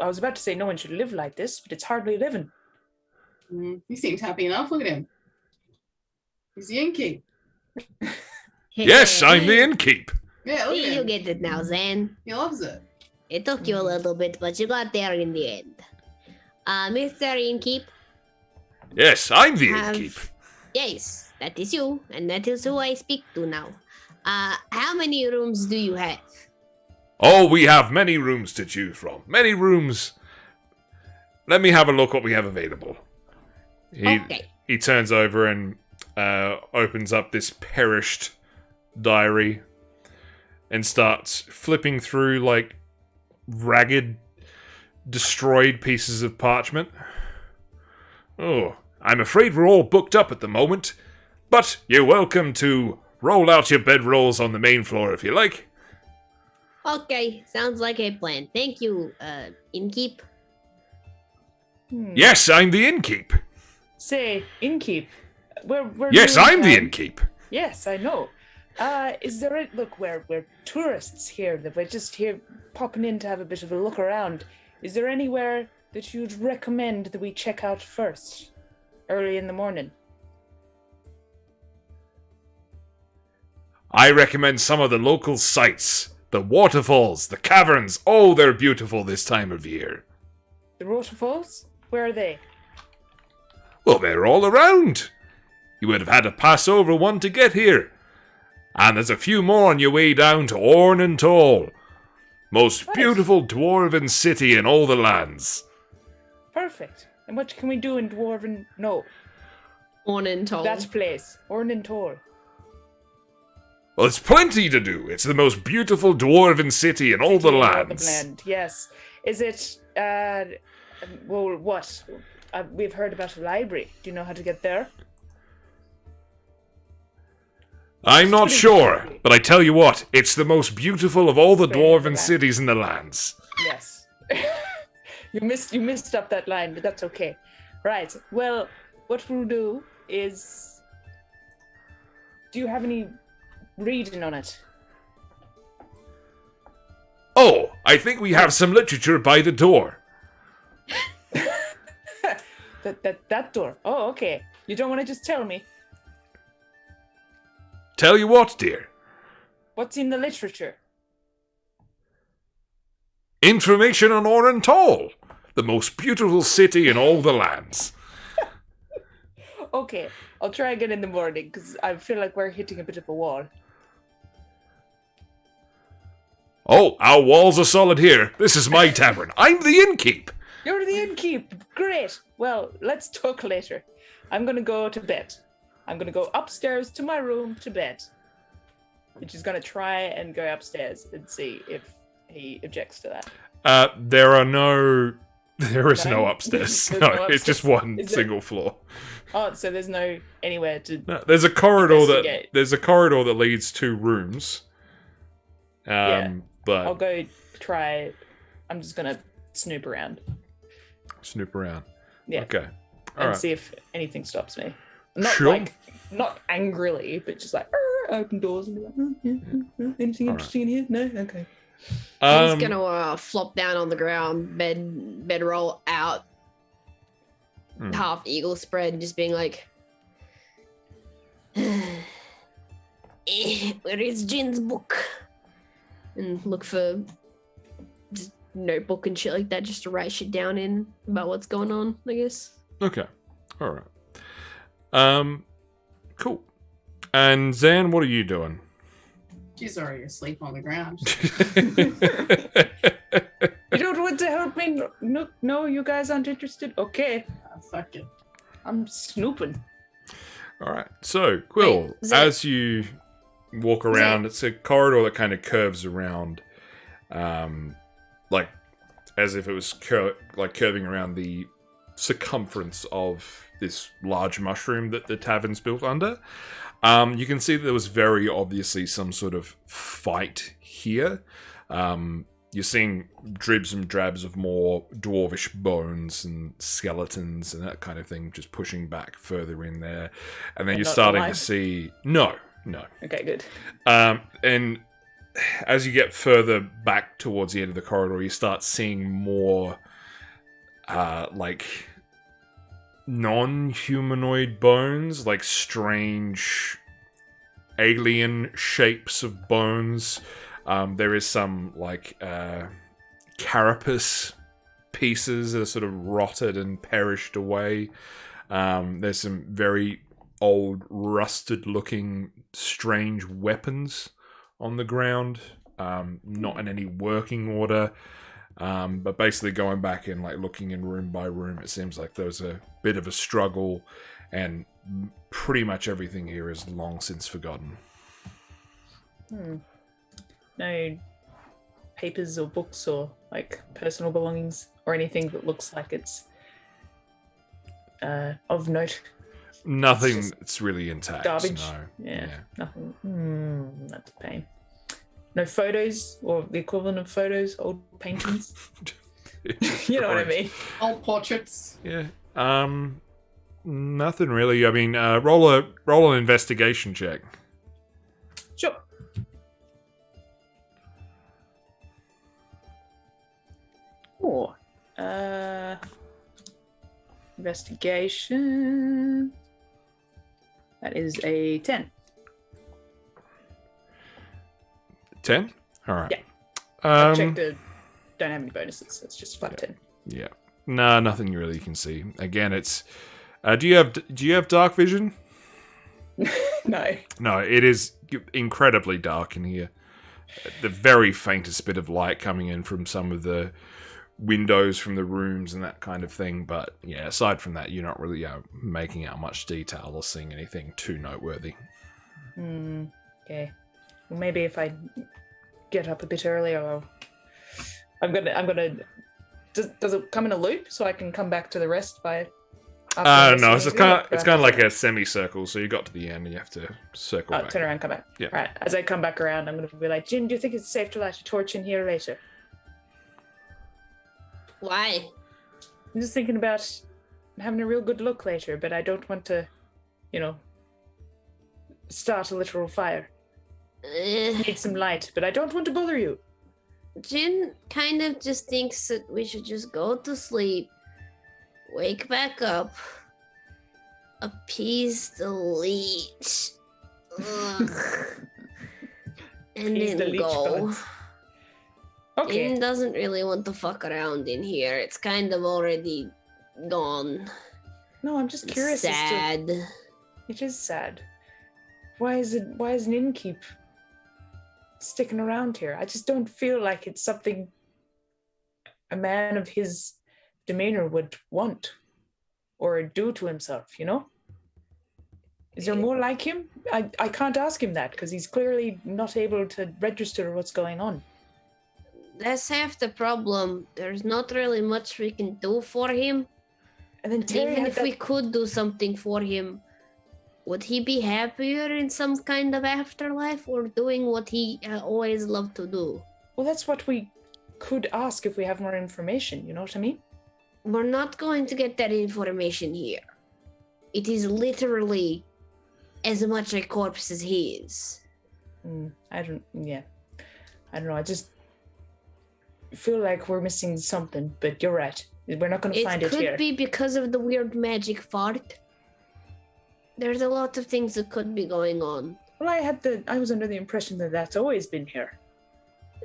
I was about to say no one should live like this, but it's hardly living. He seems happy enough. Look at him. He's the innkeep. Yes, I'm the innkeep! Yeah, look at You him. get it now, Zen. He loves it. It took you a little bit, but you got there in the end. Mr. Innkeep? Yes, I'm the Have- innkeep. Yes, that is you, and that is who I speak to now. How many rooms do you have? Oh, we have many rooms to choose from. Many rooms. Let me have a look what we have available. Okay. He turns over and opens up this perished diary and starts flipping through like ragged, destroyed pieces of parchment. Oh, I'm afraid we're all booked up at the moment, but you're welcome to roll out your bedrolls on the main floor if you like. Okay, sounds like a plan. Thank you, Innkeep. Yes, I'm the innkeep. Say, innkeep. We're Yes, doing, I'm the innkeep. Yes, I know. Is there a look? We're tourists here. That we're just here popping in to have a bit of a look around. Is there anywhere that you'd recommend that we check out first, early in the morning? I recommend some of the local sites. The waterfalls, the caverns. Oh, they're beautiful this time of year. The waterfalls? Where are they? Well, they're all around. You would have had to pass over one to get here. And there's a few more on your way down to Ornantall. Most Nice. beautiful dwarven city in all the lands. Perfect. And what can we do in Dwarven? No, On and told. that place. Ornantor. Well, there's plenty to do. It's the most beautiful dwarven city in all the lands. Yes. Is it? Well, what? We've heard about a library. Do you know how to get there? I'm not Student sure, library. but I tell you what, it's the most beautiful of all the Very dwarven correct. cities in the lands. Yes. You missed up that line, but that's okay. Right. Well, what we'll do is, do you have any reading on it? Oh, I think we have some literature by the door. That door. Oh, okay. You don't want to just tell me Tell you what, dear. what's in the literature? Information on Orentol, the most beautiful city in all the lands. Okay, I'll try again in the morning because I feel like we're hitting a bit of a wall. Oh, our walls are solid here. This is my tavern. I'm the innkeep. You're the innkeep. Great. Well, let's talk later. I'm gonna go to bed. I'm gonna go upstairs to my room to bed. And she's gonna try and go upstairs and see if he objects to that. There is no No? upstairs. There's No, no it's just upstairs. one Is there- single floor. Oh, so there's no anywhere to. No, there's a corridor Investigate. that leads to rooms. Yeah. But I'll go try. I'm just gonna snoop around. snoop around. Yeah. Okay. All And right. see if anything stops me. Not Sure. not angrily, but just like open doors and be like, anything All interesting in here? No, okay. He's gonna flop down on the ground, bedroll out, Mm. half eagle spread, just being like, "Where is Jin's book?" And look for just notebook and shit like that, just to write shit down in about what's going on, I guess. Okay. All right. Cool. And Zan, what are you doing? She's already asleep on the ground. You don't want to help me? No, you guys aren't interested? Okay. Fuck it. I'm snooping. All right. So, Quill, Wait, Zan- as you walk around, it's a corridor that kind of curves around, like as if it was curving around the circumference of this large mushroom that the tavern's built under. You can see that there was very obviously some sort of fight here. You're seeing dribs and drabs of more dwarvish bones and skeletons and that kind of thing just pushing back further in there. And then They're you're not starting alive? to see... No. Okay, good. And as you get further back towards the end of the corridor, you start seeing more, like, non-humanoid bones, like strange alien shapes of bones. There is some, like, carapace pieces that are sort of rotted and perished away. There's some very old, rusted-looking, strange weapons on the ground. Not in any working order. But basically going back and like looking in room by room, it seems like there was a bit of a struggle, and pretty much everything here is long since forgotten. No papers or books or like personal belongings or anything that looks like it's of note. Nothing It's just that's really intact. garbage. No. Yeah, nothing. That's a pain. No photos or the equivalent of photos, old paintings. You know what I mean? Old portraits. Yeah. Nothing really. I mean, roll an investigation check. Sure. Oh, investigation. That is a 10. 10? All right. Yeah. I checked the. Don't have any bonuses. It's just flat 10. Yeah. Nah, nothing you really can see. Again, it's. Do you have dark vision? No. No, it is incredibly dark in here. The very faintest bit of light coming in from some of the windows from the rooms and that kind of thing. But yeah, aside from that, you're not really making out much detail or seeing anything too noteworthy. Okay. Well, maybe if I get up a bit earlier, I'm gonna does it come in a loop so I can come back to the rest by? No, it's kind of like a semicircle. So you got to the end and you have to circle back. Turn around, come back. Yeah. Right. As I come back around, I'm going to be like, Jin, do you think it's safe to light a torch in here later? Why? I'm just thinking about having a real good look later, but I don't want to, start a literal fire. Need some light, but I don't want to bother you. Jin kind of just thinks that we should just go to sleep, wake back up, appease the leech, and Appease the then leech go. buds. Okay. Jin doesn't really want to fuck around in here. It's kind of already gone. No, I'm just curious. Sad. It is sad. Why is an innkeep sticking around here? I just don't feel like it's something a man of his demeanor would want or do to himself, Is there more like him? I can't ask him that because he's clearly not able to register what's going on. That's half the problem. There's not really much we can do for him. And then Terry Even had if we could do something for him, would he be happier in some kind of afterlife or doing what he always loved to do? Well, that's what we could ask if we have more information, you know what I mean? We're not going to get that information here. It is literally as much a corpse as he is. I don't know. I just feel like we're missing something, but you're right. We're not going to find it here. It could be because of the weird magic fart. There's a lot of things that could be going on. Well, I was under the impression that that's always been here.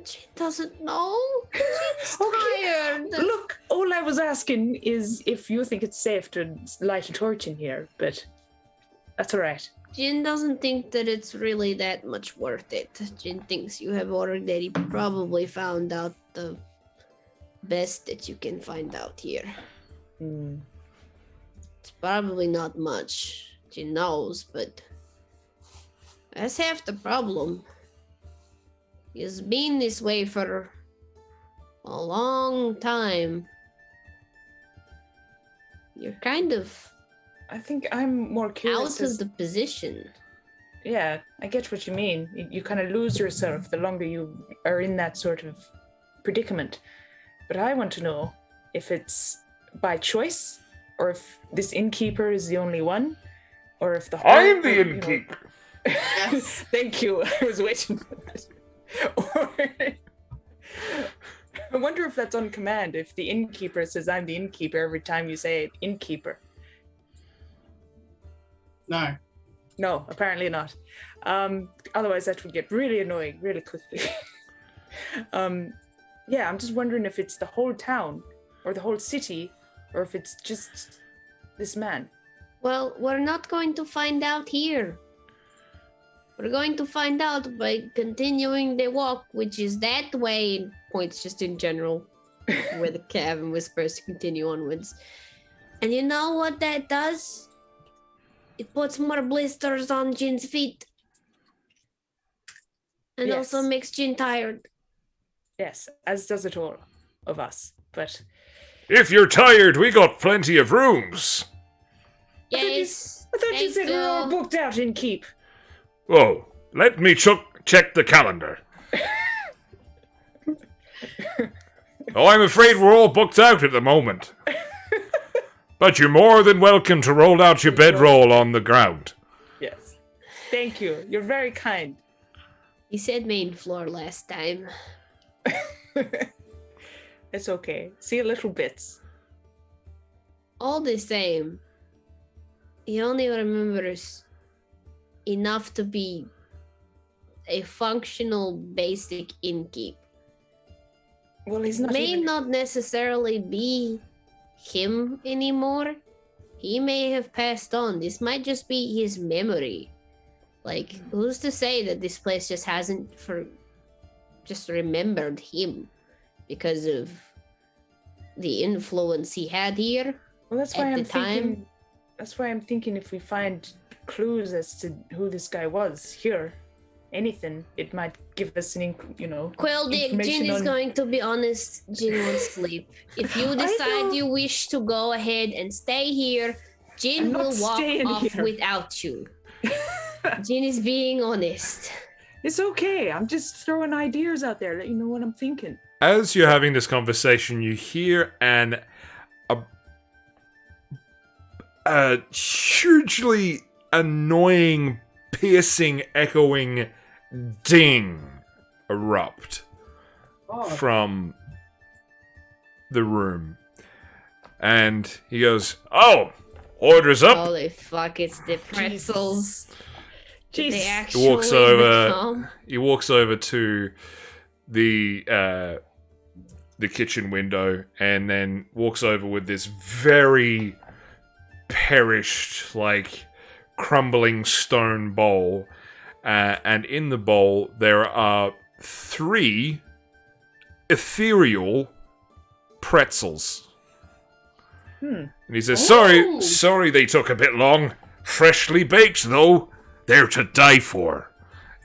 She doesn't know. She's tired. Look, all I was asking is if you think it's safe to light a torch in here, but that's all right. Jin doesn't think that it's really that much worth it. Jin thinks you have already probably found out the best that you can find out here. It's probably not much. Jin knows, but that's half the problem. He's been this way for a long time. You're kind of I think I'm more curious. out of the position. Yeah, I get what you mean. You kind of lose yourself the longer you are in that sort of predicament. But I want to know if it's by choice, or if this innkeeper is the only one, or if the whole... I'm the innkeeper! Yes. Thank you. I was waiting for that. Or... I wonder if that's on command, if the innkeeper says, I'm the innkeeper every time you say innkeeper. No. No, apparently not. Otherwise, that would get really annoying really quickly. Yeah, I'm just wondering if it's the whole town or the whole city, or if it's just this man. Well, we're not going to find out here. We're going to find out by continuing the walk, which is that way. Points just in general, where the cabin was supposed to continue onwards. And you know what that does? It puts more blisters on Jin's feet. And Yes. also makes Jin tired. Yes, as does it all of us. But If you're tired, we got plenty of rooms. Yes. I thought you thank said we were all booked out in keep. Whoa, let me check the calendar. Oh, I'm afraid we're all booked out at the moment. But you're more than welcome to roll out your bedroll on the ground. Yes. Thank you. You're very kind. He said main floor last time. It's okay. See little bits. All the same, he only remembers enough to be a functional basic innkeep. Well, he's not May even... not necessarily be him anymore. He may have passed on. This might just be his memory. Like, who's to say that this place just hasn't just remembered him because of the influence he had here? Well, that's why at I'm the time. thinking. That's why I'm thinking if we find clues as to who this guy was here, anything, it might give us Well, Jin information is on... going to be honest. Jin will sleep. If you decide you wish to go ahead and stay here, Jin I'm not will walk staying off here. without you. Jin is being honest. It's okay. I'm just throwing ideas out there. Let you know what I'm thinking. As you're having this conversation, you hear a hugely annoying, piercing, echoing ding erupt from the room. And he goes, "Oh, orders up." Holy fuck, it's the pretzels. Did they Jeez. actually He walks over. become? He walks over to the kitchen window and then walks over with this very perished, like crumbling stone bowl, and in the bowl there are 3 ethereal pretzels. And he says, Oh. sorry they took a bit long. Freshly baked, though. They're to die for.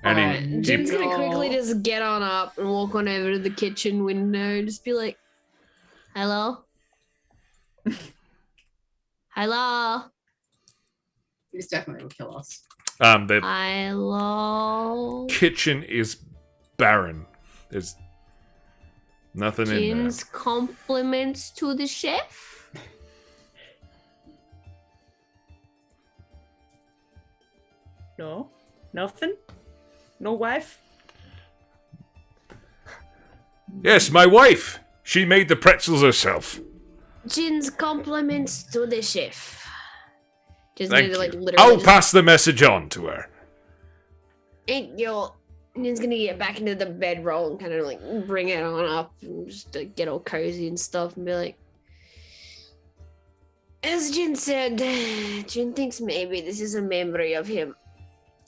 And he Jin's gonna No. quickly just get on up and walk on over to the kitchen window. Just be like, Hello? Hello? This definitely will kill us. the Hello? kitchen is barren. There's nothing in there. Jin's compliments to the chef? No? Nothing? No wife? Yes, my wife. She made the pretzels herself. Jin's compliments to the chef. just Thank gonna, like you. literally. I'll just, pass the message on to her. And Jin's gonna get back into the bedroll and kind of like bring it on up and just get all cozy and stuff and be like, as Jin said, Jin thinks maybe this is a memory of him.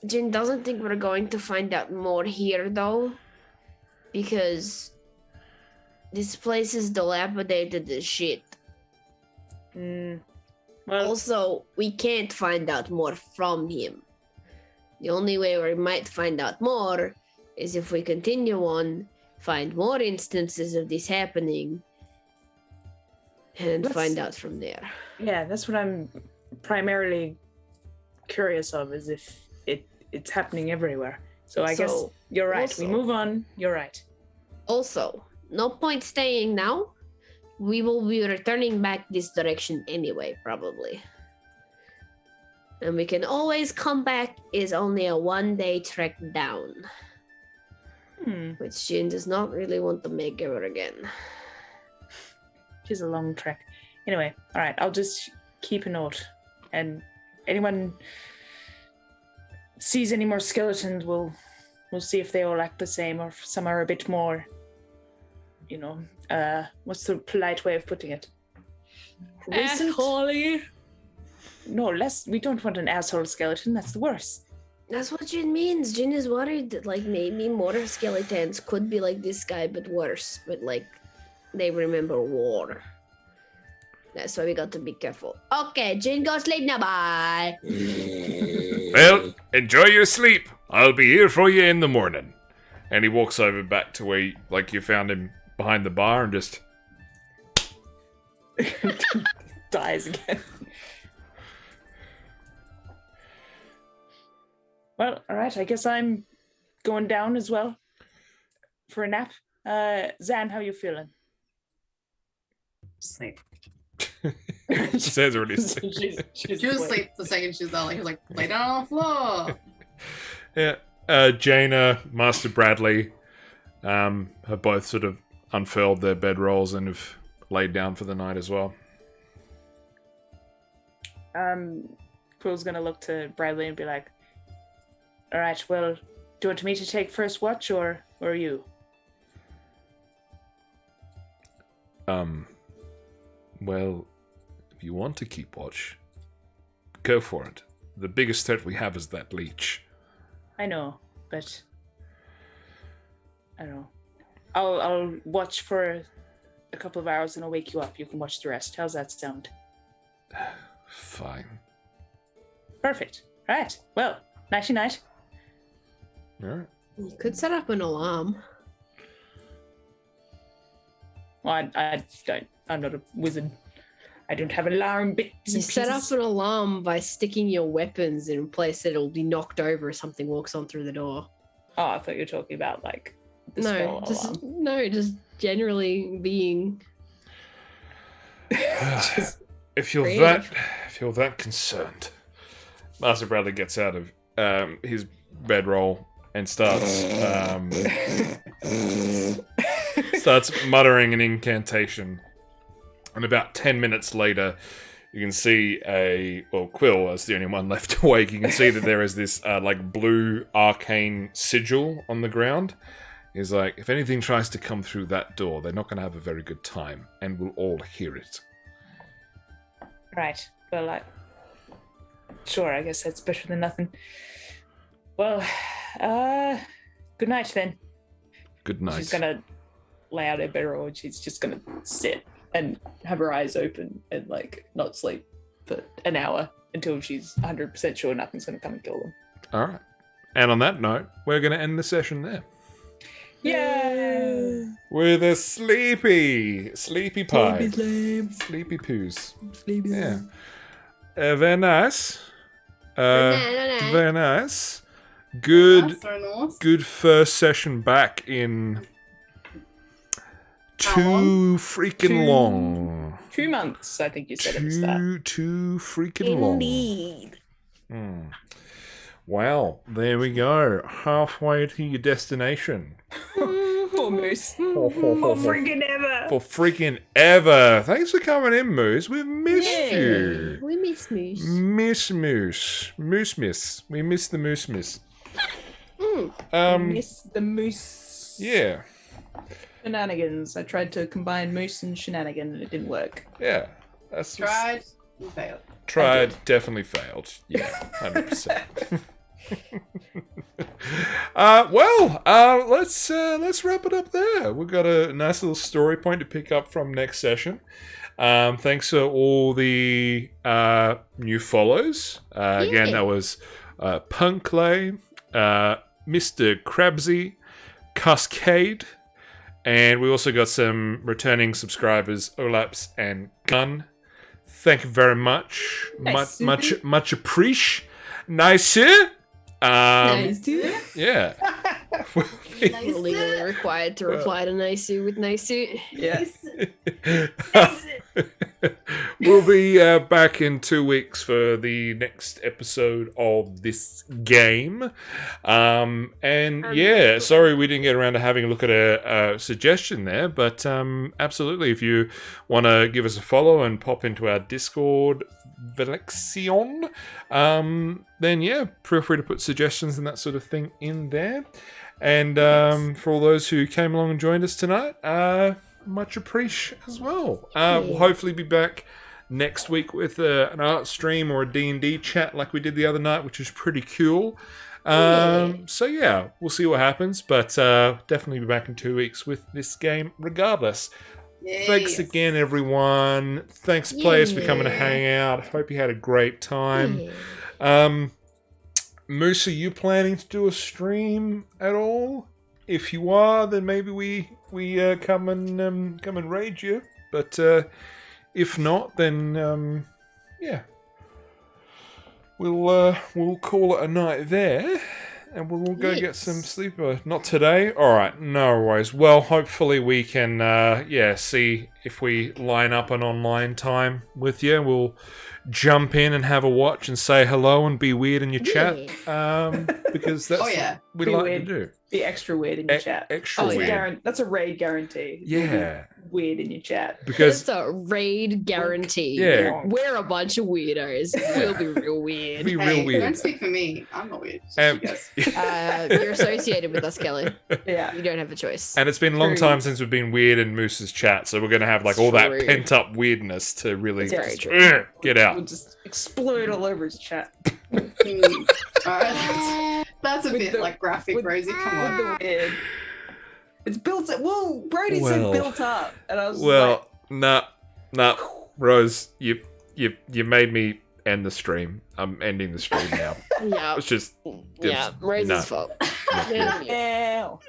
Jin doesn't think we're going to find out more here though, because this place is dilapidated as shit. Well, Also, we can't find out more from him. The only way we might find out more is if we continue on, find more instances of this happening, and Let's- find out from there. yeah, that's what I'm primarily curious of, is if it's happening everywhere. So I guess So, you're right. also- We move on. You're right. Also, no point staying now. We will be returning back this direction anyway, probably. And we can always come back. Is only a 1-day trek down, which Jin does not really want to make ever again. It is a long trek. Anyway, all right. I'll just keep a note, and anyone sees any more skeletons, we'll see if they all act the same or if some are a bit more. What's the polite way of putting it? Recent? Holly. No, less. We don't want an asshole skeleton. That's the worst. That's what Jin means. Jin is worried that like maybe more skeletons could be like this guy but worse. But like they remember war. That's why we got to be careful. Okay, Jin, go sleep now. Bye. Well, enjoy your sleep. I'll be here for you in the morning. And he walks over back to where you found him behind the bar and just... Dies again. Well, all right. I guess I'm going down as well for a nap. Zan, how you feeling? Sleep. She says already. she's She was asleep the second she was out. He was like, lay down on the floor. Yeah. Jaina, Master Bradley have both sort of unfurled their bedrolls and have laid down for the night as well. Quill's gonna look to Bradley and be like, all right, well, do you want me to take first watch or you? Well, if you want to keep watch, go for it. The biggest threat we have is that leech. I know, but I don't know. I'll watch for a couple of hours and I'll wake you up. You can watch the rest. How's that sound? Fine. Perfect. All right. Well, nighty night. All right. You could set up an alarm. Well, I don't. I'm not a wizard. I don't have alarm bits. You set up an alarm by sticking your weapons in a place that it'll be knocked over if something walks on through the door. Oh, I thought you were talking about like the spell alarm. Just generally being. If you're that concerned, Master Bradley gets out of his bedroll and starts muttering an incantation. And about 10 minutes later, you can see Quill is the only one left awake. You can see that there is this like blue arcane sigil on the ground. He's like, if anything tries to come through that door, they're not going to have a very good time, and we'll all hear it. Right. Well, sure, I guess that's better than nothing. Well, good night then. Good night. She's gonna lay out her bedroll and she's just gonna sit and have her eyes open and like not sleep for an hour until she's 100% sure nothing's gonna come and kill them. All right. And on that note, we're going to end the session there. Yay! With a sleepy pie. Sleepy poos. Sleepy. Yeah. Very nice. Very nice. Good first session back in too freaking long. 2 months, I think you said at the start. Too freaking long. Indeed. Well, there we go. Halfway to your destination. Poor Moose. For freaking ever. For freaking ever. Thanks for coming in, Moose. We've missed you. We miss Moose. Miss Moose. Moose. We miss the Moose. Miss the Moose. Yeah. Shenanigans. I tried to combine Moose and Shenanigan and it didn't work. Yeah. That's Tried and failed. Tried, definitely failed. Yeah, 100%. Let's wrap it up there. We've got a nice little story point to pick up from next session. Thanks for all the new follows. Again, that was Punkley, Mr. Krabsy, Cascade, and we also got some returning subscribers, Olaps and Gun. Thank you very much. Nice. Much appreciate. Nice. Nice. Yeah. We're legally required to reply to Naisu with Naisu. Yeah. We'll be back in 2 weeks for the next episode of this game. Yeah, sorry we didn't get around to having a look at a suggestion there, but absolutely, if you want to give us a follow and pop into our Discord, Velexion, then yeah, feel free to put suggestions and that sort of thing in there. And for all those who came along and joined us tonight, much appreciated as well. We'll hopefully be back next week with an art stream or a D&D chat like we did the other night, which is pretty cool. So yeah, we'll see what happens, but definitely be back in 2 weeks with this game regardless. Yes. Thanks again, everyone. Thanks, players, for coming to hang out. Hope you had a great time. Moose, are you planning to do a stream at all? If you are, then maybe we come and raid you. But if not, then yeah, we'll call it a night there, and we'll go get some sleep. Not today. All right, no worries. Well, hopefully we can see if we line up an online time with you. We'll jump in and have a watch and say hello and be weird in your chat. Because that's what we like to do. Be extra weird in your chat. Extra weird. That's a raid guarantee. Yeah. Weird in your chat. Because it's a raid guarantee. Yeah. We're a bunch of weirdos. We'll be real weird. Be real weird. Don't speak for me. I'm not weird. You guys. You're associated with us, Kelly. Yeah. You don't have a choice. And it's been a long time since we've been weird in Moose's chat, so we're going to have like all that pent up weirdness to really get out. We'll just explode all over his chat. Alright, that's a bit like graphic, Rosie. Come on. With the weird. It's built up. Well, Brody said built up, and I was nah, Rose, you made me end the stream. I'm ending the stream now. Yeah. It's just Yeah. Rose's no. fault. Ow.